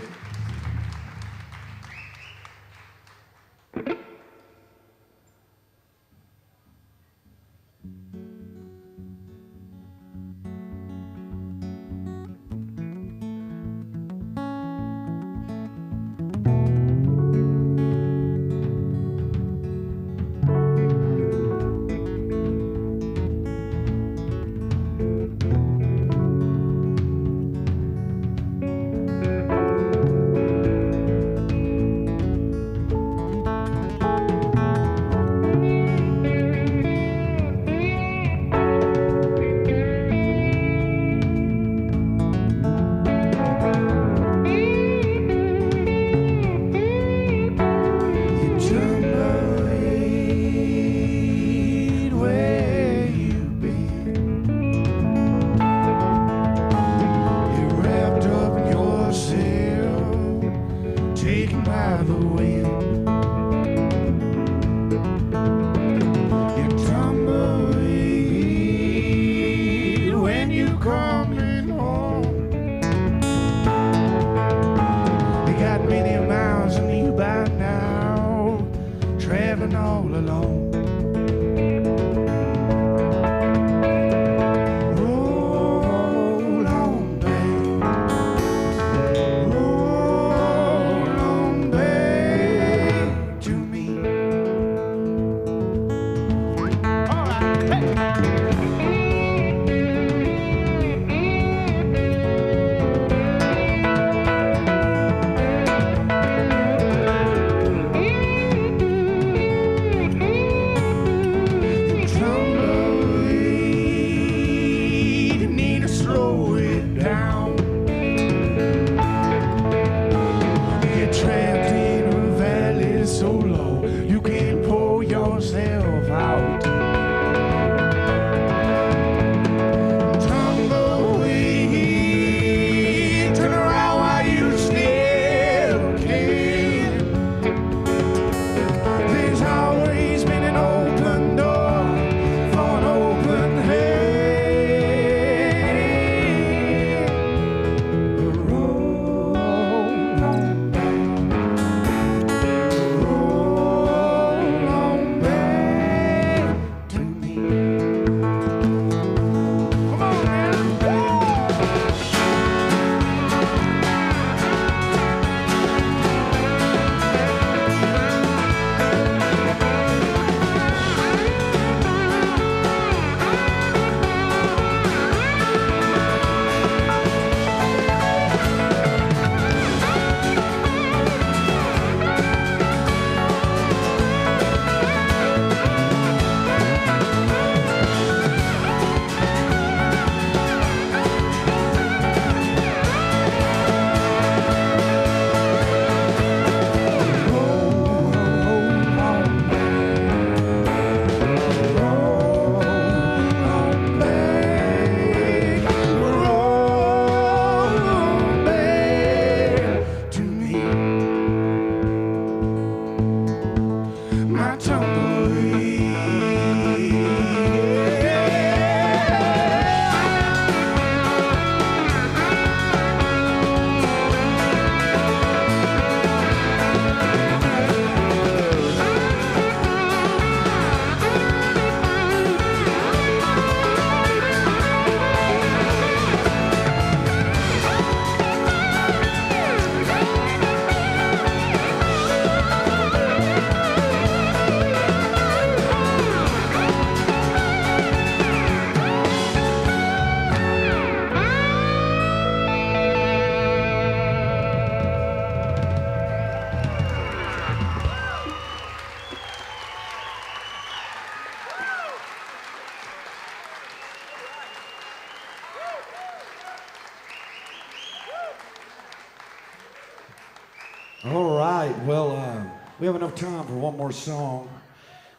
All right, well, we have enough time for one more song.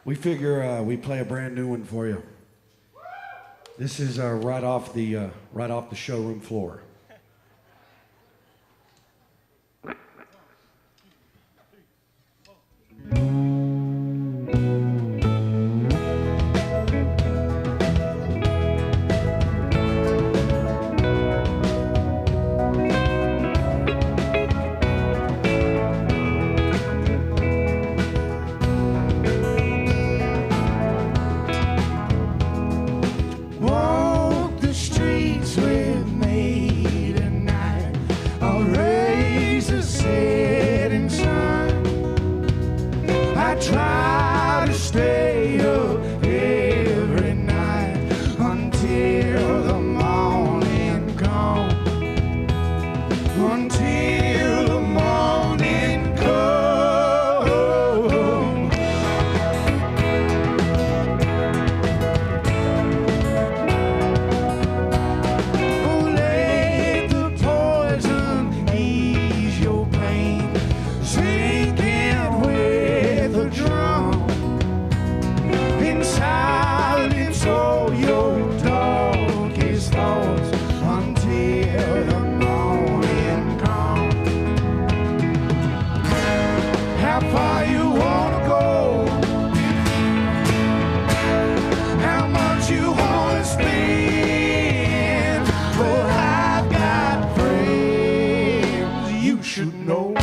We figure we play a brand new one for you. This is right off the showroom floor. Walk the streets with me tonight. I'll raise the setting sun. I try to stay up every night until the morning comes. Until the morning comes. Oh, let the poison ease your pain, sinking with the drum. In silence, all your darkest thoughts until the morning comes. How far you wanna go? How much you wanna spend? Well, I've got friends you should know.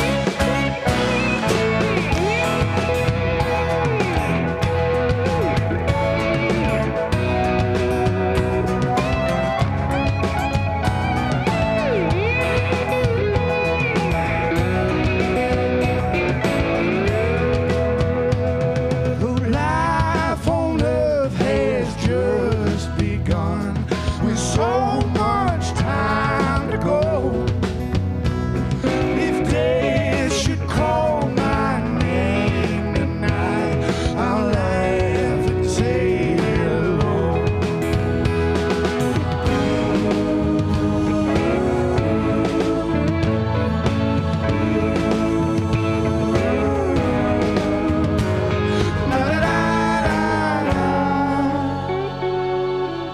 Life on earth has just begun with so much time to go. If death should call my name tonight, I'll laugh and say hello.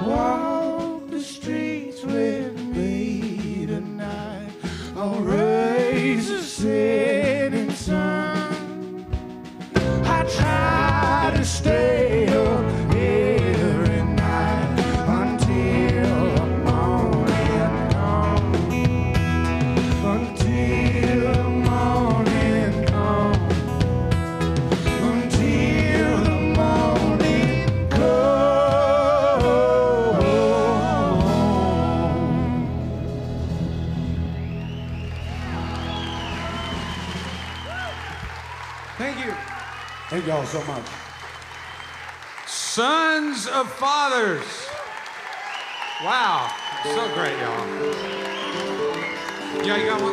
Walk the streets with me tonight. I'll raise the setting sun. I try to stay up every night until the morning comes. Until the morning comes. Until the morning comes. Thank you. Thank y'all so much. Sons of Fathers. Wow, so great, y'all. Yeah, you got one?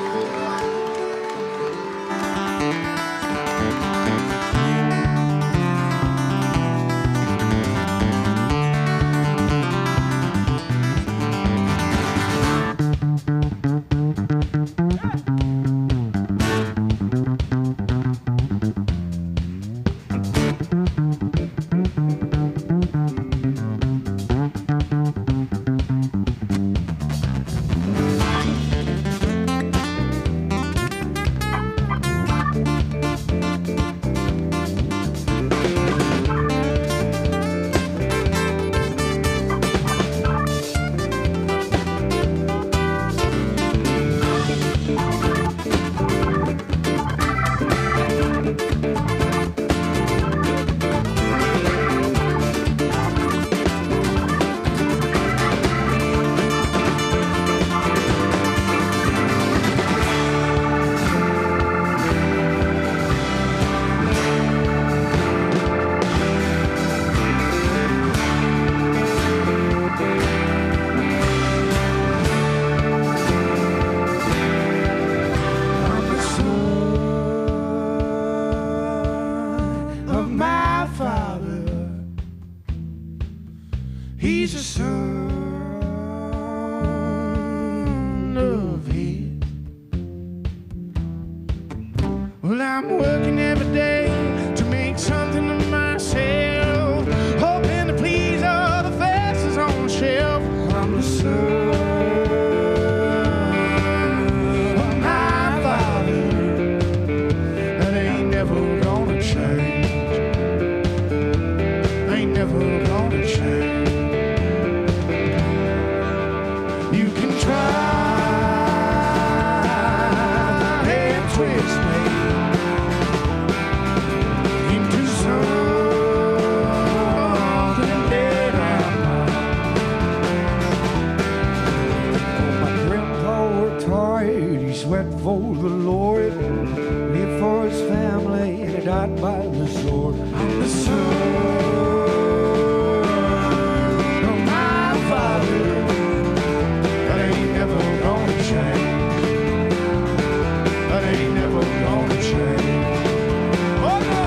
He's a son of his. I'm working every day to make something of myself, hoping to please all the faces on the shelf. I'm the son of my father, that ain't never gonna change. Ain't never gonna change. You can try and twist me into something that I'm not. Oh, my grandpa worked hard, he sweat for the Lord, lived for his family, and he died by the sword. I'm the son of my father, that ain't never gonna change. That ain't never gonna change. Oh no!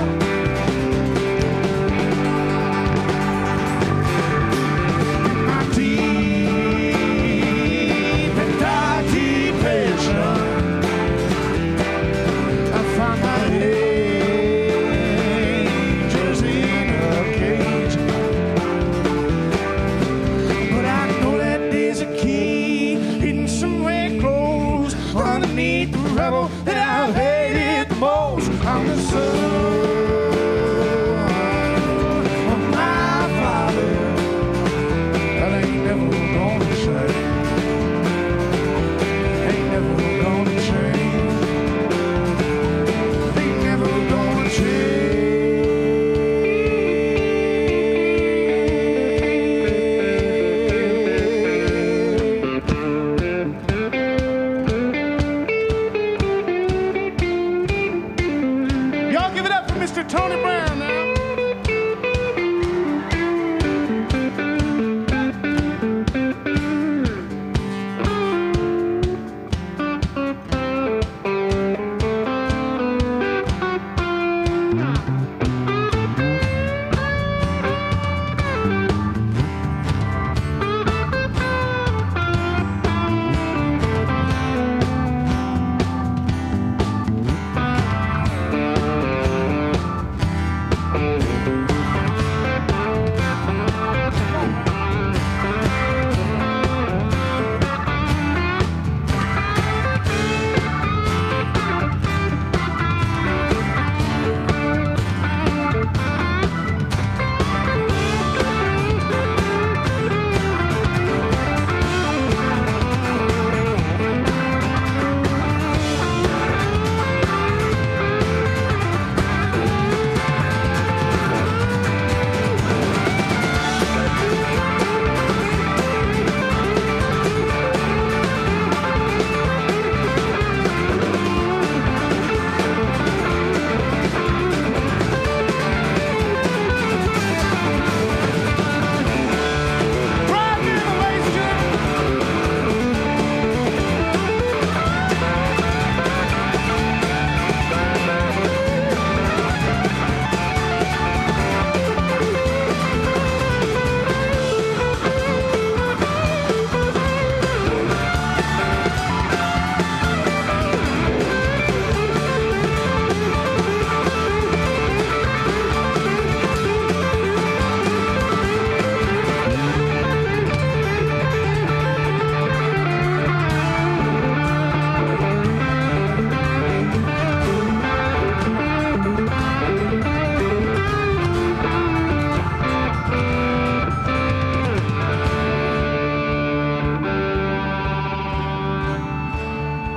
My deep and dark depression, I find my angels in a cage. But I know that there's a key hidden somewhere close underneath the rubble that I hated the most. I'm the son of my father, that ain't never gonna change. Ain't never gonna change. Ain't never gonna change. Y'all give it up for Mr. Tony Brown now.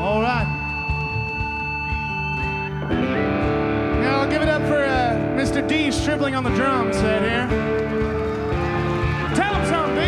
All right. Now I'll give it up for Mr. D stribbling on the drum set here. Tell him something, D.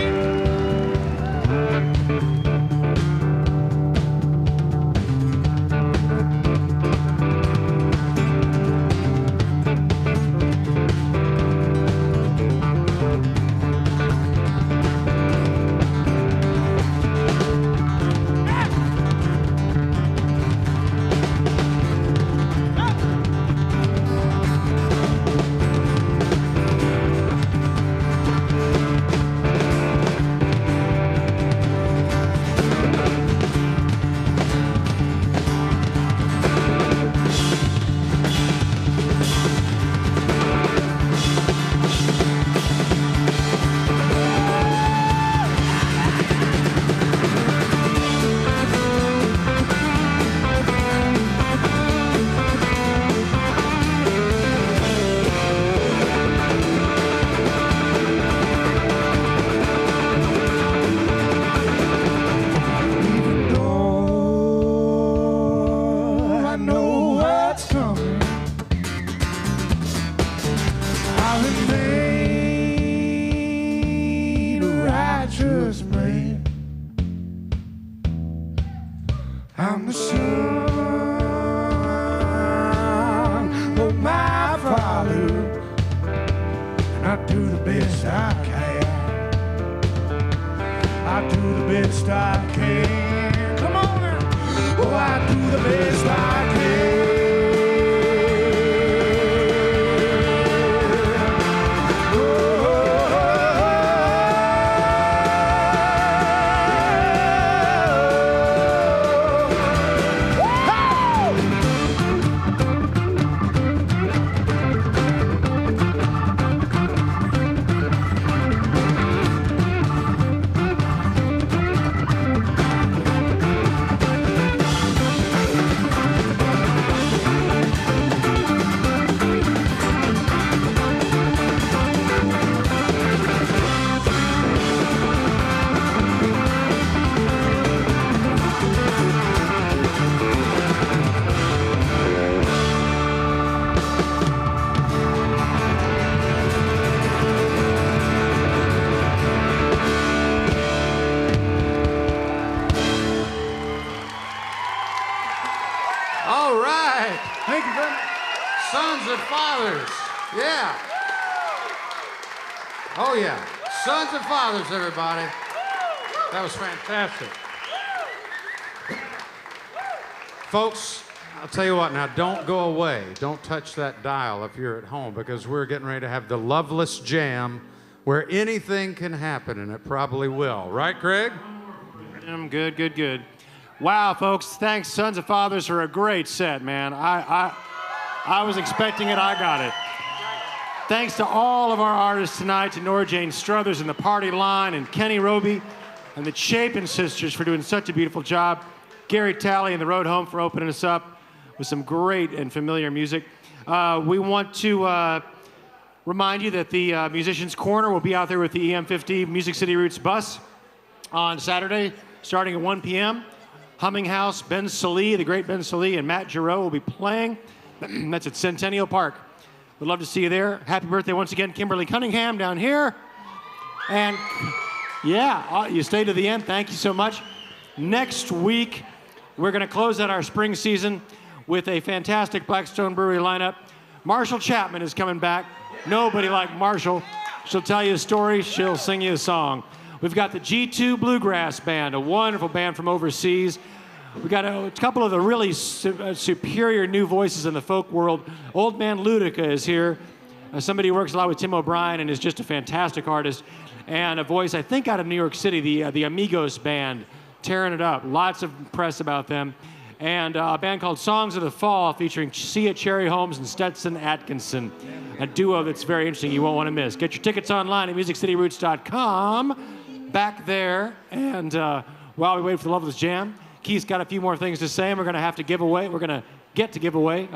the Son of my Father, and I do the best I can. I do the best I can. Come on now. Oh, I do the best I can. All right. Thank you very much. Sons of Fathers. Yeah. Oh, yeah. Sons of Fathers, everybody. That was fantastic. Folks, I'll tell you what now, don't go away. Don't touch that dial if you're at home, because we're getting ready to have the Loveless Jam where anything can happen, and it probably will. Right, Craig? Good, good, good. Wow, folks, thanks, Sons of Fathers, for a great set, man. I was expecting it, I got it. Thanks to all of our artists tonight, to Norah Jane Struthers and the Party Line, and Kenny Roby, and the Chapin Sisters for doing such a beautiful job. Gary Talley and The Road Home for opening us up with some great and familiar music. We want to remind you that the Musicians Corner will be out there with the EM50 Music City Roots bus on Saturday, starting at 1 p.m. Humming House, Ben Salee, the great Ben Salee, and Matt Giroux will be playing. That's at Centennial Park. We'd love to see you there. Happy birthday once again, Kimberly Cunningham down here. And yeah, you stay to the end. Thank you so much. Next week, we're going to close out our spring season with a fantastic Blackstone Brewery lineup. Marshall Chapman is coming back. Nobody like Marshall. She'll tell you a story. She'll sing you a song. We've got the G2 Bluegrass Band, a wonderful band from overseas. We've got a couple of the really superior new voices in the folk world. Old Man Ludica is here. Somebody who works a lot with Tim O'Brien and is just a fantastic artist. And a voice, I think, out of New York City, the Amigos Band, tearing it up. Lots of press about them. And a band called Songs of the Fall featuring Sia Cherry Holmes and Stetson Atkinson. A duo that's very interesting you won't want to miss. Get your tickets online at MusicCityRoots.com. Back there, and while we wait for the Loveless Jam, Keith's got a few more things to say, and we're going to give away a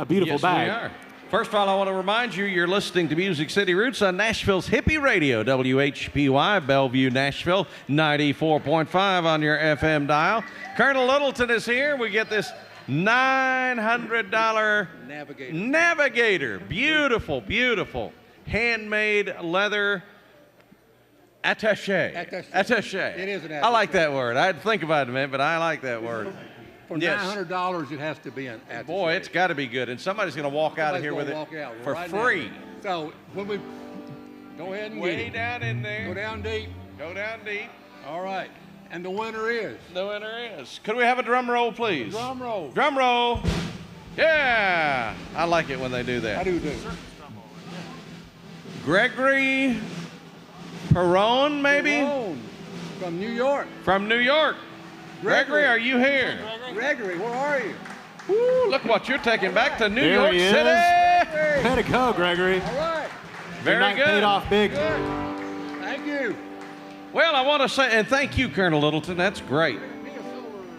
beautiful bag. Yes, we are. First of all, I want to remind you, you're listening to Music City Roots on Nashville's Hippie Radio, WHPY, Bellevue, Nashville, 94.5 on your FM dial. Colonel Littleton is here. We get this $900 Navigator. Beautiful, beautiful. Handmade leather attaché. Attaché. It is an attaché. I like that word. I had to think about it a minute, but I like that word. For $900, it has to be an attaché. Boy, it's got to be good. And somebody's going to walk out of here with it for free. Now. So when we go ahead and way down in there. Go down deep. Go down deep. All right. And the winner is? The winner is. Could we have a drum roll, please? Drum roll. Drum roll. Yeah. I like it when they do that. I do. Gregory Perron, maybe? Perron. From New York. From New York. Gregory, are you here? Gregory, where are you? Woo, look what you're taking back to New There York he City. is. Way to go, Gregory. All right. Very good. Paid off big. Good. Thank you. Well, I want to say, and thank you, Colonel Littleton. That's great.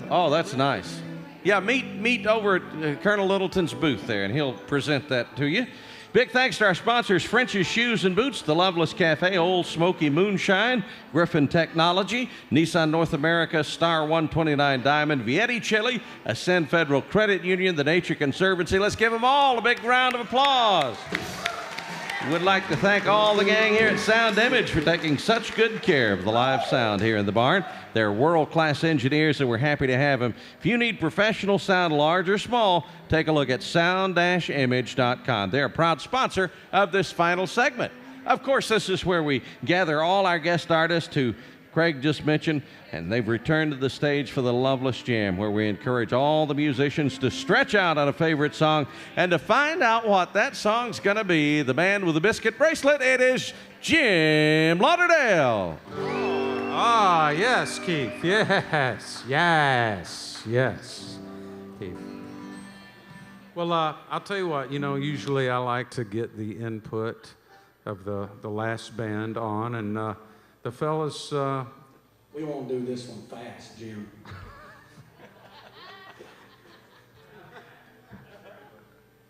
Oh, that's nice. Yeah, meet over at Colonel Littleton's booth there, and he'll present that to you. Big thanks to our sponsors, French's Shoes and Boots, The Loveless Cafe, Old Smoky Moonshine, Griffin Technology, Nissan North America, Star 129 Diamond, Vietti Chili, Ascend Federal Credit Union, The Nature Conservancy. Let's give them all a big round of applause. Would like to thank all the gang here at Sound Image for taking such good care of the live sound here in the barn. They're world-class engineers, and we're happy to have them. If you need professional sound, large or small, take a look at sound-image.com. They're a proud sponsor of this final segment. Of course, this is where we gather all our guest artists who Craig just mentioned, and they've returned to the stage for the Loveless Jam, where we encourage all the musicians to stretch out on a favorite song. And to find out what that song's going to be, the man with the biscuit bracelet, it is Jim Lauderdale. Ah, yes, Keith. Yes, yes, yes, Keith. Well, I'll tell you what, usually I like to get the input of the last band on, and the fellas... We won't do this one fast, Jim.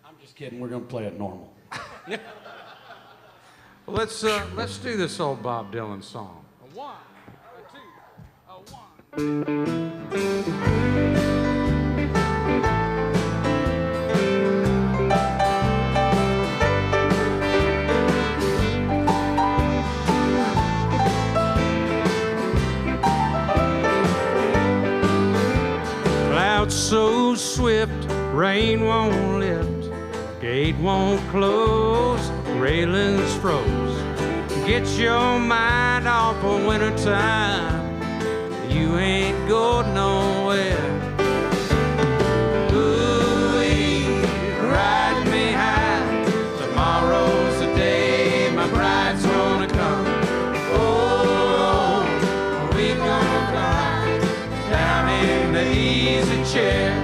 I'm just kidding. We're going to play it normal. Well, let's do this old Bob Dylan song. A one, a two, a one. So swift, rain won't lift, gate won't close, railings froze. Get your mind off of wintertime, you ain't going nowhere. Ooh-wee, ride me high, tomorrow's the day my bride's gonna come. Oh, we gonna fly down in the easy chair.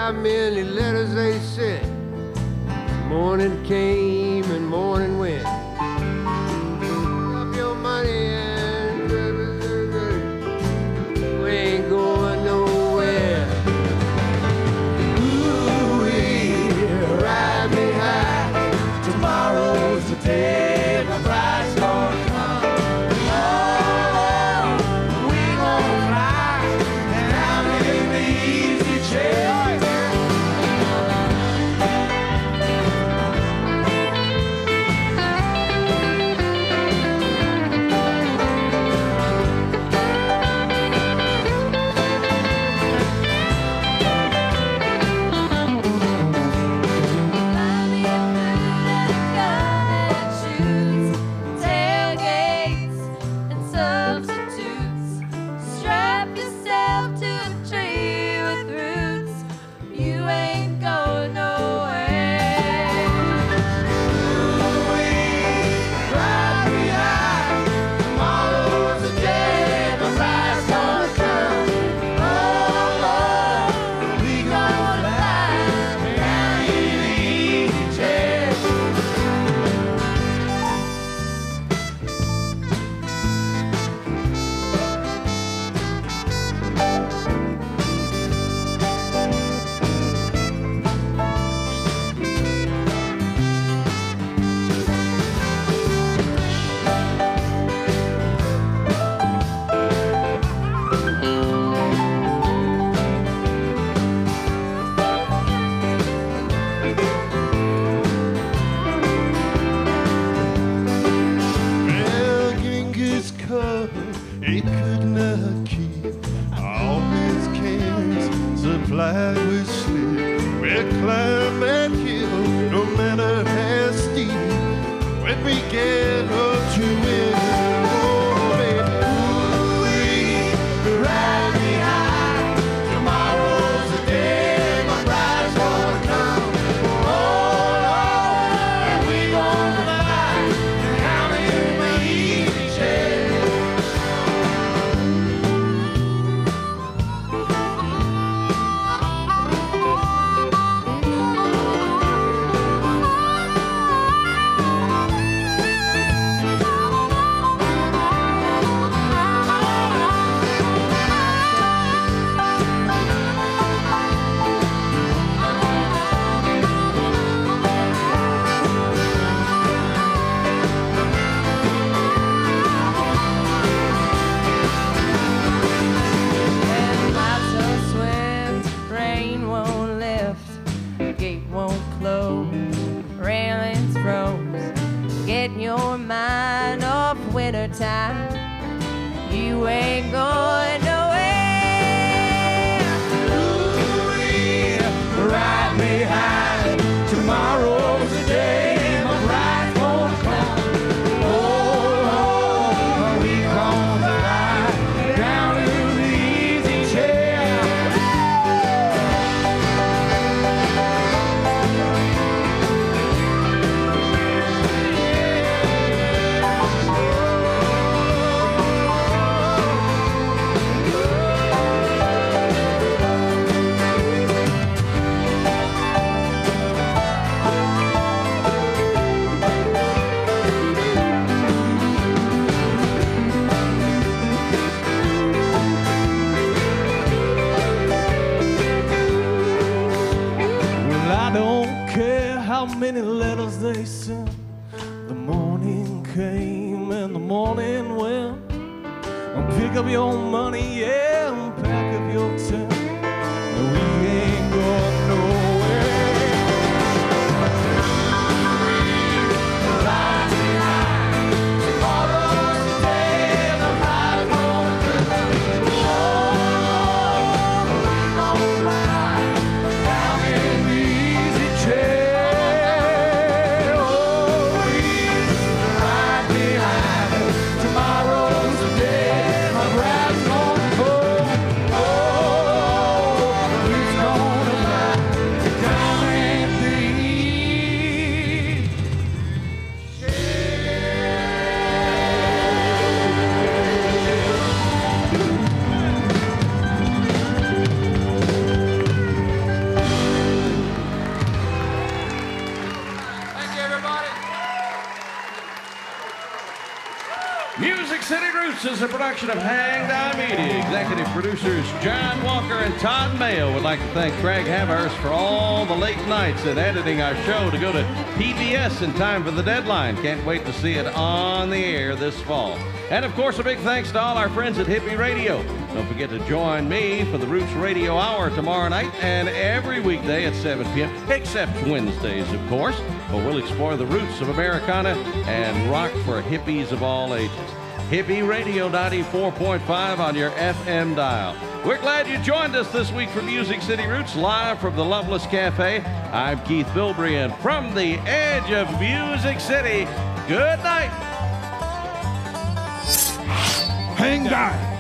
Many letters they sent. Morning came and morning went. Up your money and you ain't going nowhere. Ooh, ride me high. Tomorrow's the day my bride's gonna come. Oh, we gonna fly down in the easy chair. sign of wintertime. You ain't going nowhere. Ooh-wee, right behind. Tomorrow's the day my bride's gonna come. Oh, we gonna ride down to the easy chair. Well, I don't care how many letters they sent. The morning came and the morning went. Pick up your money, yeah, and pack up your tent. We ain't going nowhere. Right behind. Tomorrow's the day the bride's gonna come. Oh, we gonna ride down in the easy chair. Oh, we right behind. Tomorrow's the day my bride's gonna come. Oh, he's gonna ride down in the Music City Roots is a production of Hang Down Media. Executive producers John Walker and Todd Mayo would like to thank Craig Haverhurst for all the late nights and editing our show to go to PBS in time for the deadline. Can't wait to see it on the air this fall. And of course, a big thanks to all our friends at Hippie Radio. Don't forget to join me for the Roots Radio Hour tomorrow night and every weekday at 7 p.m., except Wednesdays, of course, where we'll explore the roots of Americana and rock for hippies of all ages. Hippie Radio 94.5 on your FM dial. We're glad you joined us this week for Music City Roots, live from the Loveless Cafe. I'm Keith Bilbrey, and from the edge of Music City, good night. Hang down.